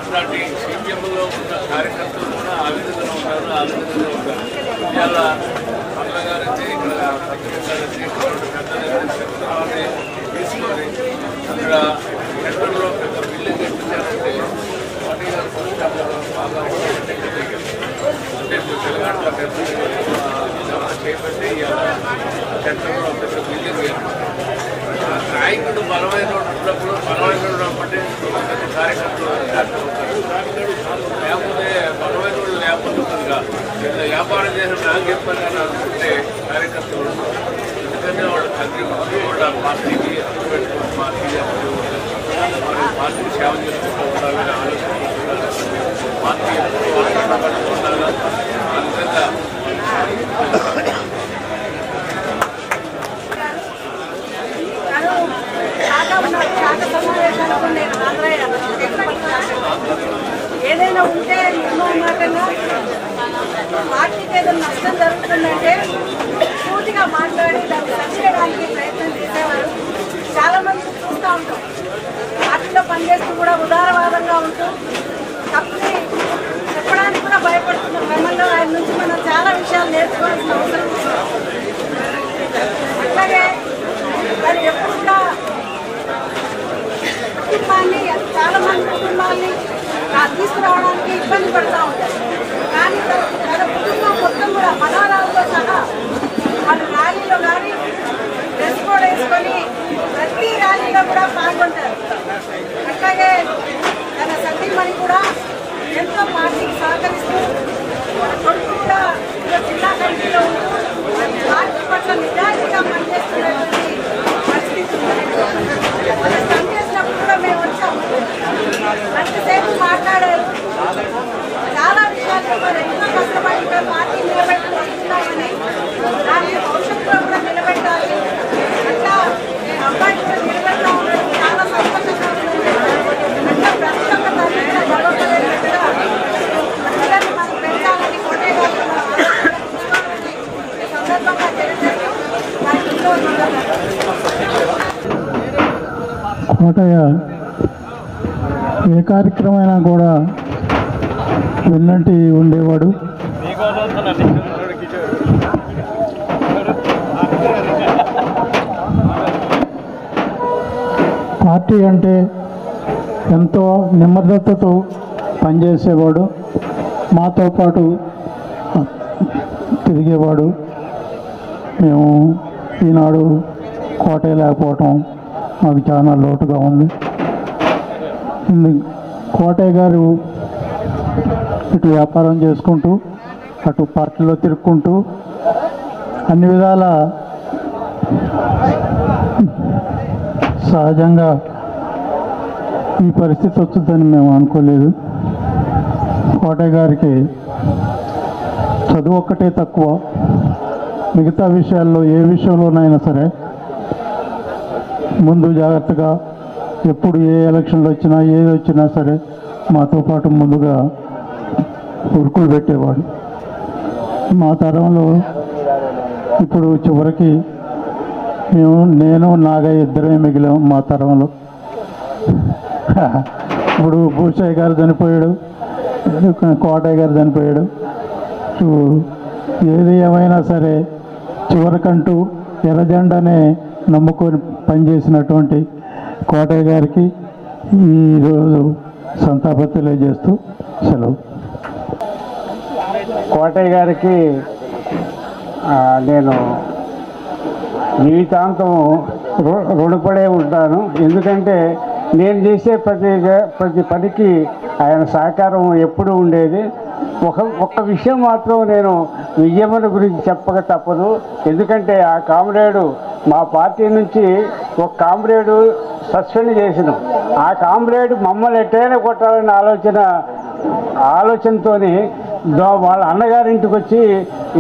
ఇలాంటి సీపీఎంలో ఉన్న కార్యకర్తలు కూడా ఆ విధంగా ఉన్నారు, ఆ విధంగా ఉంటారు. ఇవాళ అన్నగారైతే ఇక్కడ పత్రికారైతే పెద్దలని తీసుకొని అక్కడ సెంటర్లో పెద్ద బిల్డింగ్ కట్టించారంటే పార్టీ గారు బాగా అంటే తెలంగాణలో పెద్ద చేపట్టి ఇవాళ సెంటర్లో పెద్ద బిల్డింగ్ నాయకుడు బలమైన ఉన్నప్పుడు బలమైన ఉన్నప్పుడే కార్యకర్తలు లేకపోతే బలమైన వాళ్ళు లేకపోతుందిగా పెద్ద వ్యాపారం చేసిన నాకు చెప్పాను అని అనుకుంటే కార్యకర్తలు ఎందుకంటే వాళ్ళ తండ్రి వాళ్ళ పార్టీకి అప్పు పెట్టుకుని పార్టీకి సేవ చేసుకుంటూ ఉండాలని ఆలోచన పార్టీ ఎప్పుడు ఉండాలి ఆ విధంగా ఏదైనా ఉంటే నిర్మోహమాటంగా పార్టీకి ఏదైనా నష్టం జరుగుతుందంటే పూర్తిగా మాట్లాడి దాన్ని సరిచేయడానికి ప్రయత్నం చేసేవారు. చాలా మంది చూస్తూ ఉంటాం, పార్టీలో పనిచేస్తూ కూడా ఉదారవాదంగా ఉంటూ తప్పుని చెప్పడానికి కూడా భయపడుతున్న క్రమంలో ఆయన నుంచి మనం చాలా విషయాలు నేర్చుకోవాల్సిన అవసరం ఉంది. అట్లాగే మరి ఎప్పుడు కూడా కుటుంబాన్ని చాలా మంది కుటుంబాన్ని తీసుకురావడానికి ఇబ్బంది పడుతూ ఉంటారు. కానీ తన కుటుంబం మొత్తం కూడా మనవరాలతో సహా వాళ్ళు ర్యాలీలో కానీ డ్రెస్ కోడ్ వేసుకొని ప్రతి ర్యాలీలో కూడా పాల్గొంటారు. అట్లాగే తన సతీమణి కూడా ఎంతో పార్టీకి సహకరిస్తూ కొడుకు కూడా జిల్లా కమిటీలో ఉంటూ పార్టీ పట్ల నిజాయితీగా పనిచేస్తున్నటువంటి పరిస్థితి పనిచేసినప్పుడు కూడా మేము వచ్చాము. అంతసేపు మాట్లాడారు, చాలా విషయాలు మరి ఎంతో కష్టపడి పార్టీ నిలబెట్టుకు వస్తున్నామని దాన్ని భవిష్యత్తులో కూడా నిలబెట్టాలి, అట్లా అబ్బాయి కూడా నిలబెడతా ఉన్నాడు. చాలా సంతోషంగా ఉంది. అట్లా ప్రతి ఒక్క తల్లి కూడా గర్వపడేటట్టుగా పిల్లల్ని మనం పెంచాలని కొట్టే కాదు ఈ సందర్భంగా తెలియజేస్తూ దాని ఇంట్లో కోటయ్య ఏ కార్యక్రమైనా కూడా విన్నట్టు ఉండేవాడు. పార్టీ అంటే ఎంతో నిమ్మద్దతతో పనిచేసేవాడు, మాతో పాటు తిరిగేవాడు. మేము ఈనాడు కోటయ్య లేకపోవటం మాకు చాలా లోటుగా ఉంది. కోటయ్య గారు ఇటు వ్యాపారం చేసుకుంటూ అటు పార్టీలో తిరుక్కుంటూ అన్ని విధాల సహజంగా ఈ పరిస్థితి వస్తుందని మేము అనుకోలేదు. కోటయ్య గారికి చదువు ఒక్కటే తక్కువ, మిగతా విషయాల్లో ఏ విషయంలోనైనా సరే ముందు జాగ్రత్తగా ఎప్పుడు ఏ ఎలక్షన్లు వచ్చినా ఏది వచ్చినా సరే మాతో పాటు ముందుగా ఉరుకులు పెట్టేవాడు. మా తరంలో ఇప్పుడు చివరికి నేను నాగయ్య ఇద్దరే మిగిలాం మా తరంలో. ఇప్పుడు భూషయ్య గారు చనిపోయాడు, కోటయ్య గారు చనిపోయాడు. ఏది ఏమైనా సరే చివరికంటూ ఎర్రజెండానే నమ్ముకొని పనిచేసినటువంటి కోటయ్య గారికి ఈరోజు సంతాపం తెలియజేస్తూ సెలవు. కోటయ్య గారికి నేను జీవితాంతం రుణపడే ఉంటాను. ఎందుకంటే నేను చేసే ప్రతి పనికి ఆయన సహకారం ఎప్పుడూ ఉండేది. ఒక్క విషయం మాత్రం నేను విజయమ్మల గురించి చెప్పక తప్పదు. ఎందుకంటే ఆ కామ్రేడు మా పార్టీ నుంచి ఒక కామ్రేడు సస్పెండ్ చేసినాం. ఆ కామ్రేడ్ మమ్మల్ని ఎట్టైనా కొట్టాలనే ఆలోచనతో వాళ్ళ అన్నగారింటికి వచ్చి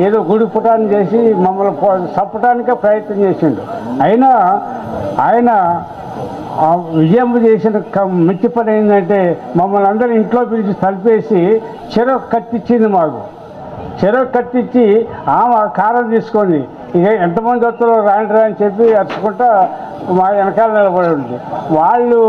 ఏదో గుడి పుటాన్ని చేసి మమ్మల్ని చంపడానికే ప్రయత్నం చేసిండు. అయినా ఆయన విజయం చేసిన మంచి పని ఏంటంటే మమ్మల్ని అందరూ ఇంట్లో పిలిచి తలిపేసి చెరొక కత్తిచ్చింది. మాకు చెరువు కట్టించి ఆమె కారం తీసుకొని ఇక ఎంతమంది వస్తారో రాండి అని చెప్పి అరుచుకుంటా మా వెనకాల నిలబడి ఉంది. వాళ్ళు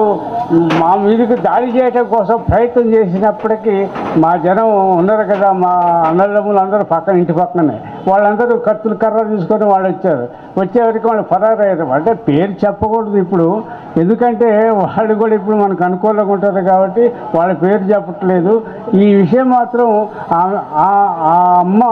మా మీదకి దాడి చేయడం కోసం ప్రయత్నం చేసినప్పటికీ మా జనం ఉన్నారు కదా, మా అన్నదమ్ములు అందరూ ఇంటి పక్కనే, వాళ్ళందరూ కత్తులు కర్ర తీసుకొని వాళ్ళు వచ్చారు. వచ్చేవరకు వాళ్ళు ఫరారయ్యారు. అంటే పేరు చెప్పకూడదు ఇప్పుడు, ఎందుకంటే వాళ్ళు కూడా ఇప్పుడు మనకు అనుకూలంగా ఉంటారు కాబట్టి వాళ్ళ పేరు చెప్పట్లేదు. ఈ విషయం మాత్రం ఆ అమ్మ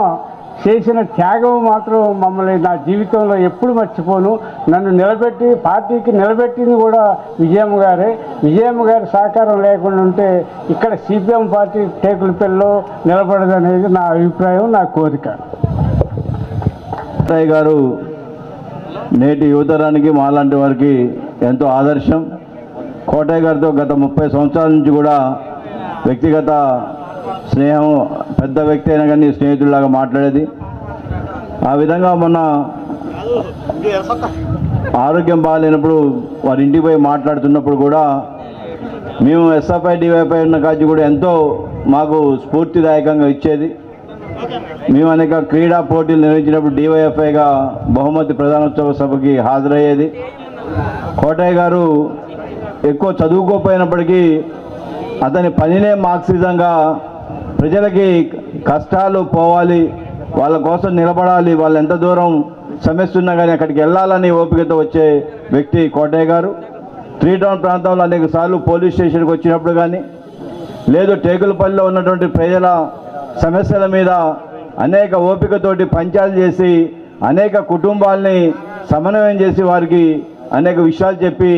చేసిన త్యాగం మాత్రం మమ్మల్ని నా జీవితంలో ఎప్పుడు మర్చిపోను. నన్ను నిలబెట్టి పార్టీకి నిలబెట్టింది కూడా విజయమ్మ గారే. విజయమ్మ గారి సహకారం లేకుండా ఉంటే ఇక్కడ సిపిఎం పార్టీ టేకులపల్లిలో నిలబడదనేది నా అభిప్రాయం, నా కోరిక. గారు నేటి యువతరానికి మాలాంటి వారికి ఎంతో ఆదర్శం. కోటయ్య గారితో గత 30 సంవత్సరాల నుంచి కూడా వ్యక్తిగత స్నేహం, పెద్ద వ్యక్తి అయినా కానీ స్నేహితుడిలాగా మాట్లాడేది. ఆ విధంగా మొన్న ఆరోగ్యం బాగాలేనప్పుడు వారి ఇంటికి పోయి మాట్లాడుతున్నప్పుడు కూడా మేము ఎస్ఎఫ్ఐ డివైఫై ఉన్న కాచి కూడా ఎంతో మాకు స్ఫూర్తిదాయకంగా ఇచ్చేది. మేము అనేక క్రీడా పోటీలు నిర్వహించినప్పుడు డివైఎఫ్ఐగా బహుమతి ప్రధానోత్సవ సభకి హాజరయ్యేది. కోటయ్య గారు ఎక్కువ చదువుకోపోయినప్పటికీ అతని పనినే మార్క్సిజంగా ప్రజలకి కష్టాలు పోవాలి, వాళ్ళ కోసం నిలబడాలి, వాళ్ళు ఎంత దూరం సమస్య ఉన్నా కానీ అక్కడికి వెళ్ళాలని ఓపికతో వచ్చే వ్యక్తి కోటయ్య గారు. 3 టౌన్ ప్రాంతంలో అనేక సార్లు పోలీస్ స్టేషన్కి వచ్చినప్పుడు కానీ, లేదు టేకులపల్లిలో ఉన్నటువంటి ప్రజల సమస్యల మీద అనేక ఓపికతోటి పంచాయతీ చేసి అనేక కుటుంబాలని సమన్వయం చేసి వారికి అనేక విషయాలు చెప్పి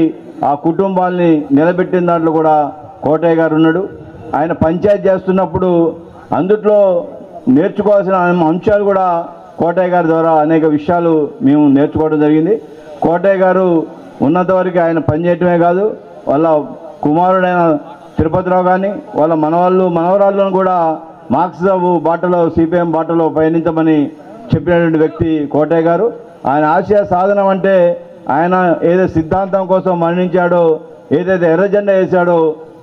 ఆ కుటుంబాలని నిలబెట్టిన దాంట్లో కూడా కోటయ్య గారు ఉన్నాడు. ఆయన పంచాయతీ చేస్తున్నప్పుడు అందుట్లో నేర్చుకోవాల్సిన అంశాలు కూడా కోటయ్య గారి ద్వారా అనేక విషయాలు మేము నేర్చుకోవడం జరిగింది. కోటయ్య గారు ఉన్నంత వరకు ఆయన పనిచేయటమే కాదు, వాళ్ళ కుమారుడైన తిరుపతిరావు కానీ వాళ్ళ మనవరాళ్ళను కూడా మార్క్సిజం బాటలో, సిపిఎం బాటలో పయనించమని చెప్పినటువంటి వ్యక్తి కోటయ్య గారు. ఆయన ఆశయ సాధనం అంటే ఆయన ఏదైతే సిద్ధాంతం కోసం మరణించాడో, ఏదైతే ఎర్రజెండా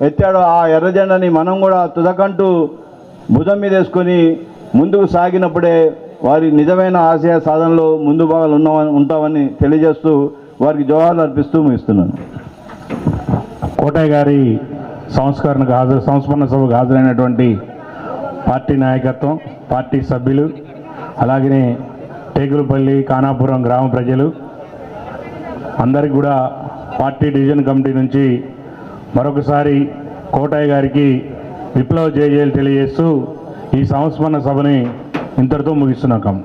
ఎత్తాడో ఆ ఎర్రజెండాని మనం కూడా తుదకంటూ భుజం మీద వేసుకొని ముందుకు సాగినప్పుడే వారి నిజమైన ఆశయ సాధనలో ముందు భాగాలు ఉంటామని తెలియజేస్తూ వారికి జోహార్లు అర్పిస్తూ ముగిస్తున్నాను. కోటయ్య గారి సంస్మరణ సభకు హాజరైనటువంటి పార్టీ నాయకత్వం, పార్టీ సభ్యులు, అలాగనే టేకులపల్లి ఖానాపురం గ్రామ ప్రజలు అందరికీ కూడా పార్టీ డివిజన్ కమిటీ నుంచి మరొకసారి కోటయ్య గారికి విప్లవ జయజయలు తెలియజేస్తూ ఈ సంస్మరణ సభని ఇంతటితో ముగిస్తున్నాం.